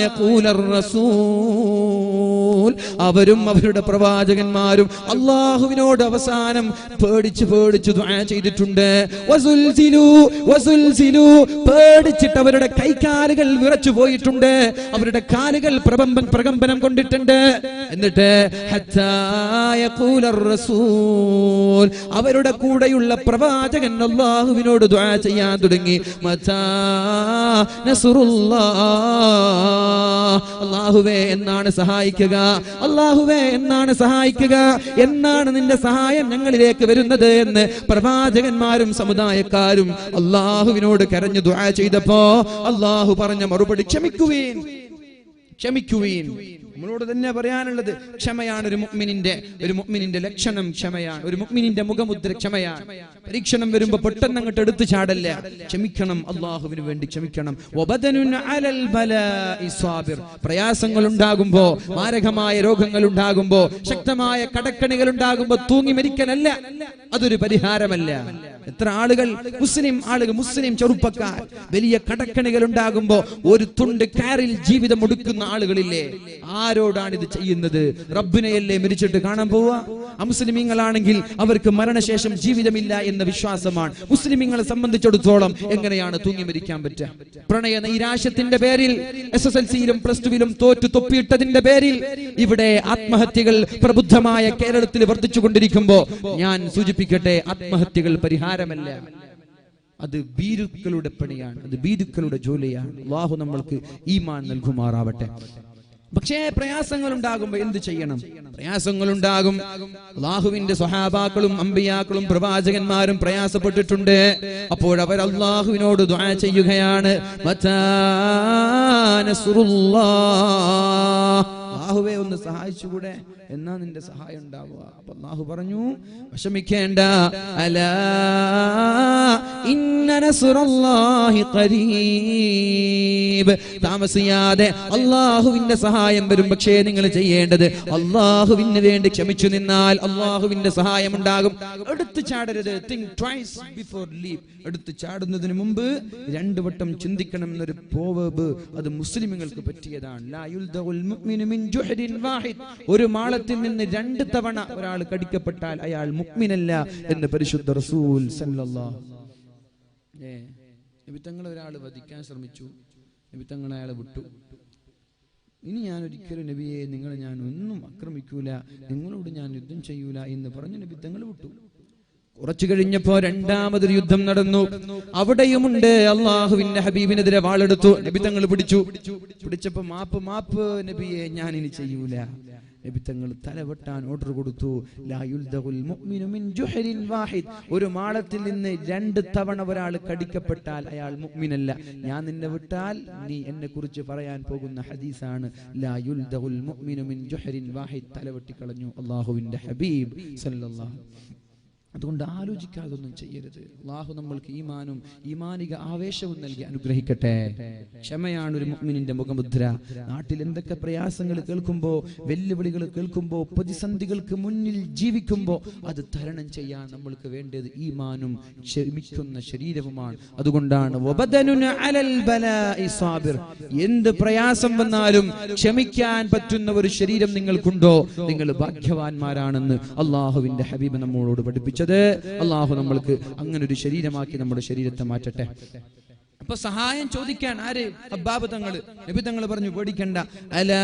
യഖൂലർ റസൂൽ. അവരും അവരുടെ പ്രവാചകന്മാരും അല്ലാഹുവിനോട് അവസാനം പേടിച്ച് ദുആ ചെയ്തിട്ടുണ്ട്. വസുൽസിലൂ പേടിച്ചിട്ട് അവരുടെ കൈകാലുകൾ വിറച്ചു പോയിട്ടുണ്ട്, അവരുടെ കാലുകൾ പ്രകമ്പനം കൊണ്ടിട്ടുണ്ട്. എന്നിട്ട് ഹത്താ യഖൂലർ റസൂൽ, അവരുടെ കൂടെയുള്ള പ്രവാചകൻ അല്ലാഹുവിനോട് ദുആ ചെയ്യാൻ തുടങ്ങി. മതാ നസ്റുല്ലാഹ്, അല്ലാഹുവേ എന്നാണ് സഹായിക്കുക, അല്ലാഹുവേ എന്നാണ് സഹായിക്കുക, എന്നാണ് നിന്റെ സഹായം ഞങ്ങളിലേക്ക് വരുന്നത് എന്ന് പ്രവാചകന്മാരും സമുദായക്കാരും അല്ലാഹുവിനോട് കരഞ്ഞു ദുആ ചെയ്തപ്പോ അല്ലാഹു പറഞ്ഞ മറുപടി ക്ഷമിക്കുവീൻ. നമ്മളോട് തന്നെ പറയാനുള്ളത് ക്ഷമയാണ്. ഒരു മുഅ്മിനിന്റെ ലക്ഷണം ക്ഷമയാണ്. ഒരു മുഅ്മിനിന്റെ മുഖമുദ്ര ക്ഷമയാണ്. പരീക്ഷണം വരുമ്പോ പെട്ടെന്ന് അങ്ങോട്ട് എടുത്തു ചാടല്ല, ക്ഷമിക്കണം, അല്ലാഹുവിന് വേണ്ടി ക്ഷമിക്കണം. വബദനുൻ അലൽ ബലാഇ സ്വാബിർ. പ്രയാസങ്ങൾ ഉണ്ടാകുമ്പോ, മാരകമായ രോഗങ്ങൾ ഉണ്ടാകുമ്പോ, ശക്തമായ കടക്കണികൾ ഉണ്ടാകുമ്പോ തൂങ്ങി മരിക്കലല്ല, അതൊരു പരിഹാരമല്ല. എത്ര ആളുകൾ മുസ്ലിം ചെറുപ്പക്കാർ വലിയ കടക്കണികൾ ഉണ്ടാകുമ്പോ ഒരു തുണ്ട് കാറിൽ ജീവിതം ഒടുക്കുന്ന ആളുകളില്ലേ? ആരോടാണ് ഇത് ചെയ്യുന്നത്? റബ്ബിനെയല്ലേ മരിച്ചിട്ട് കാണാൻ പോവാ? അമുസ്ലിമീങ്ങളാണെങ്കിൽ അവർക്ക് മരണശേഷം ജീവിതമില്ല എന്ന വിശ്വാസമാണ്. മുസ്ലിമീങ്ങളെ സംബന്ധിച്ചിടത്തോളം എങ്ങനെയാണ് തൂങ്ങി മരിക്കാൻ പറ്റുക? പ്രണയ നൈരാശ്യത്തിന്റെ പേരിൽ SSLCയിലും +2വിലും തോറ്റു തൊപ്പിയിട്ടതിന്റെ പേരിൽ ഇവിടെ ആത്മഹത്യകൾ പ്രബുദ്ധമായ കേരളത്തിൽ വർദ്ധിച്ചുകൊണ്ടിരിക്കുമ്പോ ഞാൻ സൂചിപ്പിക്കട്ടെ, ആത്മഹത്യകൾ പരിഹാരമല്ല, അത് ഭീരുക്കളുടെ പണിയാണ്, അത് ഭീരുക്കളുടെ ജോലിയാണ്. അല്ലാഹു നമ്മൾക്ക് ഈമാൻ നൽകുമാറാവട്ടെ. പക്ഷേ പ്രയാസങ്ങൾ ഉണ്ടാകുമ്പോൾ എന്ത് ചെയ്യണം? പ്രയാസങ്ങൾ ഉണ്ടാകും. അല്ലാഹുവിന്റെ സ്വഹാബാക്കളും അമ്പിയാക്കളും പ്രവാചകന്മാരും പ്രയാസപ്പെട്ടിട്ടുണ്ട്. അപ്പോൾ അവർ അല്ലാഹുവിനോട് ദുആ ചെയ്യുകയാണ്, മതാ നസ്റുല്ലാഹ്, അല്ലാഹുവേ ഒന്ന് സഹായിച്ചുകൂടെ, എന്നാ നിന്റെ സഹായം ഉണ്ടാവുക. അപ്പൊ അല്ലാഹു പറഞ്ഞു, വിഷമിക്കേണ്ട, അലാ ഇന്ന നസ്റുല്ലാഹി ഖരീബ്, താമസിയാതെ അല്ലാഹുവിന്റെ സഹായം വരും. പക്ഷേ നിങ്ങൾ ചെയ്യേണ്ടത് അല്ലാഹുവിന് വേണ്ടി ക്ഷമിച്ചു നിന്നാൽ അല്ലാഹുവിന്റെ സഹായം ഉണ്ടാകും. എടുത്തു ചാടരുത്. Think twice before leap. എടുത്തു ചാടുന്നതിന് മുമ്പ് 2 വട്ടം ചിന്തിക്കണം എന്നൊരു പ്രോവർബ്, അത് മുസ്ലിമുകൾക്ക് പറ്റിയതാണ്. ലാ യുൽദഉൽ മുഅ്മിനു മിൻ ജുഹ്രിൻ വാഹിദ്, ഒരു മാളത്തിൽ നിന്ന് 2 തവണ ഒരാൾ കടിക്കപ്പെട്ടാൽ അയാൾ മുഅ്മിനല്ല എന്ന് പരിശുദ്ധ റസൂൽ സല്ലല്ലാഹു നബി തങ്ങൾ ഒരാൾ വധിക്കാൻ ശ്രമിച്ചു. നബി തങ്ങൾ അയാളെ വിട്ടു. ഇനി ഞാൻ ഒരിക്കലും നബിയെ നിങ്ങളെ ഞാൻ ഒന്നും ആക്രമിക്കൂല, നിങ്ങളോട് ഞാൻ യുദ്ധം ചെയ്യൂല എന്ന് പറഞ്ഞു നബി തങ്ങൾ വിട്ടു. കുറച്ചു കഴിഞ്ഞപ്പോ 2ാമതൊരു യുദ്ധം നടന്നു. അവിടെയുമുണ്ട് അള്ളാഹുവിന്റെ ഹബീബിനെതിരെ വാളെടുത്തു. നബി തങ്ങൾ പിടിച്ചപ്പോ മാപ്പ് നബിയെ ഞാൻ ഇനി ചെയ്യൂല. നബി തങ്ങൾ തലവെട്ടാൻ ഓർഡർ കൊടുത്തു. ലാ യുൽദഉൽ മുഅ്മിനു മിൻ ജുഹ്രിൻ വാഹിദ്, ഒരു മാളത്തിൽ നിന്ന് 2 തവണ ഒരാൾ കടിക്കപ്പെട്ടാൽ അയാൾ മുഅ്മിനല്ല. ഞാൻ നിന്നെ വിട്ടാൽ നീ എന്നെ കുറിച്ച് പറയാൻ പോകുന്ന ഹദീസാണ് ലാ യുൽദഉൽ മുഅ്മിനു മിൻ ജുഹ്രിൻ വാഹിദ്. തലവെട്ടിക്കളഞ്ഞു അല്ലാഹുവിന്റെ ഹബീബ് സല്ലല്ലാഹു. അതുകൊണ്ട് ആലോചിക്കാതൊന്നും ചെയ്യരുത്. അല്ലാഹു നമ്മൾക്ക് ഈമാനും ഈമാനിക ആവേശവും നൽകി അനുഗ്രഹിക്കട്ടെ. ക്ഷമയാണ് ഒരു മുഅ്മിനിന്റെ മുഖമുദ്ര. നാട്ടിൽ എന്തൊക്കെ പ്രയാസങ്ങൾ കേൾക്കുമ്പോ, വെല്ലുവിളികൾ കേൾക്കുമ്പോ, പ്രതിസന്ധികൾക്ക് മുന്നിൽ ജീവിക്കുമ്പോ അത് തരണം ചെയ്യാൻ നമ്മൾക്ക് വേണ്ടത് ഈമാനും ക്ഷമിക്കുന്ന ശരീരവുമാണ്. അതുകൊണ്ടാണ് വബദനുന അലൽ ബലാഇ സാബിർ, എന്ത് പ്രയാസം വന്നാലും ക്ഷമിക്കാൻ പറ്റുന്ന ഒരു ശരീരം നിങ്ങൾക്കുണ്ടോ, നിങ്ങൾ ഭാഗ്യവാന്മാരാണെന്ന് അല്ലാഹുവിന്റെ ഹബീബ് നമ്മളോട് പഠിപ്പിച്ചത്. അല്ലാഹു നമ്മൾക്ക് അങ്ങനെ ഒരു ശരീരമാക്കി നമ്മുടെ ശരീരത്തെ മാറ്റട്ടെ. അപ്പൊ സഹായം ചോദിക്കാൻ ആര്? ഹബ്ബാബ് തങ്ങള്. നബി തങ്ങൾ പറഞ്ഞു, പേടിക്കണ്ട, അലാ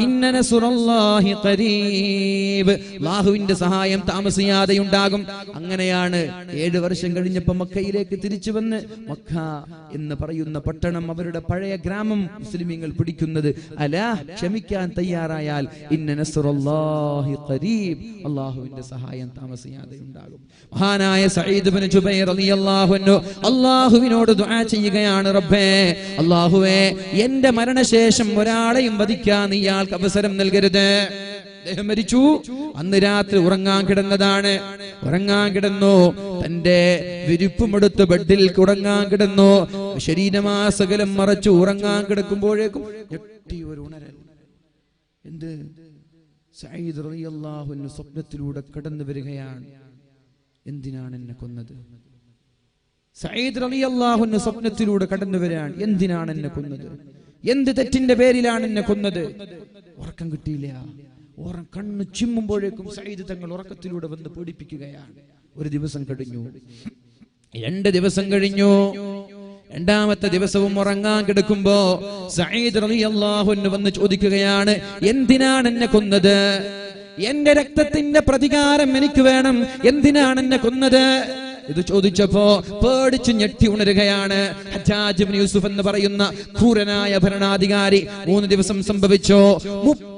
ഇന്ന നസ്റുല്ലാഹി ഖരീബ്, അല്ലാഹുവിന്റെ സഹായം താമസിയാതെ ഉണ്ടാകും. അങ്ങനെയാണ് 7 വർഷം കഴിഞ്ഞപ്പോൾ മക്കയിലേക്ക് തിരിച്ചു വന്ന് മക്ക എന്ന് പറയുന്ന പട്ടണം, അവരുടെ പഴയ ഗ്രാമം മുസ്ലിമീങ്ങൾ പിടിക്കുന്നത്. അലാ, ക്ഷമിക്കാൻ തയ്യാറായാൽ ഇന്ന നസ്റുല്ലാഹി ഖരീബ്, അല്ലാഹുവിന്റെ സഹായം താമസിയാതെ ഉണ്ടാകും. മഹാനായ സഈദ് ഇബ്നു ജുബൈർ റളിയല്ലാഹു അൻഹു അല്ലാഹുവിനോട് ദുആ ചെയ്യുകയാണ്, റബ്ബേ, അല്ലാഹുവേ, എന്റെ മരണശേഷം ഒരാളെയും വധിക്കാൻ ഇയാൾക്ക് അവസരം നൽകരുത്. അദ്ദേഹം മരിച്ചു. അന്ന് രാത്രി ഉറങ്ങാൻ കിടന്നതാണ്. ഉറങ്ങാൻ കിടന്നു, തന്റെ വിരിപ്പുമെടുത്ത് ബെഡിൽ ഉറങ്ങാൻ കിടന്നു. ശരീരമാസകലം മറച്ചു ഉറങ്ങാൻ കിടക്കുമ്പോഴേക്കും ഞെട്ടി ഒരു ഉണരൽ. എന്ത്? സഈദ് റളിയല്ലാഹു അൻഹു സ്വപ്നത്തിലൂടെ കടന്നു വരികയാണ്. എന്തിനാണ് എന്നെ കൊന്നത്? സഈദ് റളിയല്ലാഹു അൻഹു സ്വപ്നത്തിലൂടെ കടന്നു വരികയാണ്. എന്തിനാണ് എന്നെ കൊന്നത്? എന്ത് തെറ്റിന്റെ പേരിലാണ് എന്നെ കൊന്നത്? ഉറക്കം കിട്ടിയില്ല. കണ്ണ് ചിമ്മുമ്പോഴേക്കും സഈദ് തങ്ങൾ ഉറക്കത്തിലൂടെ വന്ന് പേടിപ്പിക്കുകയാണ്. 1 ദിവസം കഴിഞ്ഞു, 2 ദിവസം കഴിഞ്ഞു. 2ാമത്തെ ദിവസവും ഉറങ്ങാൻ കിടക്കുമ്പോ സഈദ് റളിയല്ലാഹു അൻഹു വന്ന് ചോദിക്കുകയാണ്, എന്തിനാണ് എന്നെ കൊന്നത്? എന്റെ രക്തത്തിന്റെ പ്രതികാരം എനിക്ക് വേണം. എന്തിനാണ് എന്നെ കൊന്നത്? ഇത് ചോദിച്ചപ്പോ പേടിച്ച് ഞെട്ടി ഉണരുകയാണ്. ഹജ്ജാജ് ഇബ്നു യൂസുഫ് എന്ന് പറയുന്ന ക്രൂരനായ ഭരണാധികാരി. 3 ദിവസം സംഭവിച്ചു.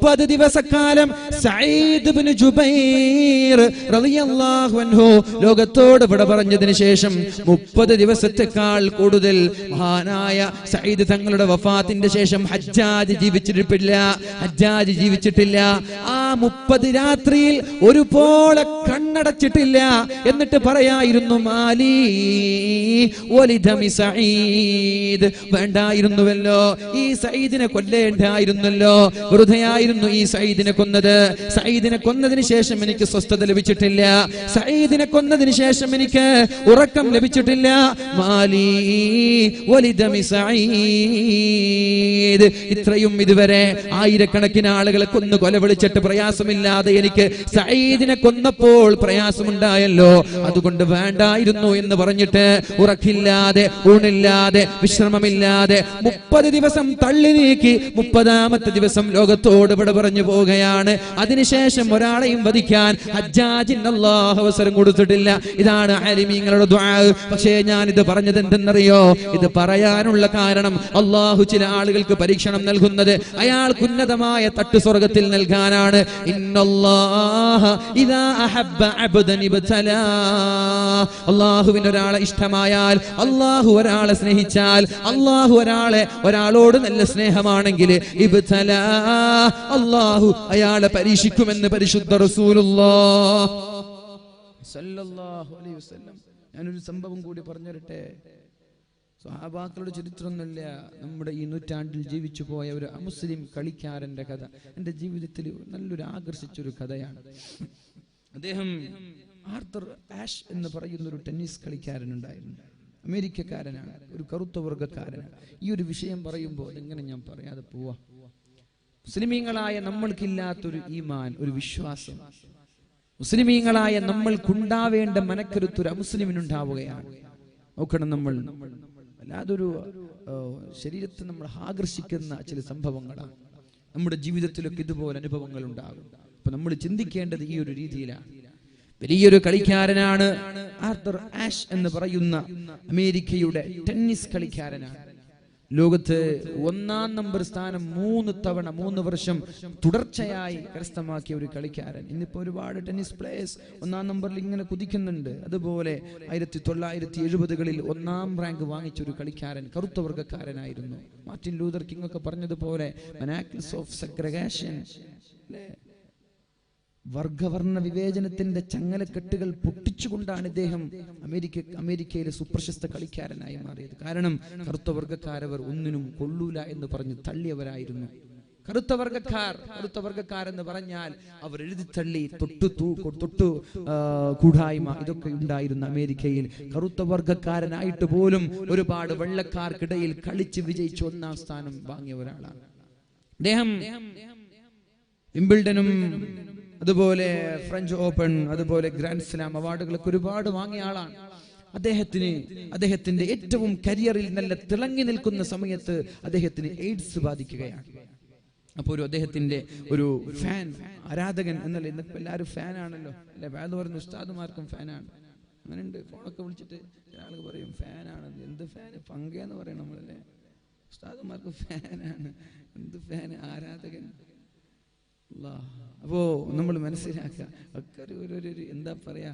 30 ദിവസക്കാലം സഈദ് ഇബ്നു ജുബൈർ റളിയല്ലാഹു അൻഹു ലോകത്തോട് വിട പറഞ്ഞതിന് ശേഷം 30 ദിവസത്തെക്കാൾ കൂടുതൽ മഹാനായ സഈദ് തങ്ങളുടെ വഫാത്തിന്റെ ശേഷം ഹജ്ജാജ് ജീവിച്ചിട്ടില്ല. ആ 30 രാത്രിയിൽ ഒരുപോലെ കണ്ണടച്ചിട്ടില്ല. എന്നിട്ട് പറയായിരുന്നു, മാലി വലിദമി സഈദ്, വേണ്ടായിരുന്നുവല്ലോ, ഈ സഈദിനെ കൊല്ലേണ്ടായിരുന്നല്ലോ, വെറുതെയായിരുന്നു ഈ സഈദിനെ കൊന്നത്. സഈദിനെ കൊന്നതിന് ശേഷം എനിക്ക് സ്വസ്ഥത ലഭിച്ചിട്ടില്ല. സഈദിനെ കൊന്നതിന് ശേഷം എനിക്ക് ഉറക്കം ലഭിച്ചിട്ടില്ല. മാലി വലിദമി സഈദ്. ഇത്രയും ഇതുവരെ ആയിരക്കണക്കിന് ആളുകളെ കൊന്നു കൊല വിളിച്ചിട്ട് പ്രയാസമില്ലാതെ എനിക്ക് സഈദിനെ കൊന്നപ്പോൾ പ്രയാസമുണ്ടായല്ലോ, അതുകൊണ്ട് വേണ്ടായിരുന്നു എന്ന് പറഞ്ഞിട്ട് ഉറക്കില്ലാതെ ഊണില്ലാതെ വിശ്രമമില്ലാതെ 30 ദിവസം തള്ളി നീക്കി 30ാമത്തെ ദിവസം ലോകത്തോട് ഇവിടെ പറഞ്ഞു പോവുകയാണ്. അതിനുശേഷം ഒരാളെയും വധിക്കാൻ ഹജ്ജാജിന് അല്ലാഹു അവസരം കൊടുത്തിട്ടില്ല. ഇതാണ് ആലിമീങ്ങളുടെ ദുആ. പക്ഷേ ഞാൻ ഇത് പറഞ്ഞത് എന്തെന്നറിയോ? ഇത് പറയാനുള്ള കാരണം അല്ലാഹു ചില ആളുകൾക്ക് പരീക്ഷണം നൽകുന്നത് അയാൾക്ക് ഉന്നതമായ തട്ട് സ്വർഗ്ഗത്തിൽ നൽകാനാണ്. ഇന്നല്ലാഹ ഇദാ അഹബ്ബ അബ്ദൻ ഇബ്തലാ. അല്ലാഹുവിന് ഒരാളെ ഇഷ്ടമായാൽ, അല്ലാഹു ഒരാളെ സ്നേഹിച്ചാൽ, അല്ലാഹു ഒരാളോട് നല്ല സ്നേഹമാണെങ്കിൽ ഇബ്തലാ, അല്ലാഹു അയാളെ പരീക്ഷിക്കുമെന്ന് പരിശുദ്ധ റസൂലുള്ളാഹ് സല്ലല്ലാഹു അലൈഹി വസല്ലം. ഞാനൊരു സംഭവം കൂടി പറഞ്ഞിരട്ടെ. സ്വഹാബാക്കളുടെ ചരിത്രമൊന്നുമില്ല, നമ്മുടെ ഈ നൂറ്റാണ്ടിൽ ജീവിച്ചു പോയ ഒരു അമുസ്ലിം കളിക്കാരന്റെ കഥ എൻ്റെ ജീവിതത്തിൽ നല്ലൊരു ആകർഷിച്ചൊരു കഥയാണ്. അദ്ദേഹം ആർതർ ആഷ് എന്ന് പറയുന്ന ഒരു ടെന്നീസ് കളിക്കാരനുണ്ടായിരുന്നു. അമേരിക്കക്കാരനാണ്, ഒരു കറുത്ത വർഗ്ഗക്കാരനാണ്. ഈ ഒരു വിഷയം പറയുമ്പോൾ അതെങ്ങനെ ഞാൻ പറയാതെ പോവാ? മുസ്ലിമീങ്ങളായ നമ്മൾക്കില്ലാത്തൊരു ഈമാൻ, ഒരു വിശ്വാസം, മുസ്ലിമീങ്ങളായ നമ്മൾക്കുണ്ടാവേണ്ട മനക്കരുത്തൊരു അമുസ്ലിമിനുണ്ടാവുകയാണ്. നോക്കണം, നമ്മൾ അല്ലാതൊരു ശരീരത്തെ നമ്മൾ ആകർഷിക്കുന്ന ചില സംഭവങ്ങളാണ്. നമ്മുടെ ജീവിതത്തിലൊക്കെ ഇതുപോലെ അനുഭവങ്ങൾ ഉണ്ടാകും. അപ്പൊ നമ്മൾ ചിന്തിക്കേണ്ടത് ഈ ഒരു രീതിയിലാണ്. വലിയൊരു കളിക്കാരനാണ് ആർതർ ആഷ് എന്ന് പറയുന്ന അമേരിക്കയുടെ ടെന്നീസ് കളിക്കാരനാണ്. ലോകത്ത് 1-ാം നമ്പർ സ്ഥാനം 3 വർഷം തുടർച്ചയായി കരസ്ഥമാക്കിയ ഒരു കളിക്കാരൻ. ഇന്നിപ്പോ ഒരുപാട് ടെന്നീസ് പ്ലേയേഴ്സ് 1-ാം നമ്പറിൽ ഇങ്ങനെ കുതിക്കുന്നുണ്ട്. അതുപോലെ 1970കളിൽ 1-ാം റാങ്ക് വാങ്ങിച്ച ഒരു കളിക്കാരൻ, കറുത്ത വർഗ്ഗക്കാരനായിരുന്നു. മാർട്ടിൻ ലൂതർ കിങ് ഒക്കെ പറഞ്ഞതുപോലെ മനാക്കിൾസ് ഓഫ് സെഗ്രഗേഷൻ, വർഗവർണ്ണ വിവേചനത്തിന്റെ ചങ്ങലക്കെട്ടുകൾ പൊട്ടിച്ചുകൊണ്ടാണ് ഇദ്ദേഹം അമേരിക്കയിലെ സുപ്രശസ്ത കളിക്കാരനായി മാറിയത്. കാരണം കറുത്ത വർഗ്ഗക്കാരവർ ഒന്നിനും കൊള്ളൂല എന്ന് പറഞ്ഞ് തള്ളിയവരായിരുന്നു. കറുത്ത വർഗ്ഗക്കാർ എന്ന് പറഞ്ഞാൽ അവർ എഴുതിത്തള്ളി തൊട്ടു കൂടായ്മ ഇതൊക്കെ ഉണ്ടായിരുന്ന അമേരിക്കയിൽ കറുത്ത വർഗ്ഗക്കാരനായിട്ട് പോലും ഒരുപാട് വെള്ളക്കാർക്കിടയിൽ കളിച്ച് വിജയിച്ച് 1-ാം സ്ഥാനം വാങ്ങിയ ഒരാളാണ് അദ്ദേഹം. വിംബിൾഡനും അതുപോലെ ഫ്രഞ്ച് ഓപ്പൺ, അതുപോലെ ഗ്രാൻഡ് സ്ലാം അവാർഡുകളൊക്കെ ഒരുപാട് വാങ്ങിയ ആളാണ്. അദ്ദേഹത്തിന്റെ ഏറ്റവും കരിയറിൽ നല്ല തിളങ്ങി നിൽക്കുന്ന സമയത്ത് അദ്ദേഹത്തിന് എയ്ഡ്സ് ബാധിക്കുകയാണ്. അപ്പോൾ അദ്ദേഹത്തിന്റെ ഒരു ഫാൻ, ആരാധകൻ എന്നല്ല, ഇന്നൊക്കെ എല്ലാവരും ഫാനാണല്ലോ അല്ലെ? വേറെ പറഞ്ഞ ഉസ്താദുമാർക്കും ഫാനാണ്. അങ്ങനെയുണ്ട്, ഫോണൊക്കെ വിളിച്ചിട്ട് ഒരാൾ പറയും ഫാനാണ്. എന്ത് ഫാന്? പങ്കെന്ന് പറയും നമ്മളല്ലേ. ഉസ്താദുമാർക്ക് ഫാനാണ്, എന്ത് ഫാന്? ആരാധകൻ. അപ്പോ നമ്മൾ മനസ്സിലാക്കുക, ഒക്കെ ഒരു എന്താ പറയാ,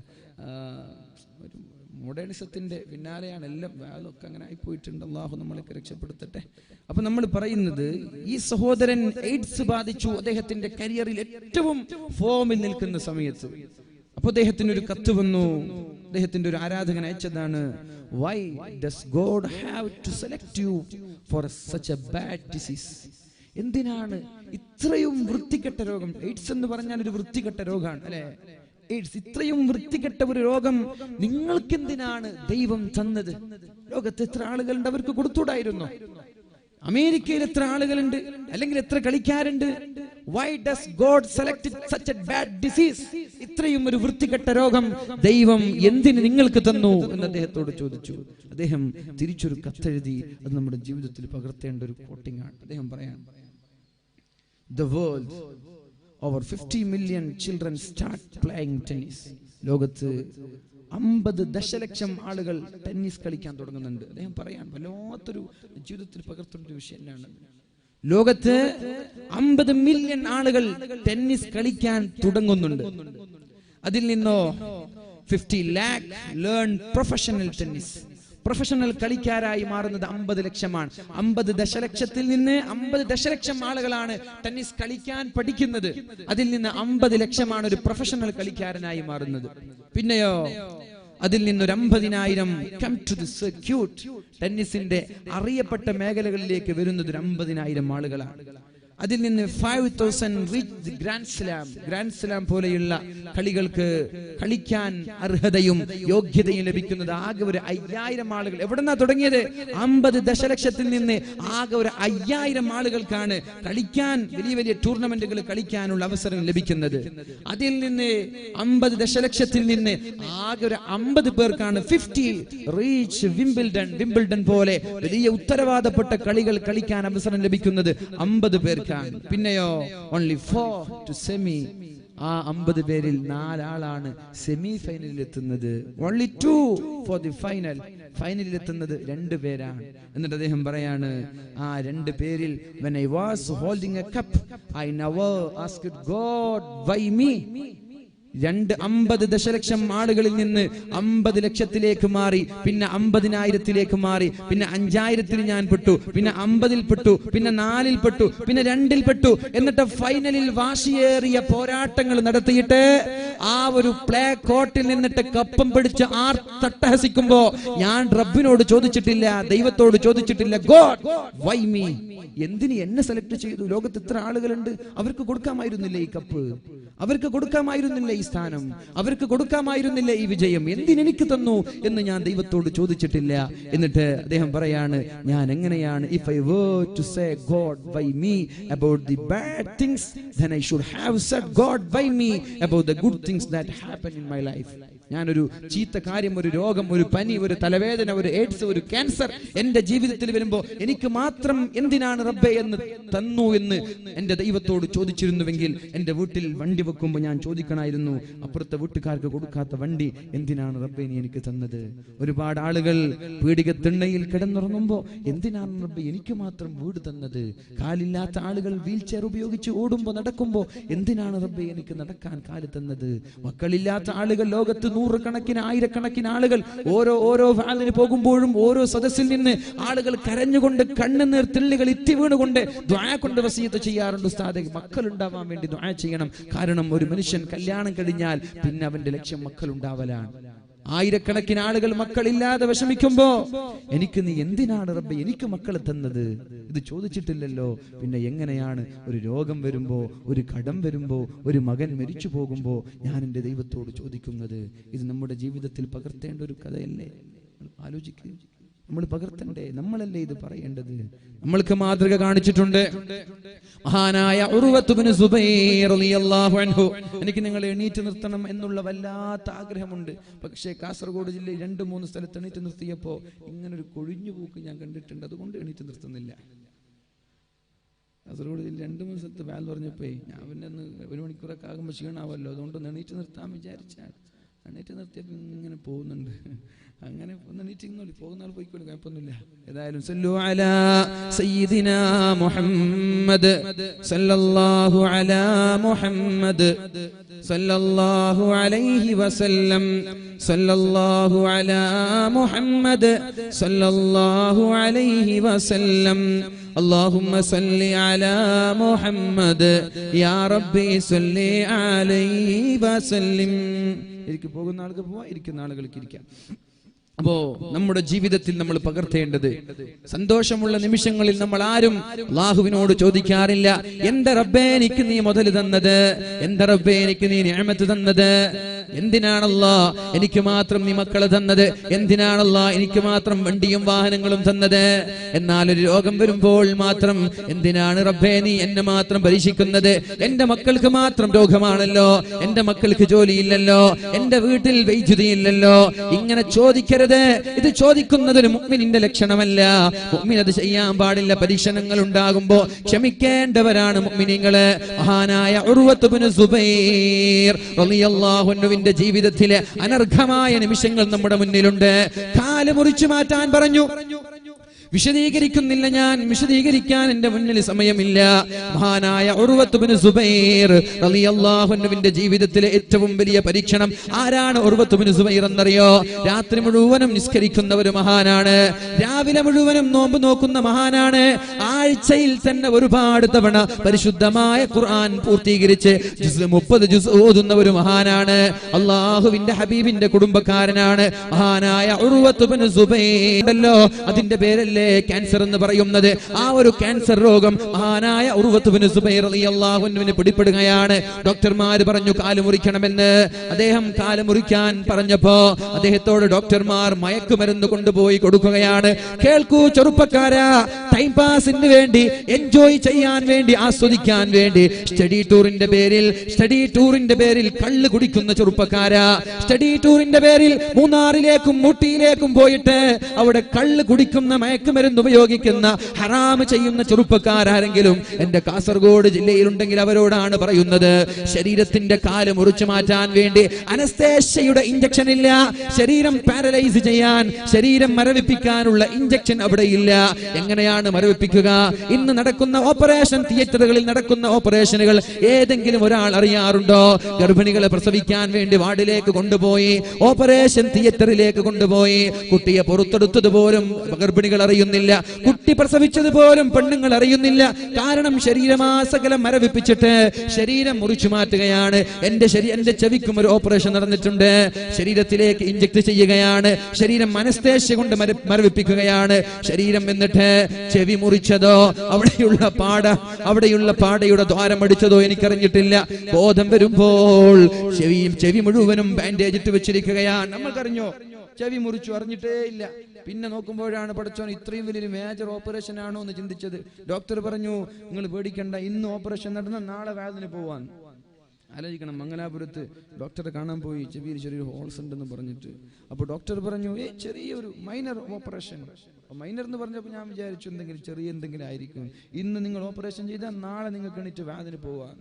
ഒരു മോഡേണിസത്തിന്റെ പിന്നാലെയാണ് എല്ലാം. അതൊക്കെ അങ്ങനെ ആയിപ്പോയിട്ടുണ്ട്. അള്ളാഹു നമ്മളൊക്കെ രക്ഷപ്പെടുത്തട്ടെ. അപ്പൊ നമ്മൾ പറയുന്നത്, ഈ സഹോദരൻ എയ്ഡ്സ് ബാധിച്ചു അദ്ദേഹത്തിന്റെ കരിയറിൽ ഏറ്റവും ഫോമിൽ നിൽക്കുന്ന സമയത്ത്. അപ്പൊ അദ്ദേഹത്തിന് ഒരു കത്ത് വന്നു. അദ്ദേഹത്തിന്റെ ഒരു ആരാധകൻ അയച്ചതാണ്. Why does God have to select you for such a bad disease? എന്തിനാണ് ഇത്രയും വൃത്തികെട്ട രോഗം? എയ്ഡ്സ് എന്ന് പറഞ്ഞാൽ ഒരു വൃത്തികെട്ട രോഗമാണ് അല്ലെ? എയ്ഡ്സ്, ഇത്രയും വൃത്തികെട്ട ഒരു രോഗം നിങ്ങൾക്ക് എന്തിനാണ് ദൈവം തന്നത്? ലോകത്ത് എത്ര ആളുകളുണ്ട്, അവർക്ക് കൊടുത്തുകൂടായിരുന്നു? അമേരിക്കയിൽ എത്ര ആളുകളുണ്ട്, അല്ലെങ്കിൽ എത്ര കളിക്കാരുണ്ട്? Why does God select such a bad disease? ഇത്രയും ഒരു വൃത്തികെട്ട രോഗം ദൈവം എന്തിന് നിങ്ങൾക്ക് തന്നു എന്ന് അദ്ദേഹത്തോട് ചോദിച്ചു. അദ്ദേഹം തിരിച്ചൊരു കത്തെഴുതി. അത് നമ്മുടെ ജീവിതത്തിൽ പകർത്തേണ്ട ഒരു കോട്ടിംഗ് ആണ്. അദ്ദേഹം പറയാൻ, The world, over 50 million children start playing tennis. ലോകത്ത് 50 ദശലക്ഷം ആളുകൾ ടെന്നീസ് കളിക്കാൻ തുടങ്ങുന്നുണ്ട്. അദ്ദേഹം പറയാൻ വല്ലാത്തൊരു ജീവിതത്തിൽ പകർത്തേണ്ട ഒരു വിഷയമാണ്. ലോകത്ത് 50 മില്യൺ ആളുകൾ ടെന്നീസ് കളിക്കാൻ തുടങ്ങുന്നുണ്ട്. അതിൽ നിന്നോ 50 lakh learn professional tennis. Professional കളിക്കാരായി മാറുന്നത് 50 ലക്ഷമാണ്. 50 ദശലക്ഷത്തിൽ നിന്ന് 50 ദശലക്ഷം ആളുകളാണ് ടെന്നീസ് കളിക്കാൻ പഠിക്കുന്നത്. അതിൽ നിന്ന് 50 ലക്ഷമാണ് ഒരു പ്രൊഫഷണൽ കളിക്കാരനായി മാറുന്നത്. പിന്നെയോ അതിൽ നിന്നൊരു 50,000 കം ടു ദി സർക്യൂട്ട്. ടെന്നീസിന്റെ അറിയപ്പെട്ട മേഖലകളിലേക്ക് വരുന്നത് ഒരു 50,000 ആളുകളാണ്. അതിൽ നിന്ന് 5000 റീച്ച് ഗ്രാൻഡ് സ്ലാം പോലെയുള്ള കളികൾക്ക് കളിക്കാൻ അർഹതയും യോഗ്യതയും ലഭിക്കുന്നത് ആകെ ഒരു 5000 ആളുകൾ. എവിടെന്നാ തുടങ്ങിയത്? 50 ദശലക്ഷത്തിൽ നിന്ന് ആകെ ഒരു 5000 ആളുകൾക്കാണ് കളിക്കാൻ, വലിയ വലിയ ടൂർണമെന്റുകൾ കളിക്കാനുള്ള അവസരം ലഭിക്കുന്നത്. അതിൽ നിന്ന് 50 ദശലക്ഷത്തിൽ നിന്ന് ആകെ ഒരു 50 പേർക്കാണ് 50 റീച്ച് വിംബിൾഡൺ പോലെ വലിയ ഉത്തരവാദപ്പെട്ട കളികൾ കളിക്കാൻ അവസരം ലഭിക്കുന്നത് 50 പേർക്കാണ്. പിന്നെയോ only 4 to semi. ആ 50 പേരിൽ 4 ആളാണ് സെമി ഫൈനലിൽ എത്തുന്നത്. only 2 for the final. ഫൈനലിൽ എത്തുന്നത് 2 പേരാണ്. എന്നിട്ട് അദ്ദേഹം പറയാണ്, ആ 2 പേരിൽ when I was holding a cup I never asked God why me. 50 ദശലക്ഷം ആളുകളിൽ നിന്ന് 50 ലക്ഷത്തിലേക്ക് മാറി, പിന്നെ 50,000-ലേക്ക് മാറി, പിന്നെ 5,000-ൽ ഞാൻ പെട്ടു, പിന്നെ 50-ൽ പെട്ടു, പിന്നെ 4-ൽ പെട്ടു, പിന്നെ 2-ൽ പെട്ടു. എന്നിട്ട് ഫൈനലിൽ വാശിയേറിയ പോരാട്ടങ്ങൾ നടത്തിയിട്ട് ആ ഒരു പ്ലേ കോർട്ടിൽ നിന്നിട്ട് കപ്പം പിടിച്ച് തട്ടഹസിക്കുമ്പോ ഞാൻ റബ്ബിനോട് ചോദിച്ചിട്ടില്ല, ദൈവത്തോട് ചോദിച്ചിട്ടില്ല, ഗോഡ് വൈ മീ, എന്തിന് എന്നെ സെലക്ട് ചെയ്തു? ലോകത്ത് ഇത്ര ആളുകളുണ്ട്, അവർക്ക് കൊടുക്കാമായിരുന്നില്ല ഈ കപ്പ്, അവർക്ക് കൊടുക്കാമായിരുന്നില്ല ഈ സ്ഥാനം, അവർക്ക് കൊടുക്കാമായിരുന്നില്ല ഈ വിജയം, എന്തിനെനിക്ക് തന്നു എന്ന് ഞാൻ ദൈവത്തോട് ചോദിച്ചിട്ടില്ല. എന്നിട്ട് അദ്ദേഹം പറയാണ്, ഞാൻ എങ്ങനെയാണ് if I were to say God why me about the bad things, then I should have said God why me about the good things that happen in my life. ഞാനൊരു ചീത്ത കാര്യം, ഒരു രോഗം, ഒരു പനി, ഒരു തലവേദന, ഒരു എയ്ഡ്സ്, ഒരു ക്യാൻസർ എന്റെ ജീവിതത്തിൽ വരുമ്പോ എനിക്ക് മാത്രം എന്തിനാണ് റബ്ബേ എന്ന് തന്നു എന്ന് എന്റെ ദൈവത്തോട് ചോദിച്ചിരുന്നുവെങ്കിൽ എന്റെ വീട്ടിൽ വണ്ടി വെക്കുമ്പോൾ ഞാൻ ചോദിക്കണമായിരുന്നു, അപ്പുറത്തെ വീട്ടുകാർക്ക് കൊടുക്കാത്ത വണ്ടി എന്തിനാണ് റബ്ബേ നീ എനിക്ക് തന്നത്? ഒരുപാട് ആളുകൾ പീഡിക തിണ്ണയിൽ കിടന്നുറങ്ങുമ്പോ എന്തിനാണ് റബ്ബേ എനിക്ക് മാത്രം വീട് തന്നത്? കാലില്ലാത്ത ആളുകൾ വീൽ ചെയർ ഉപയോഗിച്ച് ഓടുമ്പോ നടക്കുമ്പോ എന്തിനാണ് റബ്ബേ എനിക്ക് നടക്കാൻ കാല് തന്നത്? മക്കളില്ലാത്ത ആളുകൾ ലോകത്ത് 100 കണക്കിന് 1000 ആളുകൾ ഓരോ വാലിന് പോകുമ്പോഴും ഓരോ സദസ്സിൽ നിന്ന് ആളുകൾ കരഞ്ഞുകൊണ്ട് കണ്ണുനീർ തുള്ളികൾ ഇറ്റി വീണുകൊണ്ട് ദുആ കൊണ്ട് വസിയത്ത് ചെയ്യാറുണ്ട്. ഉസ്താദേ, മക്കൾ ഉണ്ടാവാൻ വേണ്ടി ദുആ ചെയ്യണം. കാരണം ഒരു മനുഷ്യൻ കല്യാണം കഴിഞ്ഞാൽ പിന്നെ അവന്റെ ലക്ഷ്യം മക്കൾ ഉണ്ടാവലാണ്. 1000 ആളുകൾ മക്കളില്ലാതെ വിഷമിക്കുമ്പോ എനിക്ക് നീ എന്തിനാണ് റബ്ബേ എനിക്ക് മക്കളെ തന്നത്? ഇത് ചോദിച്ചിട്ടില്ലല്ലോ. പിന്നെ എങ്ങനെയാണ് ഒരു രോഗം വരുമ്പോ, ഒരു കടം വരുമ്പോ, ഒരു മകൻ മരിച്ചു പോകുമ്പോ ഞാൻ എൻ്റെ ദൈവത്തോട് ചോദിക്കുന്നത്? ഇത് നമ്മുടെ ജീവിതത്തിൽ പകർത്തേണ്ട ഒരു കഥയല്ലേ? ആലോചിക്കുക. നമ്മൾ പകർത്തണ്ടേ? നമ്മളല്ലേ ഇത് പറയേണ്ടത്? നമ്മൾക്ക് മാതൃക കാണിച്ചിട്ടുണ്ട് മഹാനായ ഉർവത്ത് ഇബ്നു സുബൈർ റളിയല്ലാഹു അൻഹു. എനിക്ക് നിങ്ങളെ എണീറ്റ് നിർത്തണം എന്നുള്ള വല്ലാത്ത ആഗ്രഹമുണ്ട്. പക്ഷേ കാസർഗോഡ് ജില്ലയിൽ 2-3 സ്ഥലത്ത് എണീറ്റ് നിർത്തിയപ്പോ ഇങ്ങനൊരു കൊഴിഞ്ഞു പോക്ക് ഞാൻ കണ്ടിട്ടുണ്ട്. അതുകൊണ്ട് എണീറ്റ് നിർത്തുന്നില്ല. കാസർഗോഡ് ജില്ല 2-3 സ്ഥലത്ത് വാൽ പറഞ്ഞപ്പോ ഞാൻ പിന്നെ 1 മണിക്കൂറൊക്കെ ആകുമ്പോൾ ക്ഷീണാവല്ലോ, അതുകൊണ്ട് എണീറ്റ് നിർത്താൻ വിചാരിച്ചാണ്. എണീറ്റ് നിർത്തിയപ്പോൾ ഇങ്ങനെ പോകുന്നുണ്ട്. അങ്ങനെ ഒന്ന് പോകുന്ന ആൾ പോയിക്കോളൂ, കുഴപ്പമൊന്നുമില്ല. ഏതായാലും സല്ലു അലാ സയ്യിദിനാ മുഹമ്മദ് സല്ലല്ലാഹു അലാ മുഹമ്മദ് സല്ലല്ലാഹു അലൈഹി വസല്ലം സല്ലല്ലാഹു അലാ മുഹമ്മദ് സല്ലല്ലാഹു അലൈഹി വസല്ലം اللهم صل على محمد يا ربي صل عليه وسلم. ഇരിക്ക്, പോകുന്ന ആൾക്ക് പോവാ, ഇരിക്കുന്ന ആളുകൾക്ക് ഇരിക്കാം. അപ്പോ നമ്മുടെ ജീവിതത്തിൽ നമ്മൾ പകർത്തേണ്ടത്, സന്തോഷമുള്ള നിമിഷങ്ങളിൽ നമ്മൾ ആരും അല്ലാഹുവിനോട് ചോദിക്കാറില്ല, എന്റെ റബ്ബേ എനിക്ക് നീ മുതൽ തന്നത്, എന്റെ റബ്ബേ എനിക്ക് നീ നിഅമത്ത് തന്നത്, എന്തിനാണല്ലാ എനിക്ക് മാത്രം നീ മക്കളെ തന്നത്, എന്തിനാണല്ലാ എനിക്ക് മാത്രം വണ്ടിയും വാഹനങ്ങളും തന്നത്? എന്നാൽ ഒരു രോഗം വരുമ്പോൾ മാത്രം എന്തിനാണ് റബ്ബേ നീ എന്നെ മാത്രം പരീക്ഷിക്കുന്നത്? എന്റെ മക്കൾക്ക് മാത്രം രോഗമാണല്ലോ, എന്റെ മക്കൾക്ക് ജോലിയില്ലല്ലോ, എന്റെ വീട്ടിൽ വൈദ്യുതിയില്ലല്ലോ. ഇങ്ങനെ ചോദിക്കരുത്. ഇത് ചോദിക്കുന്നതൊരു മുഅ്മിനിന്റെ ലക്ഷണമല്ല. മുഅ്മിൻ അത് ചെയ്യാൻ പാടില്ല. പരീക്ഷണങ്ങൾ ഉണ്ടാകുമ്പോ ക്ഷമിക്കേണ്ടവരാണ് മുഅ്മിനീങ്ങള്. മഹാനായ ഉർവത്ത് ഇബ്നു സുബൈർ റളിയല്ലാഹു അൻഹുവിന്റെ ജീവിതത്തിലെ അനർഘമായ നിമിഷങ്ങൾ നമ്മുടെ മുന്നിലുണ്ട്. കാല് മുറിച്ചു മാറ്റാൻ പറഞ്ഞു. വിശദീകരിക്കുന്നില്ല, ഞാൻ വിശദീകരിക്കാൻ എന്റെ മുന്നിൽ സമയമില്ല. മഹാനായ ഉർവത്ത് ഇബ്നു സുബൈർ റളിയല്ലാഹു അൻഹുവിന്റെ ജീവിതത്തിലെ ഏറ്റവും വലിയ പരീക്ഷണം. ആരാണ് ഉർവത്ത് ഇബ്നു സുബൈർ എന്നറിയോ? രാത്രി മുഴുവനും നിസ്കരിക്കുന്ന ഒരു മഹാനാണ്, രാവിലെ മുഴുവനും നോമ്പ് നോക്കുന്ന മഹാനാണ്, ആഴ്ചയിൽ തന്നെ ഒരുപാട് തവണ പരിശുദ്ധമായ ഖുർആൻ പൂർത്തീകരിച്ച് 30 ജുസ് ഓതുന്ന ഒരു മഹാനാണ്. അല്ലാഹുവിന്റെ ഹബീബിന്റെ കുടുംബക്കാരനാണ് മഹാനായ ഉർവത്ത് ഇബ്നു സുബൈർ. അതിന്റെ പേരല്ല പേരിലെ ക്യാൻസർ എന്ന് പറയുന്നത്. ആ ഒരു ക്യാൻസർ രോഗം മഹാനായ ഉർവത്ത് ബിൻ സുബൈർ റളിയല്ലാഹു അൻഹുവിനെ പിടിപെടുകയാണ്. ഡോക്ടർമാർ പറഞ്ഞു കാല് മുറിക്കണമെന്ന്. അദ്ദേഹം കാല് മുറിക്കാൻ പറഞ്ഞപ്പോ അദ്ദേഹത്തോട് ഡോക്ടർമാർ മയക്കുമരുന്ന് കൊണ്ടുപോയി കൊടുക്കുകയാണ്. കേൾക്കൂ ചെറുപ്പക്കാരാ, ടൈം പാസിന് വേണ്ടി, എൻജോയ് ചെയ്യാൻ വേണ്ടി, ആസ്വദിക്കാൻ വേണ്ടി സ്റ്റഡി ടൂറിന്റെ പേരിൽ കള്ള് കുടിക്കുന്ന ചെറുപ്പക്കാരാ, സ്റ്റഡി ടൂറിന്റെ പേരിൽ മൂന്നാറിലേക്കും ഊട്ടിയിലേക്കും പോയിട്ട് അവിടെ കള്ള് കുടിക്കുന്ന, മയക്കുമരുന്ന് ഉപയോഗിക്കുന്ന, ഹറാം ചെയ്യുന്ന ചെറുപ്പക്കാരെങ്കിലും എന്റെ കാസർഗോഡ് ജില്ലയിലുണ്ടെങ്കിൽ അവരോടാണ് പറയുന്നത്, ശരീരത്തിന്റെ കാല് മുറിച്ചു മാറ്റാൻ വേണ്ടി അനസ്തേഷ്യയുടെ ഇഞ്ചക്ഷൻ ഇല്ല. ശരീരം പാരലൈസ് ചെയ്യാൻ, ശരീരം മരവിപ്പിക്കാനുള്ള ഇഞ്ചക്ഷൻ അവിടെ ഇല്ല. എങ്ങനെയാണ് മരവിപ്പിക്കുക? ഇന്ന് നടക്കുന്ന ഓപ്പറേഷൻ തിയേറ്ററുകളിൽ നടക്കുന്ന ഓപ്പറേഷനുകൾ ഏതെങ്കിലും ഒരാൾ അറിയാറുണ്ടോ? ഗർഭിണികളെ പ്രസവിക്കാൻ വേണ്ടി വാർഡിലേക്ക് കൊണ്ടുപോയി, ഓപ്പറേഷൻ തിയേറ്ററിലേക്ക് കൊണ്ടുപോയി, കുട്ടിയെ പുറത്തെടുത്തത് പോലും ഗർഭിണികൾ അറിയുന്നില്ല, കുട്ടി പ്രസവിച്ചത് പോലും പെണ്ണുങ്ങൾ അറിയുന്നില്ല. കാരണം ശരീരമാസകലം മരവിപ്പിച്ചിട്ട് ശരീരം മുറിച്ചു മാറ്റുകയാണ്. എന്റെ ചെവിക്കും ഒരു ഓപ്പറേഷൻ നടന്നിട്ടുണ്ട്. ശരീരത്തിലേക്ക് ഇഞ്ചക്ട് ചെയ്യുകയാണ്, ശരീരം അനസ്തേഷ്യ കൊണ്ട് മരവിപ്പിക്കുകയാണ് ശരീരം. എന്നിട്ട് ചെവി മുറിച്ചതോ അവിടെയുള്ള പാടയുടെ ദ്വാരം അടിച്ചതോ എനിക്കറിഞ്ഞിട്ടില്ല. ബോധം വരുമ്പോൾ ചെവി മുഴുവനും ബാൻഡേജ് ഇട്ട് വെച്ചിരിക്കുകയാണ്. നമ്മൾക്കറിഞ്ഞോ? ചെവി മുറിച്ചു, അറിഞ്ഞിട്ടേ ഇല്ല. പിന്നെ നോക്കുമ്പോഴാണ് പഠിച്ചോൻ ഇത്രയും വലിയൊരു മേജർ ഓപ്പറേഷൻ ആണോ എന്ന് ചിന്തിച്ചത്. ഡോക്ടർ പറഞ്ഞു, നിങ്ങൾ പേടിക്കണ്ട, ഇന്ന് ഓപ്പറേഷൻ നടന്ന നാളെ വേദന പോവാൻ. ആലോചിക്കണം, മംഗലാപുരത്ത് ഡോക്ടറെ കാണാൻ പോയി, ചെവിയിൽ ചെറിയൊരു ഹോൾസ് ഉണ്ടെന്ന് പറഞ്ഞിട്ട്. അപ്പോൾ ഡോക്ടർ പറഞ്ഞു, ചെറിയൊരു മൈനർ ഓപ്പറേഷൻ. മൈനർ എന്ന് പറഞ്ഞപ്പോൾ ഞാൻ വിചാരിച്ചു എന്തെങ്കിലും ആയിരിക്കും. ഇന്ന് നിങ്ങൾ ഓപ്പറേഷൻ ചെയ്താൽ നാളെ നിങ്ങൾക്ക് എണീറ്റ് വേദന പോവാൻ.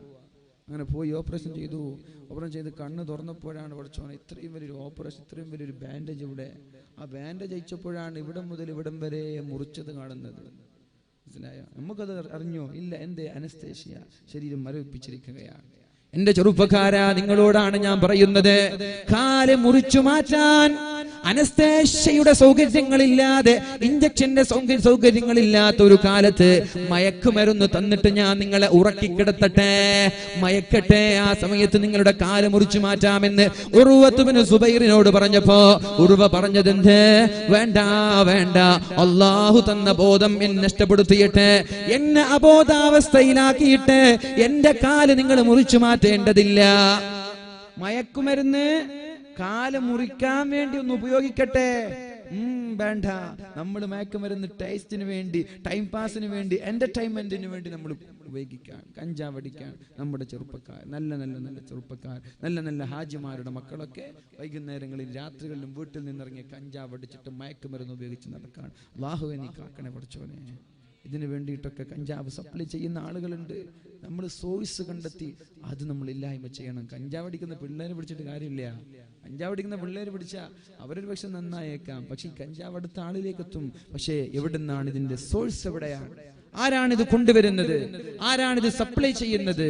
അങ്ങനെ പോയി ഓപ്പറേഷൻ ചെയ്ത് കണ്ണ് തുറന്നപ്പോഴാണ് പഠിച്ചോനെ ഇത്രയും വലിയൊരു ഓപ്പറേഷൻ, ഇത്രയും വലിയൊരു ബാൻഡേജ് ഇവിടെ. ആ ബാൻഡേജ് അയച്ചപ്പോഴാണ് ഇവിടം മുതൽ ഇവിടം വരെ മുറിച്ചത് കാണുന്നത്. മനസ്സിലായോ? നമുക്കത് അറിഞ്ഞോ? ഇല്ല. എന്തേ? അനസ്തേഷ്യ, ശരീരം മരവിപ്പിച്ചിരിക്കുകയാണ്. എന്റെ ചെറുപ്പക്കാരാ, നിങ്ങളോടാണ് ഞാൻ പറയുന്നത്, കാല് മുറിച്ചു മാറ്റാൻ അനസ്തേഷ്യയുടെ സൗകര്യങ്ങളില്ലാതെ, ഇഞ്ചക്ഷന്റെ സൗകര്യങ്ങളില്ലാത്ത ഒരു കാലത്ത് മയക്കുമരുന്ന് തന്നിട്ട് ഞാൻ നിങ്ങളെ ഉറക്കിക്കിടത്തട്ടെ, മയക്കട്ടെ. ആ സമയത്ത് നിങ്ങളുടെ കാല് മുറിച്ചു മാറ്റാമെന്ന് ഉർവത്ത് ബിൻ സുബൈറിനോട് പറഞ്ഞപ്പോ ഉർവ പറഞ്ഞതെന്ത്? വേണ്ട, അള്ളാഹു തന്ന ബോധം എന്നെ നഷ്ടപ്പെടുത്തിയിട്ട്, എന്നെ അബോധാവസ്ഥയിലാക്കിയിട്ട് എന്റെ കാല് നിങ്ങൾ മുറിച്ചു മാറ്റേണ്ടതില്ല. മയക്കുമരുന്ന് കാല് മുറിക്കാൻ വേണ്ടി ഒന്ന് ഉപയോഗിക്കട്ടെ. വേണ്ട. നമ്മൾ മയക്കുമരുന്ന് ടേസ്റ്റിന് വേണ്ടി, ടൈം പാസിന് വേണ്ടി, എന്റർടൈൻമെന്റിന് വേണ്ടി നമ്മൾ ഉപയോഗിക്കാൻ, കഞ്ചാവടിക്കാൻ നമ്മുടെ ചെറുപ്പക്കാർ, നല്ല ചെറുപ്പക്കാർ, നല്ല ഹാജിമാരുടെ മക്കളൊക്കെ വൈകുന്നേരങ്ങളിൽ, രാത്രികളിലും വീട്ടിൽ നിന്നിറങ്ങിയ കഞ്ചാവടിച്ചിട്ട് മയക്കുമരുന്ന് ഉപയോഗിച്ച് നടക്കാൻ. അല്ലാഹുവേ നീ കാക്കണേ പഠിച്ചോനെ. ഇതിനു വേണ്ടിയിട്ടൊക്കെ കഞ്ചാവ് സപ്ലൈ ചെയ്യുന്ന ആളുകളുണ്ട്. നമ്മൾ സോഴ്സ് കണ്ടെത്തി അത് നമ്മൾ ഇല്ലായ്മ ചെയ്യണം. കഞ്ചാവടിക്കുന്ന പിള്ളേരെ പിടിച്ചിട്ട് കാര്യമില്ല. കഞ്ചാവടിക്കുന്ന പിള്ളേര് പിടിച്ചാൽ അവരൊരു പക്ഷെ നന്നായേക്കാം, പക്ഷെ ഈ കഞ്ചാവ് അടുത്ത ആളിലേക്ക് എത്തും. പക്ഷേ എവിടെ നിന്നാണ് ഇതിന്റെ സോഴ്സ്? എവിടെയാണ്? ആരാണിത് കൊണ്ടുവരുന്നത്? ആരാണിത് സപ്ലൈ ചെയ്യുന്നത്?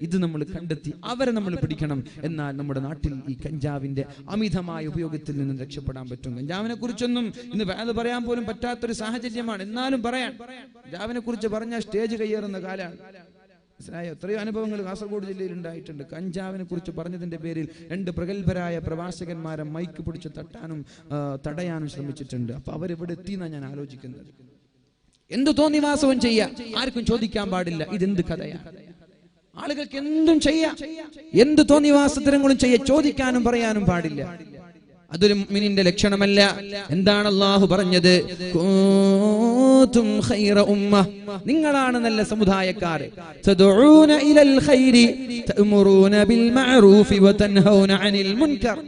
ഇത് നമ്മൾ കണ്ടെത്തി അവരെ നമ്മൾ പിടിക്കണം. എന്നാൽ നമ്മുടെ നാട്ടിൽ ഈ കഞ്ചാവിന്റെ അമിതമായ ഉപയോഗത്തിൽ നിന്ന് രക്ഷപ്പെടാൻ പറ്റും. കഞ്ചാവിനെ കുറിച്ചൊന്നും ഇന്ന് അത് പറയാൻ പോലും പറ്റാത്തൊരു സാഹചര്യമാണ്. എന്നാലും പറയാൻ, കഞ്ചാവിനെ കുറിച്ച് പറഞ്ഞാൽ സ്റ്റേജ് കയ്യേറുന്ന കാലാണ്. എത്രയോ അനുഭവങ്ങൾ കാസർഗോഡ് ജില്ലയിൽ ഉണ്ടായിട്ടുണ്ട്. കഞ്ചാവിനെ കുറിച്ച് പറഞ്ഞതിന്റെ പേരിൽ 2 പ്രഗത്ഭരായ പ്രവാചകന്മാരെ മൈക്ക് പിടിച്ച് തടയാനും ശ്രമിച്ചിട്ടുണ്ട്. അപ്പൊ അവരെവിടെ എത്തിയെന്നാണ് ഞാൻ ആലോചിക്കുന്നത്. എന്ത് തോന്നിവാസവും ചെയ്യാം, ആർക്കും ചോദിക്കാൻ പാടില്ല ഇതെന്ത് കഥയാണ്. ആളുകൾക്ക് എന്തും ചെയ്യാം, എന്ത് തോന്നിവാസത്തരങ്ങളും ചെയ്യാം, ചോദിക്കാനും പറയാനും പാടില്ല. അതൊരു മുഅ്മിനിന്റെ ലക്ഷണമല്ല. എന്താണ് അല്ലാഹു പറഞ്ഞത്? കുന്തും ഖൈറ ഉമ്മ, നിങ്ങളാണ് നല്ല സമുദായക്കാർ. തദഊന ഇലൽ ഖൈരി തഅമുറൂന ബിൽ മഅറൂഫി വതൻഹൗന അനിൽ മുൻകർ,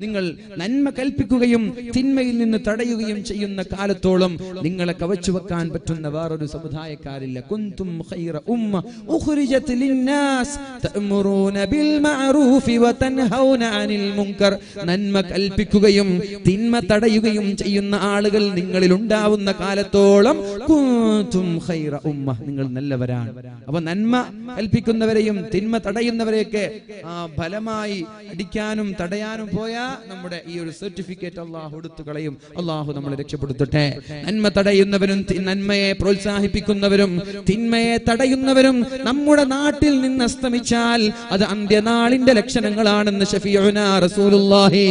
നിങ്ങൾ നന്മ കൽപ്പിക്കുകയും തിന്മയിൽ നിന്ന് തടയുകയും ചെയ്യുന്ന കാലത്തോളം നിങ്ങളെ കവച്ചു വെക്കാൻ പറ്റുന്ന വേറൊരു സമുദായക്കാരില്ല. കുന്തും ഖൈറ ഉമ്മ ഉഖ്രിജത് ലിന്നാസ് തഅമുറൂന ബിൽ മഅറൂഫി വതൻഹൗന അനിൽ മുൻകർ, നന്മ കൽപ്പിക്കുകയും തിന്മ തടയുകയും ചെയ്യുന്ന ആളുകൾ നിങ്ങളിൽ ഉണ്ടാവുന്ന കാലത്തോളം കുന്തും ഖൈറ ഉമ്മ, നിങ്ങൾ നല്ലവരാണ്. അപ്പൊ നന്മ കൽപ്പിക്കുന്നവരെയും തിന്മ തടയുന്നവരെയൊക്കെ ഫലമായി അടിക്കാനും തടയാനും പോയാൽ നമ്മുടെ ഈ ഒരു സർട്ടിഫിക്കറ്റ് അള്ളാഹു എടുത്തു കളയും. അള്ളാഹു നമ്മളെ രക്ഷപ്പെടുത്തട്ടെ. നന്മ തടയുന്നവരും നന്മയെ പ്രോത്സാഹിപ്പിക്കുന്നവരും തിന്മയെ തടയുന്നവരും നമ്മുടെ നാട്ടിൽ നിന്ന് അസ്തമിച്ചാൽ അത് അന്ത്യനാളിന്റെ ലക്ഷണങ്ങളാണെന്ന് ശഫീഉനാ റസൂലുള്ളാഹി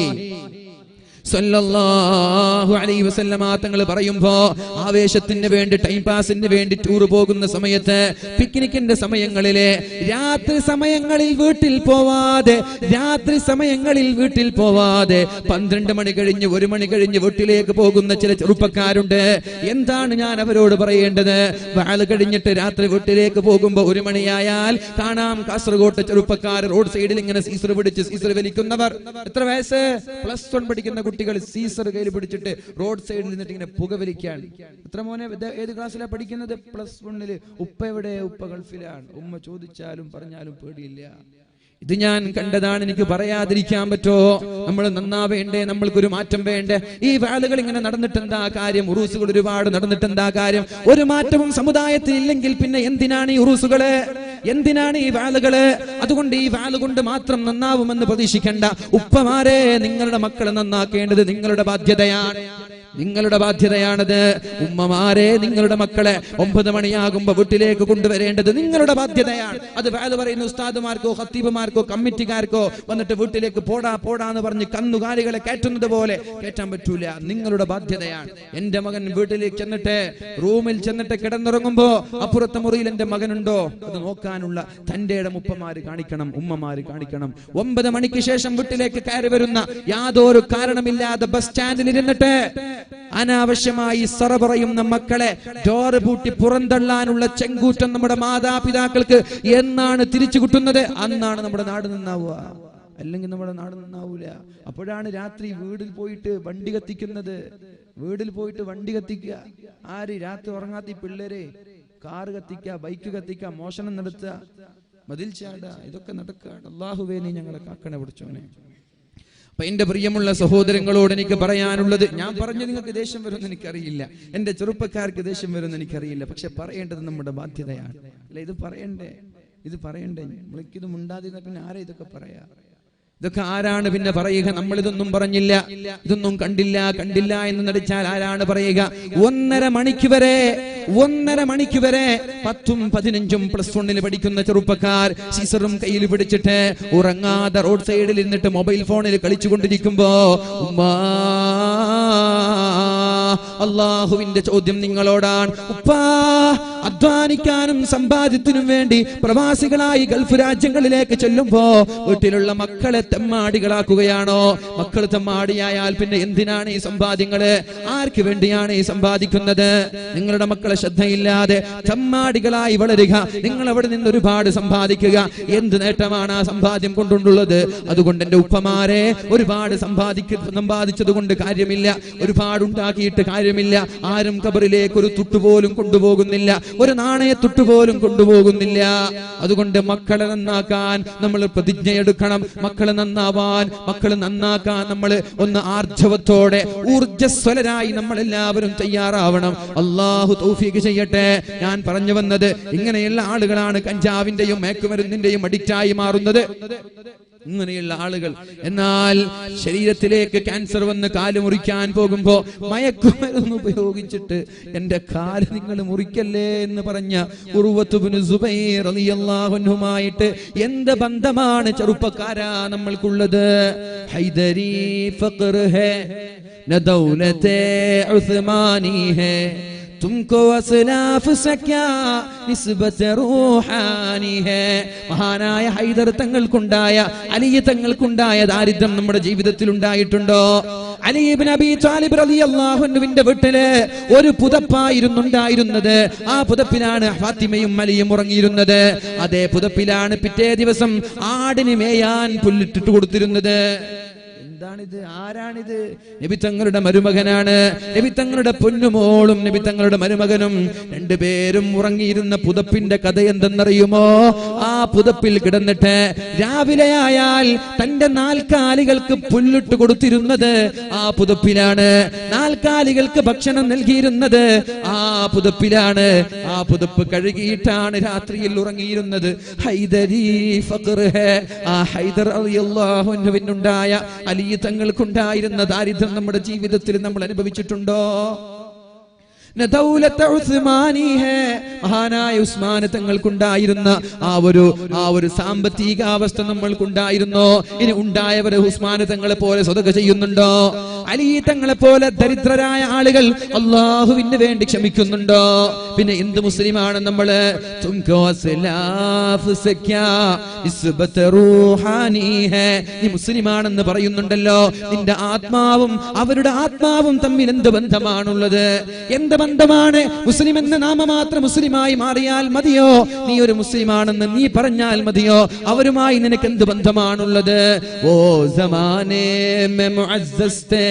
സല്ലല്ലാഹു അലൈഹി വസല്ലമ തങ്ങൾ പറയുമ്പോ ആവേശത്തിന് വേണ്ടി ടൈം പാസിന് വേണ്ടി ടൂർ പോകുന്ന സമയത്ത് പിക്നിക്കിന്റെ സമയങ്ങളിലെ രാത്രി സമയങ്ങളിൽ വീട്ടിൽ പോവാതെ 12 മണി കഴിഞ്ഞ് 1 മണി കഴിഞ്ഞ് വീട്ടിലേക്ക് പോകുന്ന ചില ചെറുപ്പക്കാരുണ്ട്. എന്താണ് ഞാൻ അവരോട് പറയേണ്ടത്? വാല് കഴിഞ്ഞിട്ട് രാത്രി വീട്ടിലേക്ക് പോകുമ്പോ 1 മണിയായാൽ കാണാം കാസർഗോട്ട് ചെറുപ്പക്കാർ റോഡ് സൈഡിൽ ഇങ്ങനെ സീസർ പിടിച്ച് സീസർ വലിക്കുന്നവർ. എത്ര വയസ്സ്? +1 പഠിക്കുന്ന കുട്ടികൾ സീസർ കയ്യിൽ പിടിച്ചിട്ട് റോഡ് സൈഡിൽ നിന്നിട്ട് ഇങ്ങനെ പുകവലിക്കാൻ. എത്ര മോനെ ഏത് ക്ലാസ്സിലാണ് പഠിക്കുന്നത്? +1. ഉപ്പ എവിടെ? ഉപ്പ ഗൾഫിലാണ്. ഉമ്മ ചോദിച്ചാലും പറഞ്ഞാലും പേടിയില്ല. ഇത് ഞാൻ കണ്ടതാണ്. എനിക്ക് പറയാതിരിക്കാൻ പറ്റോ? നമ്മൾ നന്നാവേണ്ടേ? നമ്മൾക്കൊരു മാറ്റം വേണ്ടേ? ഈ വാളുകൾ ഇങ്ങനെ നടന്നിട്ട് എന്താ കാര്യം? ഉറൂസുകൾ ഒരുപാട് നടന്നിട്ട് എന്താ കാര്യം? ഒരു മാറ്റവും സമുദായത്തിൽ ഇല്ലെങ്കിൽ പിന്നെ എന്തിനാണ് ഈ ഉറൂസുകള്? എന്തിനാണ് ഈ വാളുകള്? അതുകൊണ്ട് ഈ വാളുകൊണ്ട് മാത്രം നന്നാവുമെന്ന് പ്രതീക്ഷിക്കേണ്ട. ഉപ്പമാരെ, നിങ്ങളുടെ മക്കളെ നന്നാക്കേണ്ടത് നിങ്ങളുടെ ബാധ്യതയാണ്. നിങ്ങളുടെ ബാധ്യതയാണത്. ഉമ്മമാരെ, നിങ്ങളുടെ മക്കളെ 9 മണിയാകുമ്പോ വീട്ടിലേക്ക് കൊണ്ടുവരേണ്ടത് നിങ്ങളുടെ ബാധ്യതയാണ്. അത് വാല് പറയുന്ന ഉസ്താദുമാർക്കോ ഖത്തീബുമാർക്കോ കമ്മിറ്റിക്കാർക്കോ വന്നിട്ട് വീട്ടിലേക്ക് പോടാന്ന് പറഞ്ഞ് കന്നുകാലികളെ കയറ്റുന്നത് പോലെ കയറ്റാൻ പറ്റൂല. നിങ്ങളുടെ ബാധ്യതയാണ്. എന്റെ മകൻ വീട്ടിലേക്ക് ചെന്നിട്ട് റൂമിൽ ചെന്നിട്ട് കിടന്നുറങ്ങുമ്പോ അപ്പുറത്തെ മുറിയിൽ എന്റെ മകനുണ്ടോ അത് നോക്കാനുള്ള തന്റെ ഇടം ഉപ്പമാര് കാണിക്കണം, ഉമ്മമാര് കാണിക്കണം. 9 മണിക്ക് ശേഷം വീട്ടിലേക്ക് കയറി വരുന്ന യാതൊരു കാരണമില്ലാതെ ബസ് സ്റ്റാൻഡിൽ ഇരുന്നിട്ട് അനാവശ്യമായി സറ പറയുന്ന മക്കളെ ഡോറ് പൂട്ടി പുറന്തള്ളാനുള്ള ചെങ്കൂറ്റം നമ്മുടെ മാതാപിതാക്കൾക്ക് എന്നാണ് തിരിച്ചു കിട്ടുന്നത്? അന്നാണ് നമ്മുടെ നാട് നന്നാവുക. അല്ലെങ്കിൽ നമ്മുടെ നാട് നന്നാവൂല. അപ്പോഴാണ് രാത്രി വീട്ടിൽ പോയിട്ട് വണ്ടി കത്തിക്കുന്നത്. ആര്? രാത്രി ഉറങ്ങാത്ത പിള്ളേരെ കാറ് കത്തിക്കുക, ബൈക്ക് കത്തിക്കുക, മോഷണം നടത്തുക, മതിൽ ചാടുക, ഇതൊക്കെ നടക്കുകയാണ്. അല്ലാഹുവേ, നീ ഞങ്ങളെ കാക്കണേ പഠിച്ചോനെ. അപ്പൊ എന്റെ പ്രിയമുള്ള സഹോദരങ്ങളോട് എനിക്ക് പറയാനുള്ളത്, ഞാൻ പറഞ്ഞു നിങ്ങൾക്ക് ദേഷ്യം വരുമെന്ന് എനിക്കറിയില്ല, എന്റെ ചെറുപ്പക്കാർക്ക് ദേഷ്യം വരുമെന്ന് എനിക്കറിയില്ല, പക്ഷെ പറയേണ്ടത് നമ്മുടെ ബാധ്യതയാണ്. അല്ല, ഇത് പറയണ്ടേ? നമ്മൾക്കിത് മുണ്ടാതിരുന്ന പിന്നെ ആരാ ഇതൊക്കെ പറയാ? ഇതൊക്കെ ആരാണ് പിന്നെ പറയുക? നമ്മൾ ഇതൊന്നും പറഞ്ഞില്ല, ഇതൊന്നും കണ്ടില്ല എന്ന് നടിച്ചാൽ ആരാണ് പറയുക? 1.5 മണിക്ക് വരെ 10ഉം 15ഉം +1 പഠിക്കുന്ന ചെറുപ്പക്കാർ സീസറും കയ്യിൽ പിടിച്ചിട്ട് ഉറങ്ങാതെ റോഡ് സൈഡിൽ ഇരുന്നിട്ട് മൊബൈൽ ഫോണിൽ കളിച്ചുകൊണ്ടിരിക്കുമ്പോ അള്ളാഹുവിന്റെ ചോദ്യം നിങ്ങളോടാണ്. ഉപ്പാ, അധ്വാനിക്കാനും സമ്പാദ്യത്തിനും വേണ്ടി പ്രവാസികളായി ഗൾഫ് രാജ്യങ്ങളിലേക്ക് ചെല്ലുമ്പോ വീട്ടിലുള്ള മക്കളെ തെമ്മാടികളാക്കുകയാണോ? മക്കൾ തെമ്മാടിയായാൽ പിന്നെ എന്തിനാണ് ഈ സമ്പാദ്യങ്ങള്? ആർക്ക് വേണ്ടിയാണ് ഈ സമ്പാദിക്കുന്നത്? നിങ്ങളുടെ മക്കളെ ശ്രദ്ധയില്ലാതെ തെമ്മാടികളായി വളരുക. നിങ്ങൾ അവിടെ നിന്ന് ഒരുപാട് സമ്പാദിക്കുക. എന്ത് നേട്ടമാണ് ആ സമ്പാദ്യം കൊണ്ടുള്ളത്? അതുകൊണ്ട് എന്റെ ഉപ്പമാരെ, ഒരുപാട് സമ്പാദിച്ചത് കൊണ്ട് കാര്യമില്ല, ഒരുപാട് ഉണ്ടാക്കിയിട്ട് കാര്യമില്ല. ആരും ഖബറിലേക്ക് ഒരു തുട്ടുപോലും കൊണ്ടുപോകുന്നില്ല, ഒരു നാണയ തുട്ടുപോലും കൊണ്ടുപോകുന്നില്ല. അതുകൊണ്ട് മക്കളെ നന്നാക്കാൻ നമ്മൾ പ്രതിജ്ഞയെടുക്കണം. മക്കളെ നന്നാക്കാൻ നമ്മൾ ഒന്ന് ആർജവത്തോടെ ഊർജ്ജസ്വലരായി നമ്മൾ എല്ലാവരും തയ്യാറാവണം. അല്ലാഹു തൗഫീഖ് ചെയ്യട്ടെ. ഞാൻ പറഞ്ഞു വന്നത്, ഇങ്ങനെയുള്ള ആളുകളാണ് കഞ്ചാവിന്റെയും മയക്കുമരുന്നിന്റെയും അഡിക്റ്റായി മാറുന്നത്. ഇങ്ങനെയുള്ള ആളുകൾ. എന്നാൽ ശരീരത്തിലേക്ക് ക്യാൻസർ വന്ന് കാല് മുറിക്കാൻ പോകുമ്പോ മയക്കുമരുന്ന് ഉപയോഗിച്ചിട്ട് എന്റെ കാല് നിങ്ങൾ മുറിക്കല്ലേ എന്ന് പറഞ്ഞ ഉർവത്ത് ഇബ്നു സുബൈർ റളിയല്ലാഹു അൻഹുമായിട്ട് എന്ത് ബന്ധമാണ് ചെറുപ്പക്കാരാ നമ്മൾക്കുള്ളത്? ഹൈദരി ഫഖർ ഹേ ന ദൗലത്തെ ഉസ്മാനി ഹേ തുംകോ അസ്ലാഫ് സക്യാ നിസ്ബത്ത് റൂഹാനി ഹേ. മഹാനായ ഹൈദർ തങ്ങൾക്കുണ്ടായ, അലി തങ്ങൾക്കുണ്ടായ ദാരിദ്ര്യം നമ്മുടെ ജീവിതത്തിൽ ഉണ്ടായിട്ടുണ്ടോ? അലി ഇബ്നു അബീ ത്വാലിബ് റളിയല്ലാഹു അൻഹുവിന്റെ വീട്ടില് ഒരു പുതപ്പായിരുന്നുണ്ടായിരുന്നത്. ആ പുതപ്പിലാണ് ഫാത്തിമയും അലിയും ഉറങ്ങിയിരുന്നത്. അതേ പുതപ്പിലാണ് പിറ്റേ ദിവസം ആടിന് മേയാൻ പുല്ലിട്ടിട്ട് കൊടുത്തിരുന്നത്. എന്താണിത്? ആരാണിത്? നബി തങ്ങളുടെ മരുമകനാണ്. നബി തങ്ങളുടെ പൊന്നുമോളും നബി തങ്ങളുടെ മരുമകനും രണ്ടുപേരും ഉറങ്ങിയിരുന്ന പുതപ്പിന്റെ കഥ എന്തെന്നറിയുമോ? ആ പുതപ്പിൽ കിടന്നിട്ട് രാവിലെ ആയാൽ തന്റെ നാൽക്കാലികൾക്ക് പുല്ലിട്ട് കൊടുത്തിരുന്നത് ആ പുതപ്പിലാണ്. നാൽക്കാലികൾക്ക് ഭക്ഷണം നൽകിയിരുന്നത് ആ പുതപ്പിലാണ്. ആ പുതപ്പ് കഴുകിയിട്ടാണ് രാത്രിയിൽ ഉറങ്ങിയിരുന്നത്. ഹൈദരി ഫഖർ ഹേ. ആ ഹൈദർ റളിയല്ലാഹു അൻഹുവിനുണ്ടായ അലി തങ്ങൾക്കുണ്ടായിരുന്ന ദാരിദ്ര്യം നമ്മുടെ ജീവിതത്തിൽ നമ്മൾ അനുഭവിച്ചിട്ടുണ്ടോ? മഹാനായ ഉസ്മാൻ തങ്ങൾക്കുണ്ടായിരുന്ന ആ ഒരു സാമ്പത്തികാവസ്ഥ നമ്മൾക്കുണ്ടായിരുന്നോ? ഇനി ഉണ്ടായവരെ ഉസ്മാൻ തങ്ങളെ പോലെ സ്വതക ചെയ്യുന്നുണ്ടോ? അലി തങ്ങളെ പോലെ ദരിദ്രരായ ആളുകൾ അള്ളാഹുവിന് വേണ്ടി ക്ഷമിക്കുന്നുണ്ടോ? പിന്നെ എന്ത് മുസ്ലിമാണ് നമ്മള്? നീ മുസ്ലിമാണെന്ന് പറയുന്നുണ്ടല്ലോ, നിന്റെ ആത്മാവും അവരുടെ ആത്മാവും തമ്മിൽ എന്ത് ബന്ധമാണുള്ളത്? എന്ത് ബന്ധമാണ്? മുസ്ലിം എന്ന നാമമാത്രം മുസ്ലിമായി മാറിയാൽ മതിയോ? നീ ഒരു മുസ്ലിമാണെന്ന് നീ പറഞ്ഞാൽ മതിയോ? അവരുമായി നിനക്ക് എന്ത് ബന്ധമാണുള്ളത്? ഓ സമാനേ മേ മുഅസ്സസ്തേ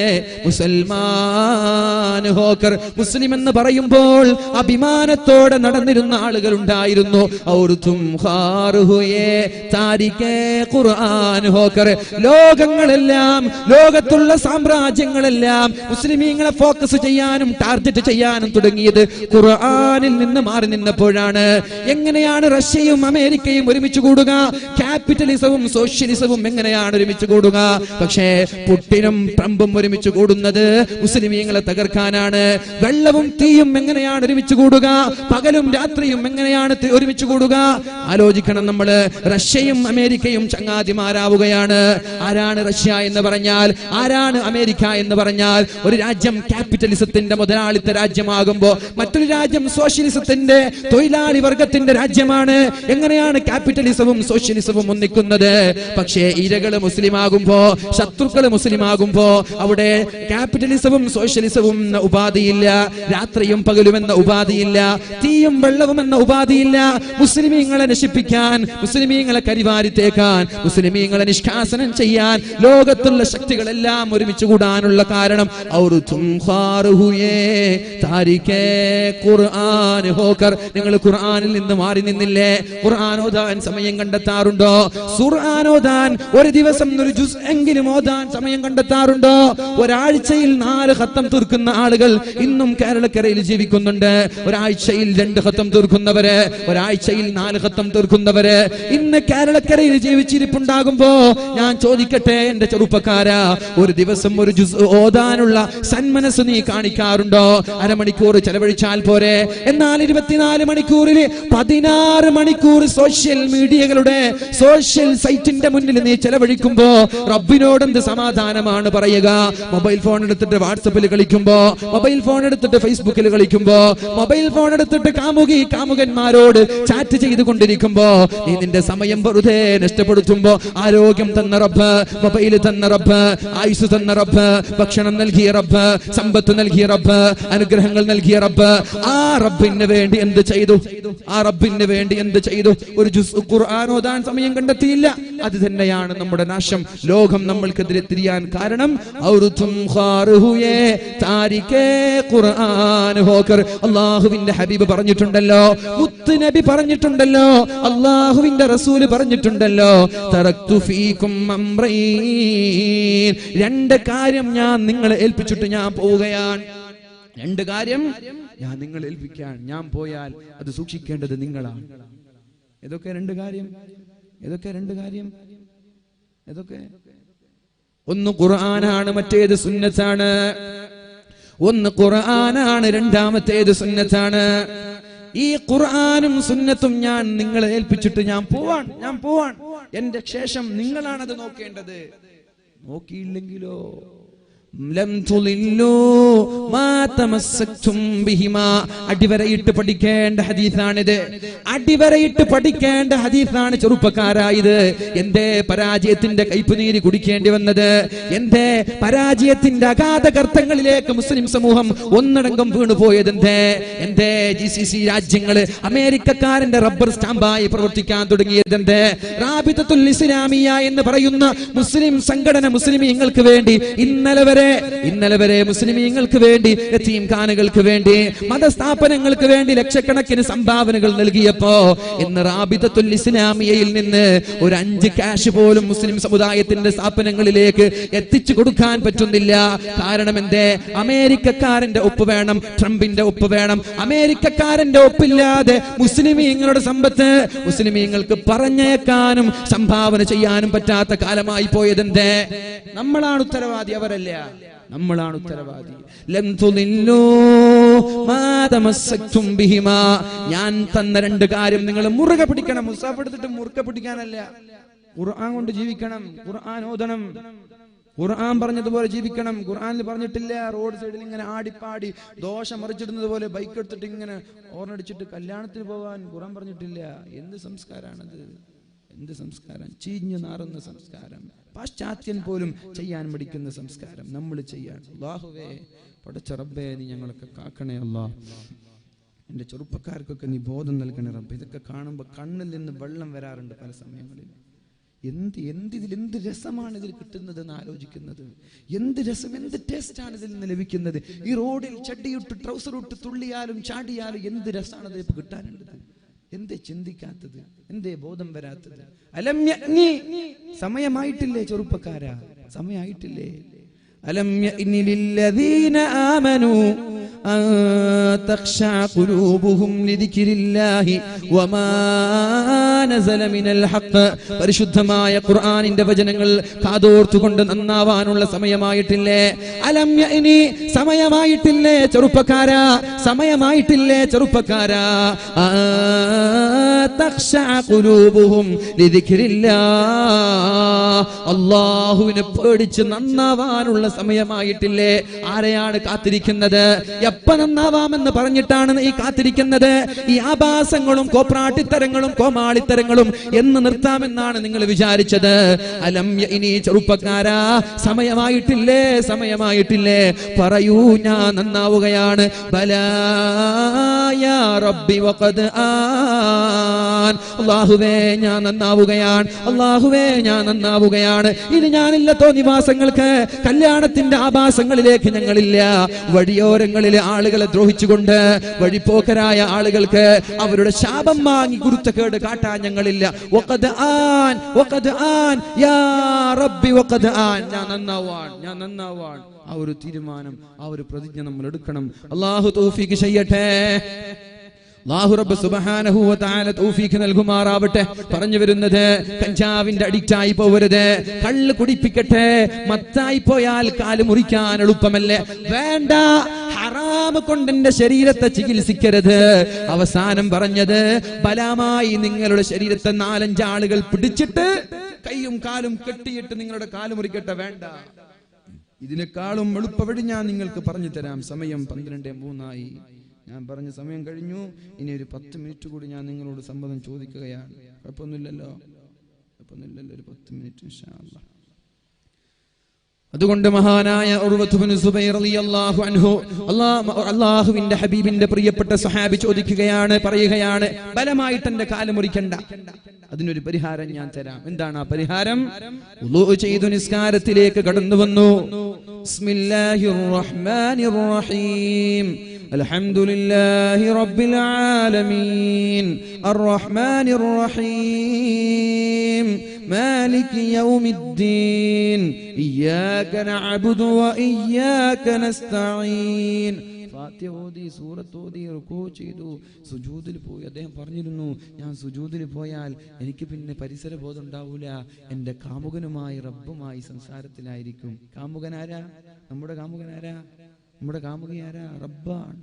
മുസൽമാൻ ഹോക്കർ, മുസ്ലിം എന്ന് പറയുമ്പോൾ അഭിമാനത്തോടെ നടന്നിരുന്ന ആളുകൾ ഉണ്ടായിരുന്നു. ഔർ തും ഖാർ ഹുയേ താരികേ ഖുർആൻ ഹോക്കർ, ലോകങ്ങളെല്ലാം, ലോകത്തുള്ള സാമ്രാജ്യങ്ങളെല്ലാം മുസ്ലിമീങ്ങളെ ഫോക്കസ് ചെയ്യാനും ടാർഗറ്റ് ചെയ്യാനും തുടങ്ങിയത് ഖുർആനിൽ നിന്ന് മാറി നിന്നപ്പോഴാണ്. എങ്ങനെയാണ് റഷ്യയും അമേരിക്കയും ഒരുമിച്ച് കൂടുക? ക്യാപിറ്റലിസവും സോഷ്യലിസവും എങ്ങനെയാണ് ഒരുമിച്ച് കൂടുക? പക്ഷേ പുടിനും ട്രംപും ഒരുമിച്ച് കൂടുന്നത് മുസ്ലിമീങ്ങളെ തകർക്കാനാണ്. വെള്ളവും തീയും എങ്ങനെയാണ് ഒരുമിച്ച് കൂടുക? പകലും രാത്രിയും എങ്ങനെയാണ് ഒരുമിച്ച് കൂടുക? ആലോചിക്കണം നമ്മള്. റഷ്യയും അമേരിക്കയും ചങ്ങാതിമാരാവുകയാണ്. ആരാണ് റഷ്യ എന്ന് പറഞ്ഞാൽ, ആരാണ് അമേരിക്ക എന്ന് പറഞ്ഞാൽ? ഒരു രാജ്യം ക്യാപിറ്റലിസത്തിന്റെ മുതലാളിത്ത രാജ്യമാകുമ്പോ മറ്റൊരു രാജ്യം സോഷ്യലിസത്തിന്റെ തൊഴിലാളി വർഗത്തിന്റെ രാജ്യമാണ്. എങ്ങനെയാണ് ക്യാപിറ്റലിസവും സോഷ്യലിസവും ഒന്നിക്കുന്നത്? പക്ഷേ ഇരകള് മുസ്ലിം ആകുമ്പോ, ശത്രുക്കള് മുസ്ലിം ആകുമ്പോ അവിടെ ക്യാപിറ്റലിസവും സോഷ്യലിസവും എന്ന ഉപാധിയില്ല, രാത്രിയും പകലും എന്ന ഉപാധിയില്ല, തീയും വെള്ളവും എന്ന ഉപാധിയില്ല. മുസ്ലിമീങ്ങളെ നശിപ്പിക്കാൻ, മുസ്ലിമീങ്ങളെ കരിവാരിത്തേക്കാൻ, മുസ്ലിമീങ്ങളെ നിഷ്കാസനം ചെയ്യാൻ ലോകത്തുള്ള ശക്തികളെല്ലാം ഒരുമിച്ച് കൂടാനുള്ള കാരണം നിങ്ങൾ ഖുർആനിൽ നിന്ന് മാറി നിന്നില്ലേ? ഖുർആൻ ഓതാൻ സമയം കണ്ടെത്താറുണ്ടോ? ഖുർആൻ ഓതാൻ ഒരു ദിവസം ഒരു ജുസ് എങ്കിലും ഓതാൻ സമയം കണ്ടെത്താറുണ്ടോ? ഒരാഴ്ചയിൽ 4 ഖത്തം തീർക്കുന്ന ആളുകൾ ഇന്നും കേരളക്കരയിൽ ജീവിക്കുന്നുണ്ട്. ഒരാഴ്ചയിൽ 2 ഖത്തം തീർക്കുന്നവര്, ഒരാഴ്ചയിൽ 4 ഖത്തം തീർക്കുന്നവര് ഇന്ന് കേരളക്കരയിൽ ജീവിച്ചിരിപ്പുണ്ടാകുമ്പോ ഞാൻ ചോദിക്കട്ടെ എന്റെ ചെറുപ്പക്കാരാ, ഒരു ദിവസം ഒരു ജുസ് ഓതാനുള്ള സന്മനസ് നീ കാണിക്കാറുണ്ടോ? അരമണിക്കൂർ ചെലവഴിച്ചാൽ പോരെ? എന്നാൽ 24 മണിക്കൂറിൽ 16 മണിക്കൂർ സോഷ്യൽ മീഡിയകളുടെ സോഷ്യൽ സൈറ്റിന്റെ മുന്നിൽ നീ ചെലവഴിക്കുമ്പോ റബ്ബിനോട് എന്ത് സമാധാനമാണ് പറയുക? മൊബൈൽ ഫോൺ എടുത്തിട്ട് വാട്സപ്പിൽ കളിക്കുമ്പോ, മൊബൈൽ ഫോൺ എടുത്തിട്ട് ഫേസ്ബുക്കിൽ കളിക്കുമ്പോ, മൊബൈൽ ഫോൺ എടുത്തിട്ട് കാമുകന്മാരോട് ചാറ്റ് ചെയ്തുകൊണ്ടിരിക്കുമ്പോ നീ നിന്റെ സമയം വെറുതെ നഷ്ടപ്പെടുത്തുമ്പോ ആരോഗ്യം തന്ന റബ്ബ്, മൊബൈൽ തന്ന റബ്ബ്, ആയുസ് തന്ന റബ്ബ്, ഭക്ഷണം നൽകിയ റബ്ബ്, സമ്പത്ത് നൽകിയ റബ്ബ്, അനുഗ്രഹങ്ങൾ നൽകിയ റബ്ബ്, ആ റബ്ബിന് വേണ്ടി എന്ത് ചെയ്തു? ആ റബ്ബിന് വേണ്ടി എന്ത് ചെയ്തു? ഒരു ജുസ് ഖുർആൻ ഓതാൻ സമയം കണ്ടെത്തിയില്ല. അത് തന്നെയാണ് നമ്മുടെ നാശം. ലോകം നമ്മൾക്കെതിരെ തിരിയാൻ കാരണം അള്ളാഹുവിന്റെ ഹബീബ് പറഞ്ഞിട്ടുണ്ടല്ലോ, മുത്ത് നബി പറഞ്ഞിട്ടുണ്ടല്ലോ, അള്ളാഹുവിന്റെ റസൂല് പറഞ്ഞിട്ടുണ്ടല്ലോ, തറക്തു ഫീകും അംറൈൻ, 2 കാര്യം ഞാൻ നിങ്ങളെ ഏൽപ്പിച്ചിട്ട് ഞാൻ പോവുകയാണ്. 2 കാര്യം ഞാൻ നിങ്ങളെ ഏൽപ്പിക്കാൻ ഞാൻ പോയാൽ അത് സൂക്ഷിക്കേണ്ടത് നിങ്ങളാണ്. ഏതൊക്കെ 2 കാര്യം? ഏതൊക്കെ 2 കാര്യം? ഏതൊക്കെ? ഒന്ന് ഖുർആനാണ്, മറ്റേത് സുന്നത്താണ്. ഒന്ന് ഖുർആനാണ്, രണ്ടാമത്തേത് സുന്നത്താണ്. ഈ ഖുർആനും സുന്നത്തും ഞാൻ നിങ്ങളെ ഏൽപ്പിച്ചിട്ട് ഞാൻ പോവാൻ. എന്റെ ശേഷം നിങ്ങളാണത് നോക്കേണ്ടത്. നോക്കിയില്ലെങ്കിലോ അടിവരയിട്ട് പഠിക്കേണ്ട ഹദീസാണിത്. അടിവരയിട്ട് പഠിക്കേണ്ട ഹദീസാണ് ചെറുപ്പക്കാരായത്. എന്റെ പരാജയത്തിന്റെ കൈപ്പുനീര് കുടിക്കേണ്ടി വന്നത്? എന്റെ പരാജയത്തിന്റെ അഗാധ ഗർത്തങ്ങളിലേക്ക് മുസ്ലിം സമൂഹം ഒന്നടങ്കം വീണുപോയത് എന്റെ GCC രാജ്യങ്ങള് അമേരിക്കക്കാരന്റെ റബ്ബർ സ്റ്റാമ്പായി പ്രവർത്തിക്കാൻ തുടങ്ങിയത് റാബിതത്തുൽ ഇസ്ലാമിയ എന്ന് പറയുന്ന മുസ്ലിം സംഘടന മുസ്ലിമീങ്ങൾക്ക് വേണ്ടി ഇന്നലെ വരെ മുസ്ലിമീങ്ങൾക്ക് വേണ്ടി, യതീംഖാനകൾക്ക് വേണ്ടി, മതസ്ഥാപനങ്ങൾക്ക് വേണ്ടി ലക്ഷക്കണക്കിന് സംഭാവനകൾ നൽകിയപ്പോ ഇന്ന് റാബിതത്തുൽ ഇസ്ലാമിയയിൽ നിന്ന് ഒരു 5 കാശ് പോലും മുസ്ലിം സമുദായത്തിന്റെ സ്ഥാപനങ്ങളിലേക്ക് എത്തിച്ചു കൊടുക്കാൻ പറ്റുന്നില്ല. കാരണം അമേരിക്കക്കാരന്റെ ഒപ്പ് വേണം, ട്രംപിന്റെ ഒപ്പ് വേണം. അമേരിക്കക്കാരന്റെ ഒപ്പില്ലാതെ മുസ്ലിമീങ്ങളുടെ സമ്പത്ത് മുസ്ലിമീങ്ങൾക്ക് പറഞ്ഞേക്കാനും സംഭാവന ചെയ്യാനും പറ്റാത്ത കാലമായി പോയത് നമ്മളാണ് ഉത്തരവാദി, അവരല്ല. നമ്മളാണ് ഉത്തരവാദി. ലൻ തുദില്ലൂ മാ തമസ്സക്തും ബിഹിമാ, ഞാൻ തന്ന 2 കാര്യം നിങ്ങൾ മുറുകെ പിടിക്കണം. മുസാഫ് എടുത്തിട്ട് മുറുകെ പിടിക്കാനല്ല, ഖുർആൻ കൊണ്ട് ജീവിക്കണം, ഖുർആൻ ഓതണം, ഖുർആൻ പറഞ്ഞതുപോലെ ജീവിക്കണം. ഖുർആനിൽ പറഞ്ഞിട്ടില്ല റോഡ് സൈഡിൽ ഇങ്ങനെ ആടിപ്പാടി ദോശ മറിച്ചിടുന്നത് പോലെ ബൈക്ക് എടുത്തിട്ട് ഇങ്ങനെ ഓർണടിച്ചിട്ട് കല്യാണത്തിന് പോകാൻ ഖുർആൻ പറഞ്ഞിട്ടില്ല. എന്ത് സംസ്കാരാണത്? എന്ത് സംസ്കാരം? ചീഞ്ഞു നാറുന്ന സംസ്കാരം. പാശ്ചാത്യൻ പോലും ചെയ്യാൻ മടിക്കുന്ന സംസ്കാരം നമ്മൾ ചെയ്യാൻ. അല്ലാഹുവേ, പടച്ച റബ്ബേ, നീ ഞങ്ങളൊക്കെ കാക്കണേ അല്ലാ. എൻ്റെ ചെറുപ്പക്കാർക്കൊക്കെ നീ ബോധം നൽകണേ റബ്ബേ. ഇതൊക്കെ കാണുമ്പോൾ കണ്ണിൽ നിന്ന് വെള്ളം വരാറുണ്ട് പല സമയങ്ങളിൽ. എന്ത് രസമാണ് ഇതിൽ കിട്ടുന്നത് എന്ന് ആലോചിക്കുന്നത്. എന്ത് രസം, എന്ത് ടേസ്റ്റാണ് ഇതിൽ നിന്ന് ലഭിക്കുന്നത്. ഈ റോഡിൽ ചട്ടിയിട്ട് ട്രൗസർ ഇട്ട് തുള്ളിയാലും ചാടിയാലും എന്ത് രസമാണ് ഇത് കിട്ടാനുള്ളത്. എന്തേ ചിന്തിക്കാത്തത്? എന്തേ ബോധം വരാത്തത്? അലം യഅ്നി, സമയമായിട്ടില്ലേ ചെറുപ്പക്കാരാ? സമയമായിട്ടില്ലേ? അലം യഅ്നി ലില്ലദീന ആമനൂ അൻ തഖ്ശഅ ഖുലൂബുഹും ലിദിക്രില്ലാഹി വമാ നസല മിനൽ ഹഖ്. പരിശുദ്ധമായ ഖുർആനിന്റെ വചനങ്ങൾ കാതോർത്തുകൊണ്ട് നന്നാവാനുള്ള സമയമായിട്ടില്ലേ? അലം യഅ്നി, സമയമായിട്ടില്ലേ ചെറുപ്പക്കാരാ? സമയമായിട്ടില്ലേ ചെറുപ്പക്കാരാ? തഖ്ശഅ ഖുലൂബുഹും ലിദിക്രില്ലാഹ്, അല്ലാഹുവിനെ പേടിച്ച് നന്നാവാനുള്ള സമയമായിട്ടില്ലേ? ആരെയാണ് കാത്തിരിക്കുന്നത്? എപ്പ നന്നാവാമെന്ന് പറഞ്ഞിട്ടാണ് ഈ കാത്തിരിക്കുന്നത്? ഈ ആഭാസങ്ങളും കോപ്രാട്ടിത്തരങ്ങളും കോമാളിത്തരങ്ങളും എന്ന് നിർത്താമെന്നാണ് നിങ്ങൾ വിചാരിച്ചത്? അലം യഅ്നി, ചെറുപ്പക്കാരാ, സമയമായിട്ടില്ലേ? സമയമായിട്ടില്ലേ? പറയൂ, ഞാൻ നന്നാവുകയാണ്. ബലാ യാ റബ്ബി വഖദ് ആൻ, അല്ലാഹുവേ ഞാൻ നന്നാവുകയാണ്, അല്ലാഹുവേ ഞാൻ നന്നാവുകയാണ്. ഇനി ഞാനില്ല തോന്നിവാസങ്ങൾക്ക്, കല്യാണത്തിന്റെ ആഭാസങ്ങളിലേക്ക് ഞങ്ങളില്ല. വഴിയോരങ്ങളിലെ ആളുകളെ ദ്രോഹിച്ചുകൊണ്ട് വഴിപ്പോക്കരായ ആളുകൾക്ക് അവരുടെ ശാപം വാങ്ങി കുരുത്തക്കേട് കാട്ടാൻ ഞങ്ങളില്ല. വഖദ് ആൻ, വഖദ് ആൻ യാ റബ്ബി വഖദ് ആൻ, ഞാൻ നന്നാവാൻ, ഞാൻ നന്നാവാൻ. ആ ഒരു തീരുമാനം, ആ ഒരു പ്രതിജ്ഞ നമ്മൾ എടുക്കണം. അല്ലാഹു തൗഫീഖ് ചെയ്യട്ടെ. അല്ലാഹു റബ്ബ് സുബ്ഹാനഹു വ തആല തൗഫീഖ് നൽകുമാറാവട്ടെ. പറഞ്ഞു വരുന്നത്, കഞ്ചാവിന്റെ അഡിക്റ്റ് ആയി പോവരുത്, കള്ള് കുടിപ്പിക്കട്ടെ. മത്തായി പോയാൽ കാല് മുറിക്കാൻ എളുപ്പമല്ലേ? വേണ്ട, ഹറാമ് കൊണ്ട് എന്റെ ശരീരത്തെ ചികിത്സിക്കരുത്. അവസാനം പറഞ്ഞത്, ബലാമായി നിങ്ങളുടെ ശരീരത്തെ 4-5 ആളുകൾ പിടിച്ചിട്ട് കൈയും കാലും കെട്ടിയിട്ട് നിങ്ങളുടെ കാല് മുറിക്കട്ടെ. വേണ്ട, ഇതിനേക്കാളും എളുപ്പവഴി ഞാൻ നിങ്ങൾക്ക് പറഞ്ഞു തരാം. സമയം 12:03 ഞാൻ പറഞ്ഞ സമയം കഴിഞ്ഞു. ഇനി ഒരു 10 മിനിറ്റ് കൂടി ഞാൻ നിങ്ങളോട് സമ്മതം ചോദിക്കുകയാണ്. കുഴപ്പമൊന്നുമില്ലല്ലോ? കുഴപ്പമൊന്നുമില്ലല്ലോ? ഒരു 10 മിനിറ്റ് ഇൻഷാ അല്ലാഹ്. അതുകൊണ്ട് മഹാനായ ഉർവത്ത് ഇബ്നു സുബൈർ റളിയല്ലാഹു അൻഹു, അല്ലാഹുവിന്റെ ഹബീബിന്റെ പ്രിയപ്പെട്ട സഹാബി ചോദിക്കുകയാണ്, പറയുകയാണ്, ബലമായിട്ട് എന്റെ കാല് മുറിക്കണ്ട, അതിനൊരു പരിഹാരം ഞാൻ തരാം. എന്താണ് ആ പരിഹാരം? വുളൂ ചെയ്തു നിസ്കാരത്തിലേക്ക് കടന്നു വന്നു. ബിസ്മില്ലാഹിർ റഹ്മാനിർ റഹീം, അൽഹംദുലില്ലാഹി റബ്ബിൽ ആലമീൻ, അർറഹ്മാനിർ റഹീം, മാലികി യൗമിദ്ദീൻ, ഇയ്യാക നഅ്ബുദു വ ഇയ്യാക നസ്തഈൻ. ഫാത്തിഹ ഓതി, സൂറത്ത് ഓതി, റുകൂ ചെയ്തു, സുജൂദിൽ പോയി. അദ്ദേഹം പറഞ്ഞിരുന്നു, ഞാൻ സുജൂദിൽ പോയാൽ എനിക്ക് പിന്നെ പരിസര ബോധം ഉണ്ടാവൂല, എൻ്റെ കാമുകനുമായി റബ്ബുമായി സംസാരത്തിലായിരിക്കും. കാമുകനാരാ? നമ്മുടെ കാമുകനാരാ? നമ്മുടെ കാമുകയാരാ? റബ്ബാണ്.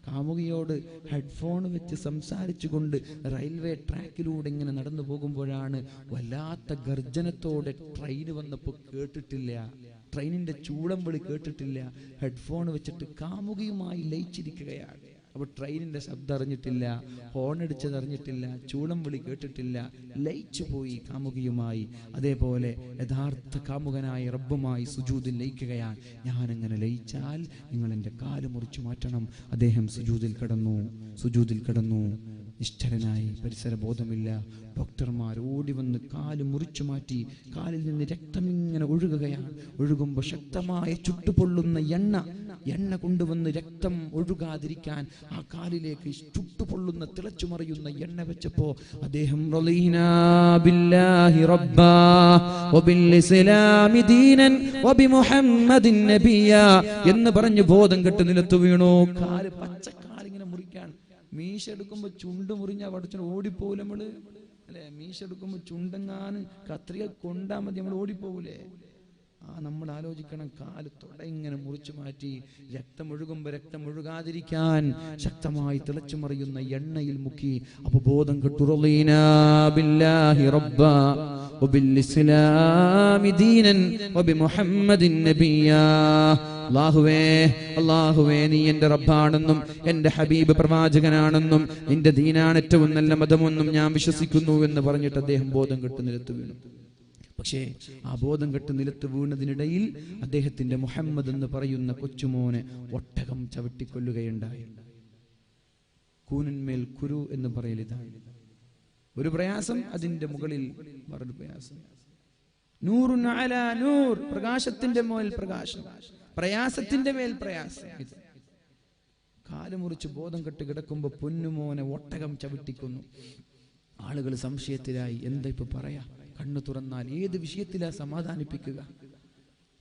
കാമുകിയോട് ഹെഡ്ഫോൺ വെച്ച് സംസാരിച്ചുകൊണ്ട് റെയിൽവേ ട്രാക്കിലൂടെ ഇങ്ങനെ നടന്നു പോകുമ്പോഴാണ് വല്ലാത്ത ഗർജനത്തോടെ ട്രെയിൻ വന്നപ്പോൾ കേട്ടിട്ടില്ല, ട്രെയിനിന്റെ ചൂളം വിളി കേട്ടിട്ടില്ല. ഹെഡ്ഫോൺ വെച്ചിട്ട് കാമുകിയുമായി ലയിച്ചിരിക്കുകയാണ്. അപ്പോൾ ട്രെയിനിന്റെ ശബ്ദം അറിഞ്ഞിട്ടില്ല, ഹോൺ അടിച്ചത് അറിഞ്ഞിട്ടില്ല, ചൂളം വിളി കേട്ടിട്ടില്ല, ലയിച്ചു പോയി കാമുകിയുമായി. അതേപോലെ യഥാർത്ഥ കാമുകനായ റബ്ബുമായി സുജൂദിൽ ലയിക്കുകയാണ്. ഞാനങ്ങനെ ലയിച്ചാൽ നിങ്ങൾ എൻ്റെ കാല് മുറിച്ചു മാറ്റണം. അദ്ദേഹം സുജൂദിൽ കിടന്നു, നിഷ്ഠരനായി, പരിസര ബോധമില്ല. ഡോക്ടർമാർ ഓടി വന്ന് കാല് മുറിച്ചു മാറ്റി. കാലിൽ നിന്ന് രക്തം ഇങ്ങനെ ഒഴുകുകയാണ്. ഒഴുകുമ്പോൾ ശക്തമായ ചുട്ടുപൊള്ളുന്ന എണ്ണ കൊണ്ടുവന്ന് രക്തം ഒഴുകാതിരിക്കാൻ ആ കാലിലേക്ക് ചുട്ടുപൊള്ളുന്ന തിളച്ചുമറിയുന്ന എണ്ണ വെച്ചപ്പോ അദ്ദേഹം റളീനാ ബില്ലാഹി റബ്ബാ വബിൽ ഇസ്ലാമി ദീനൻ വബിമുഹമ്മദിൻ നബിയാ എന്ന് പറഞ്ഞു ബോധം കെട്ട് നിലത്തു വീണു. കാല് പച്ചക്കാലിങ്ങനെ മുറിക്കാൻ. മീശ എടുക്കുമ്പോ ചുണ്ട് മുറിഞ്ഞാ പഠിച്ചു ഓടിപ്പോവില്ല നമ്മള്, അല്ലെ? മീശ എടുക്കുമ്പോ ചുണ്ടെങ്ങാനും കത്രിക കൊണ്ടാ മതി, നമ്മൾ ഓടിപ്പോകൂലേ? നമ്മൾ ആലോചിക്കണം, കാല് തൊട ഇങ്ങനെ മുറിച്ചു മാറ്റി രക്തമൊഴുകുമ്പോ രക്തം ഒഴുകാതിരിക്കാൻ ശക്തമായി തിളച്ചു മറിയുന്ന എണ്ണയിൽ മുക്കി. അപ്പൊ ബോധം കെട്ടു. റളീനാ ബില്ലാഹി റബ്ബാ വബിൽ ഇസ്ലാമി ദീനൻ വബിമുഹമ്മദിൻ നബിയ്യാ. അല്ലാഹുവേ നീ എന്റെ റബ്ബാണെന്നും എന്റെ ഹബീബ് പ്രവാചകനാണെന്നും നിന്റെ ദീനാണ് ഏറ്റവും നല്ല മതമെന്നും ഞാൻ വിശ്വസിക്കുന്നു എന്ന് പറഞ്ഞിട്ട് അദ്ദേഹം ബോധം കെട്ട് നിലത്ത് വീണു. പക്ഷേ ആ ബോധം കെട്ട് നിലത്ത് വീണതിനിടയിൽ അദ്ദേഹത്തിന്റെ മുഹമ്മദ് എന്ന് പറയുന്ന കൊച്ചുമോനെ ഒട്ടകം ചവിട്ടിക്കൊല്ലുകയുണ്ടായി. കൂനിന്മേൽ കുരു എന്ന് പറയലിതാണ്. ഒരു പ്രയാസം, അതിന്റെ മുകളിൽ മറൊരു പ്രയാസം. നൂറുൻ അലാ നൂർ, പ്രകാശത്തിന്റെ മേൽ പ്രകാശം, പ്രയാസത്തിന്റെ മേൽ പ്രയാസം. ഇത് കാല് മുറിച്ച് ബോധം കെട്ട് കിടക്കുമ്പോ പൊന്നുമോനെ ഒട്ടകം ചവിട്ടിക്കുന്നു. ആളുകൾ സംശയത്തിലായി. എന്താ ഇപ്പൊ പറയാ? കണ്ണു തുറന്നാൽ ഏത് വിഷയത്തിലാ സമാധാനിപ്പിക്കുക?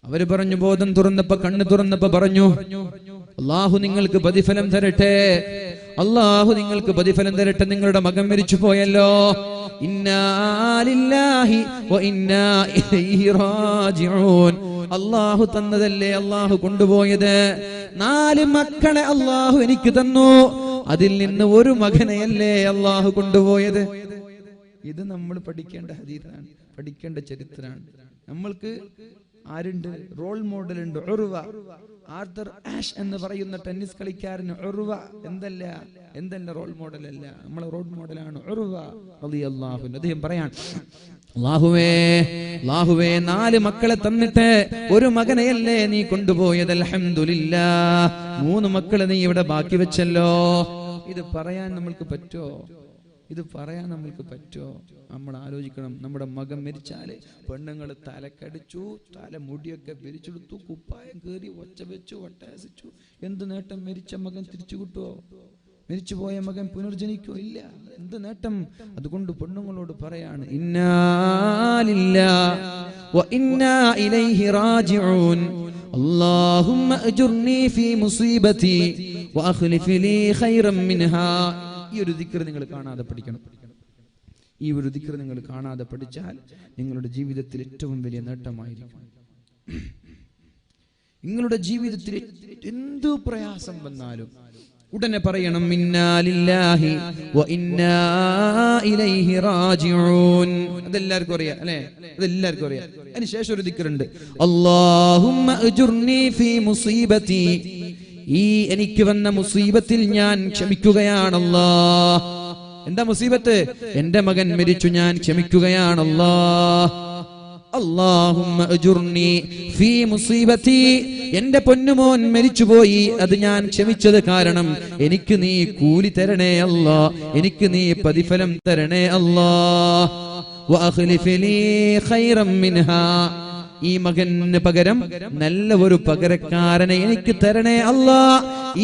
അവര് പറഞ്ഞു, ബോധം തുറന്നപ്പോ കണ്ണു തുറന്നപ്പോ പറഞ്ഞു, അല്ലാഹു നിങ്ങൾക്ക് പ്രതിഫലം തരട്ടെ, അല്ലാഹു നിങ്ങൾക്ക് പ്രതിഫലം തരട്ടെ, നിങ്ങളുടെ മകൻ മരിച്ചു പോയല്ലോ. ഇന്നാ ലില്ലാഹി വ ഇന്നാ ഇലൈഹി റാജിഊൻ. അല്ലാഹു തന്നതല്ലേ അല്ലാഹു കൊണ്ടുപോയത്. 4 മക്കളെ അല്ലാഹു എനിക്ക് തന്നു, അതിൽ നിന്ന് ഒരു മകനെയല്ലേ അല്ലാഹു കൊണ്ടുപോയത്. ഇത് നമ്മൾ പഠിക്കേണ്ട ഹദീസാണ്, പഠിക്കേണ്ട ചരിത്രമാണ്. നമ്മൾക്ക് ആരുണ്ട്? റോൾ മോഡൽ ഉണ്ട്. ഉർവ, ആർതർ ആഷ് എന്ന് പറയുന്ന ടെന്നീസ് കളിക്കാരന് ഉർവ എന്തല്ല റോൾ മോഡൽ അല്ല, നമ്മളെ റോൾ മോഡലാണ് ഉർവ റളിയല്ലാഹു അൻഹു. അദ്ദേഹം പറയാൻ, അല്ലാഹുവേ 4 മക്കളെ തന്നിട്ട് ഒരു മകനെയല്ലേ നീ കൊണ്ടുപോയത്. അൽഹംദുലില്ലാഹ്, 3 മക്കളെ നീ ഇവിടെ ബാക്കി വെച്ചല്ലോ. ഇത് പറയാൻ നമ്മൾക്ക് പറ്റോ? ഇത് പറയാൻ നമ്മൾക്ക് പറ്റോ? നമ്മൾ ആലോചിക്കണം. നമ്മുടെ മകൻ മരിച്ചാല് പെണ്ണുങ്ങൾ തലക്കടിച്ചു, തലമുടിയൊക്കെ പിരിച്ചെടുത്തു, കുപ്പായം കയറി, ഒച്ച വെച്ചു, ഒട്ടയസിച്ചു. എന്ത് നേട്ടം? മരിച്ച മകൻ തിരിച്ചു കിട്ടുവോ? മരിച്ചുപോയ മകൻ പുനർജനിക്കോ? ഇല്ല. എന്ത് നേട്ടം? അതുകൊണ്ട് പെണ്ണുങ്ങളോട് പറയാണ്, ഇന്നാ ലില്ലാഹി വ ഇന്നാ ഇലൈഹി റാജിഊൻ. അല്ലാഹുമ്മ അജ്ർനി ഫീ മുസീബതി വ അഖ്ലിഫ് ലീ ഖൈറൻ മിൻഹാ. ഈ ഒരു ദിക്ർ നിങ്ങൾ കാണാതെ പഠിക്കണം. ഈ ഒരു ദിക്ർ നിങ്ങൾ കാണാതെ പഠിച്ചാൽ നിങ്ങളുടെ ജീവിതത്തിൽ ഏറ്റവും വലിയ നേട്ടമായിരിക്കും. നിങ്ങളുടെ ജീവിതത്തിൽ എന്തു പ്രയാസം വന്നാലും ഉടനെ പറയണം, ഇന്നാ ലില്ലാഹി വ ഇന്നാ ഇലൈഹി റാജിഊൻ. അതെല്ലാവർക്കും അറിയാം അല്ലേ? അതെല്ലാവർക്കും അറിയാം. അതിനുശേഷം ഒരു ദിക്റുണ്ട്, അല്ലാഹുമ്മ അജ്ർനി ഫീ മുസീബതി. ഈ എനിക്ക് വന്ന മുസീബത്തിൽ ഞാൻ ക്ഷമിക്കുകയാണല്ലാ. എന്താ മുസീബത്ത്? എന്റെ മകൻ മരിച്ചു, ഞാൻ ക്ഷമിക്കുകയാണല്ലാ. അല്ലാഹുമ്മ അജ്ർനി ഫീ മുസീബതി. എന്റെ പൊന്നുമോൻ മരിച്ചുപോയി, അത് ഞാൻ ക്ഷമിച്ചത് കാരണം എനിക്ക് നീ കൂലി തരണേ അല്ലാ, എനിക്ക് നീ പ്രതിഫലം തരണേ അല്ലാ. വ അഖ്ലിഫ് ലീ ഖൈറൻ മിൻഹാ. ഈ മകന് പകരം നല്ല ഒരു പകരക്കാരനെ എനിക്ക് തരണേ അല്ലാ.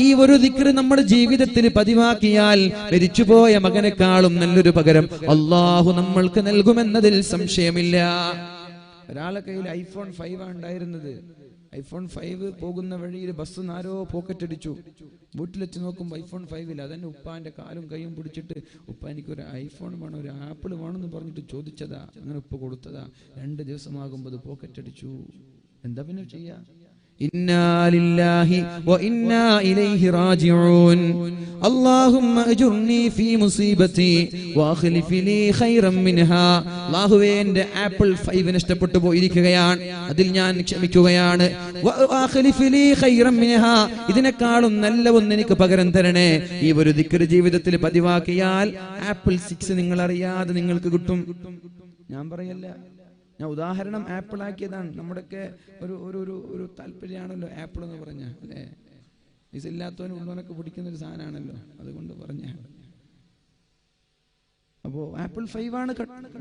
ഈ ഒരു ദിക്ർ നമ്മുടെ ജീവിതത്തിൽ പതിവാക്കിയാൽ മരിച്ചുപോയ മകനേക്കാളും നല്ലൊരു പകരം അല്ലാഹു നമ്മൾക്ക് നൽകുമെന്നതിൽ സംശയമില്ല. ഒരാളെ കയ്യിൽ ഐഫോൺ 5 ഉണ്ടായിരുന്നത്. ഐഫോൺ 5 പോകുന്ന വഴിയിൽ ബസ് ആരോ പോക്കറ്റ് അടിച്ചു. വീട്ടിലെത്തി നോക്കുമ്പോൾ ഐഫോൺ 5 അതന്നെ ഉപ്പാന്റെ കാലും കൈയും പിടിച്ചിട്ട്, ഉപ്പ എനിക്കൊരു ഐഫോൺ വേണം, ഒരു ആപ്പിൾ വേണമെന്ന് പറഞ്ഞിട്ട് ചോദിച്ചതാ. അങ്ങനെ ഉപ്പ കൊടുത്തതാ. 2 ദിവസമാകുമ്പോൾ അത് പോക്കറ്റ് അടിച്ചു. എന്താ പിന്നെ ചെയ്യാ? ഇന്നാ ലില്ലാഹി വ ഇന്നാ ഇലൈഹി റാജിഊൻ. അല്ലാഹുമ്മ അജ്ർനി ഫീ മുസീബതി വ അഖ്ലിഫ് ലീ ഖൈറൻ മിൻഹാ. അല്ലാഹുവേ, എന്റെ ആപ്പിൾ 5 നഷ്ടപ്പെട്ടു പോയിരിക്കുകയാണ്, അതിൽ ഞാൻ ക്ഷമിക്കുകയാണ്. വ അഖ്ലിഫ് ലീ ഖൈറൻ മിൻഹാ. ഇതിനേക്കാളും നല്ല ഒന്ന് എനിക്ക് പകരം തരണേ. ഈ ഒരു ദിക്ർ ജീവിതത്തിൽ പതിവാക്കിയാൽ ആപ്പിൾ 6 നിങ്ങൾ അറിയാതെ നിങ്ങൾക്ക് കിട്ടും. ഞാൻ പറയല്ല, ഞാൻ ഉദാഹരണം ആപ്പിൾ ആക്കിയതാണ്. നമ്മുടെയൊക്കെ ഒരു താല്പര്യമാണല്ലോ ആപ്പിൾ എന്ന് പറഞ്ഞ അല്ലേ? ഇല്ലാത്തവനും ഉള്ളവനൊക്കെ പിടിക്കുന്ന ഒരു സാധനമാണല്ലോ, അതുകൊണ്ട് പറഞ്ഞ. അപ്പോ ആപ്പിൾ 5 ആണ്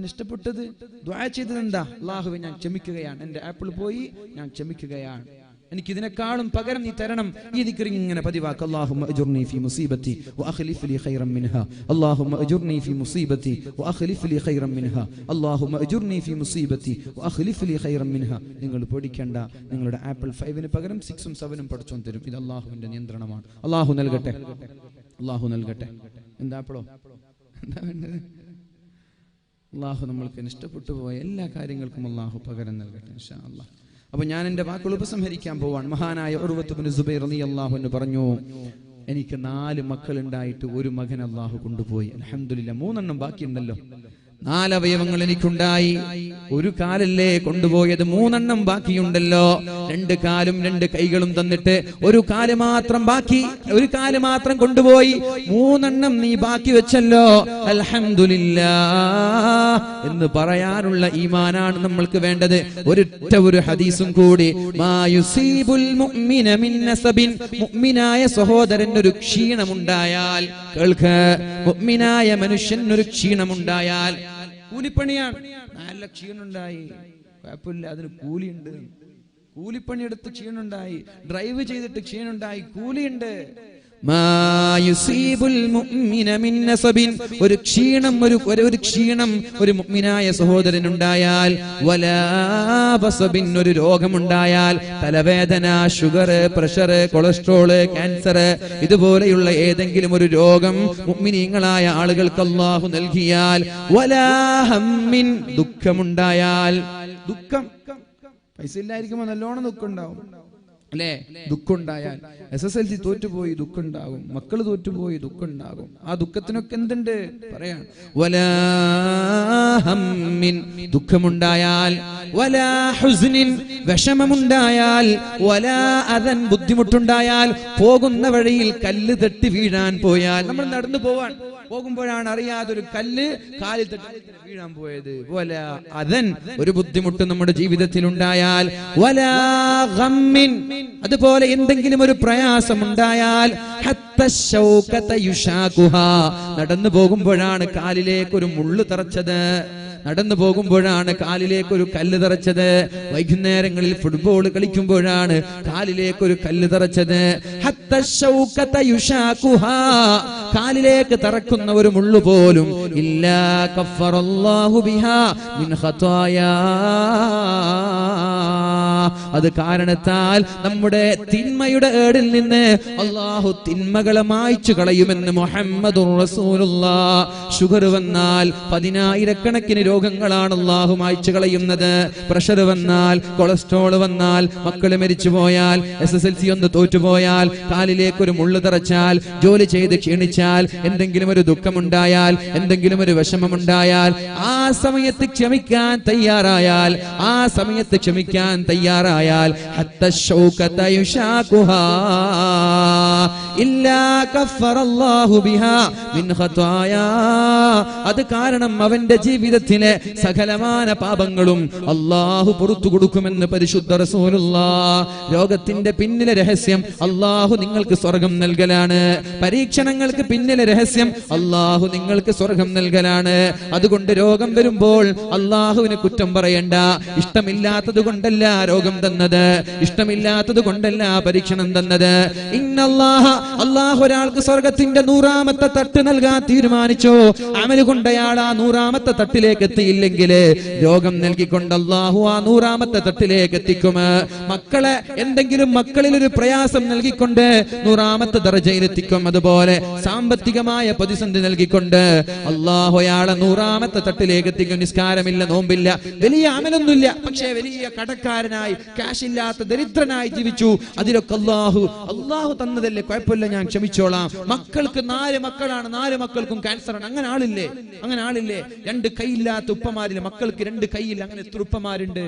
നഷ്ടപ്പെട്ടത്. ദുആ ചെയ്തത് എന്താ? അല്ലാഹുവേ, ഞാൻ ക്ഷമിക്കുകയാണ്, എന്റെ ആപ്പിൾ പോയി, ഞാൻ ക്ഷമിക്കുകയാണ്, എനിക്ക് ഇതിനേക്കാളും പകരം നീ തരണം. ഈ ദിക്ർ ഇങ്ങനെ പതിവാക്കുക. അല്ലാഹുമ്മ അജ്ർനി ഫീ മുസീബതി വ അഖ്ലിഫ് ലീ ഖൈറൻ മിൻഹാ. അല്ലാഹുമ്മ അജ്ർനി ഫീ മുസീബതി വ അഖ്ലിഫ് ലീ ഖൈറൻ മിൻഹാ. അല്ലാഹുമ്മ അജ്ർനി ഫീ മുസീബതി വ അഖ്ലിഫ് ലീ ഖൈറൻ മിൻഹാ. നിങ്ങൾ പേടിക്കണ്ട, നിങ്ങളുടെ ആപ്പിൾ 5 പകരം 6ഉം 7ഉം പഠിച്ചോൻ തരും. ഇത് അല്ലാഹുവിന്റെ നിയന്ത്രണമാണ്. അല്ലാഹു നൽകട്ടെ, അല്ലാഹു നൽകട്ടെ. എന്താ ആപ്പിളോ? എന്താ വേണ്ടത്? അല്ലാഹു നമ്മൾക്ക് ഇഷ്ടപ്പെട്ടു പോയ എല്ലാ കാര്യങ്ങൾക്കും അല്ലാഹു പകരം നൽകട്ടെ ഇൻഷാ അല്ലാഹ്. അപ്പൊ ഞാൻ എന്റെ വാക്കുകൾ ഉപസംഹരിക്കാൻ പോവാണ്. മഹാനായ ഉർവത്ത് ഇബ്നു സുബൈർ റളിയല്ലാഹു അൻഹു പറഞ്ഞു, എനിക്ക് 4 മക്കൾ ഉണ്ടായിട്ട് ഒരു മകൻ അല്ലാഹു കൊണ്ടുപോയി. അൽഹംദുലില്ലാഹ്, 3 എണ്ണം ബാക്കിയുണ്ടല്ലോ. 4 അവയവങ്ങൾ എനിക്കുണ്ടായി, ഒരു കാലല്ലേ കൊണ്ടുപോയത്, 3 എണ്ണം ബാക്കിയുണ്ടല്ലോ. 2 കാലും 2 കൈകളും തന്നിട്ട് ഒരു കാല് മാത്രം ബാക്കി, ഒരു കാല് മാത്രം കൊണ്ടുപോയി, 3 എണ്ണം നീ ബാക്കി വെച്ചല്ലോ. അൽഹംദുലില്ലാഹ് എന്ന് പറയാനുള്ള ഈമാനാണ് നമ്മൾക്ക് വേണ്ടത്. ഒരു ഹദീസും കൂടി, മാ യുസീബുൽ മുഅ്മിന മിൻ നസബിൻ, മുഅ്മിനായ സഹോദരൻ ഒരു ക്ഷീണമുണ്ടായാൽ, കേൾക്ക്, മുഅ്മിനായ മനുഷ്യൻ ഒരു ക്ഷീണമുണ്ടായാൽ, കൂലിപ്പണിയാണ്, നല്ല ക്ഷീണുണ്ടായി, കുഴപ്പമില്ല, അതിന് കൂലിയുണ്ട്. കൂലിപ്പണിയെടുത്ത് ക്ഷീണുണ്ടായി, ഡ്രൈവ് ചെയ്തിട്ട് ക്ഷീണുണ്ടായി, കൂലിയുണ്ട്. ഒരു ക്ഷീണം ഒരു മുഅ്മിനായ സഹോദരനുണ്ടായാൽ, ഒരു രോഗമുണ്ടായാൽ, തലവേദന, ഷുഗർ, പ്രഷർ, കൊളസ്ട്രോള്, ക്യാൻസർ, ഇതുപോലെയുള്ള ഏതെങ്കിലും ഒരു രോഗം മുഅ്മിനീങ്ങളായ ആളുകൾക്ക് അല്ലാഹു നൽകിയാൽ, വലാ ഹമ്മിൻ, ദുഃഖമുണ്ടായാൽ, ദുഃഖം, പൈസ ഇല്ലായിരിക്കുമ്പോ നല്ലോണം ദുഃഖം ഉണ്ടാവും അല്ലേ? ദുഃഖം ഉണ്ടായാൽ, SSLC തോറ്റുപോയി ദുഃഖം ഉണ്ടാകും, മക്കള് തോറ്റുപോയി ദുഃഖം ഉണ്ടാകും. ആ ദുഃഖത്തിനൊക്കെ എന്തുണ്ട് പറയാൻ, വലാ ഹമ്മിൻ, ദുഃഖമുണ്ടായാൽ, വലാ ഹുസ്നിൻ, വിഷമമുണ്ടായാൽ, വലാ അദൻ, ബുദ്ധിമുട്ടുണ്ടായാൽ, പോകുന്ന വഴിയിൽ കല്ല് തട്ടി വീഴാൻ പോയാൽ, നമ്മൾ നടന്നു പോകുമ്പോഴാണ് അറിയാതൊരു കല്ല് കാലിൽ തട്ടി വീഴാൻ പോയത്, വലാ അദൻ, ഒരു ബുദ്ധിമുട്ട് നമ്മുടെ ജീവിതത്തിൽ ഉണ്ടായാൽ, വലാ ഗമ്മിൻ, അതുപോലെ എന്തെങ്കിലും ഒരു പ്രയാസം ഉണ്ടായാൽ, നടന്നു പോകുമ്പോഴാണ് കാലിലേക്ക് ഒരു മുള്ളു തറച്ചത്, നടന്നു പോകുമ്പോഴാണ് കാലിലേക്ക് ഒരു കല്ല് തറച്ചത്, വൈകുന്നേരങ്ങളിൽ ഫുട്ബോൾ കളിക്കുമ്പോഴാണ് കാലിലേക്ക് ഒരു കല്ല് തറച്ചത്, കാലിലേക്ക് തറക്കുന്ന ഒരു മുള്ളു പോലും ഇല്ലാ കഫറല്ലാഹു ബിഹാ മിൻ ഖതായാ, അത് കാരണത്താൽ നമ്മുടെ തിന്മയുടെ ഏടിൽ നിന്ന് അല്ലാഹു തിന്മകളെ മായ്ച്ചു കളയുമെന്ന് മുഹമ്മദുർ റസൂലുള്ളാഹ്. ഷുഗർ വന്നാൽ 10,000 രോഗങ്ങളാണ് അല്ലാഹു മായ്ച്ചു കളയുന്നത്. പ്രഷർ വന്നാൽ, കൊളസ്ട്രോൾ വന്നാൽ, മക്കള് മരിച്ചു പോയാൽ, SSLC ഒന്ന് തോറ്റുപോയാൽ, കാലിലേക്ക് ഒരു മുള്ളു തറച്ചാൽ, ജോലി ചെയ്ത് ക്ഷീണിച്ചാൽ, എന്തെങ്കിലും ഒരു ദുഃഖമുണ്ടായാൽ, എന്തെങ്കിലും ഒരു വിഷമമുണ്ടായാൽ, ആ സമയത്ത് ക്ഷമിക്കാൻ തയ്യാറായാൽ, ആ സമയത്ത് ക്ഷമിക്കാൻ തയ്യാറായാൽ, ഹത്ത ശൗകത യുശാകുഹാ ഇല്ലാ കഫറല്ലാഹു ബിഹാ മിൻ ഖതായാ, അത് കാരണം അവന്റെ ജീവിതത്തിലെ സകലമാന പാപങ്ങളും അല്ലാഹു പുറത്തു കൊടുക്കുമെന്ന് പരിശുദ്ധ റസൂലുള്ളാഹ്. രോഗത്തിന്റെ പിന്നിലെ രഹസ്യം അല്ലാഹു നിങ്ങൾക്ക് സ്വർഗം നൽകലാണ്. പരീക്ഷണങ്ങൾക്ക് പിന്നിലെ രഹസ്യം അല്ലാഹു നിങ്ങൾക്ക് സ്വർഗം നൽകലാണ്. അതുകൊണ്ട് രോഗം വരുമ്പോൾ അല്ലാഹുവിനെ കുറ്റം പറയണ്ട. ഇഷ്ടമില്ലാത്തത് കൊണ്ടല്ല രോഗം തന്നത്, ഇഷ്ടമില്ലാത്തത് കൊണ്ടല്ല പരീക്ഷണം തന്നത്. ഇന്നല്ലാഹ, അല്ലാഹു ഒരാൾക്ക് സ്വർഗത്തിന്റെ 100ാമത്തെ തട്ട് നൽകാൻ തീരുമാനിച്ചോ, അമല് കൊണ്ട് അയാൾ ആ 100ാമത്തെ തട്ടിലേക്ക് എത്തിയില്ലെങ്കിൽ രോഗം നൽകിക്കൊണ്ട് അല്ലാഹു ആ 100ാമത്തെ തട്ടിലേക്ക് എത്തിക്കും. മക്കളെ എന്തെങ്കിലും മക്കളിൽ ഒരു പ്രയാസം നൽകിക്കൊണ്ട് 100ാമത്തെ ദർജയിൽ എത്തിക്കും. അതുപോലെ സാമ്പത്തികമായ പ്രതിസന്ധി നൽകിക്കൊണ്ട് അല്ലാഹു അയാളെ 100ാമത്തെ തട്ടിലേക്ക് എത്തിക്കും. നിസ്കാരമില്ല, നോമ്പില്ല, വലിയ അമലൊന്നുമില്ല, പക്ഷേ വലിയ കടക്കാരനായി, കാശ് ഇല്ലാത്ത ദരിദ്രനായി ജീവിച്ചു. അതിലൊക്കെ അല്ലാഹു തന്നതല്ലേ, കുഴപ്പമില്ല, ഞാൻ ക്ഷമിച്ചോളാം. മക്കൾക്ക് 4 മക്കളാണ്, 4 മക്കൾക്കും ക്യാൻസറാണ്. അങ്ങനെ ആളില്ലേ? 2 കൈയില്ലാത്ത ഉപ്പമാരില്ല, മക്കൾക്ക് 2 കൈയില്ല. അങ്ങനെ എത്ര ഉപ്പമാരുണ്ട്?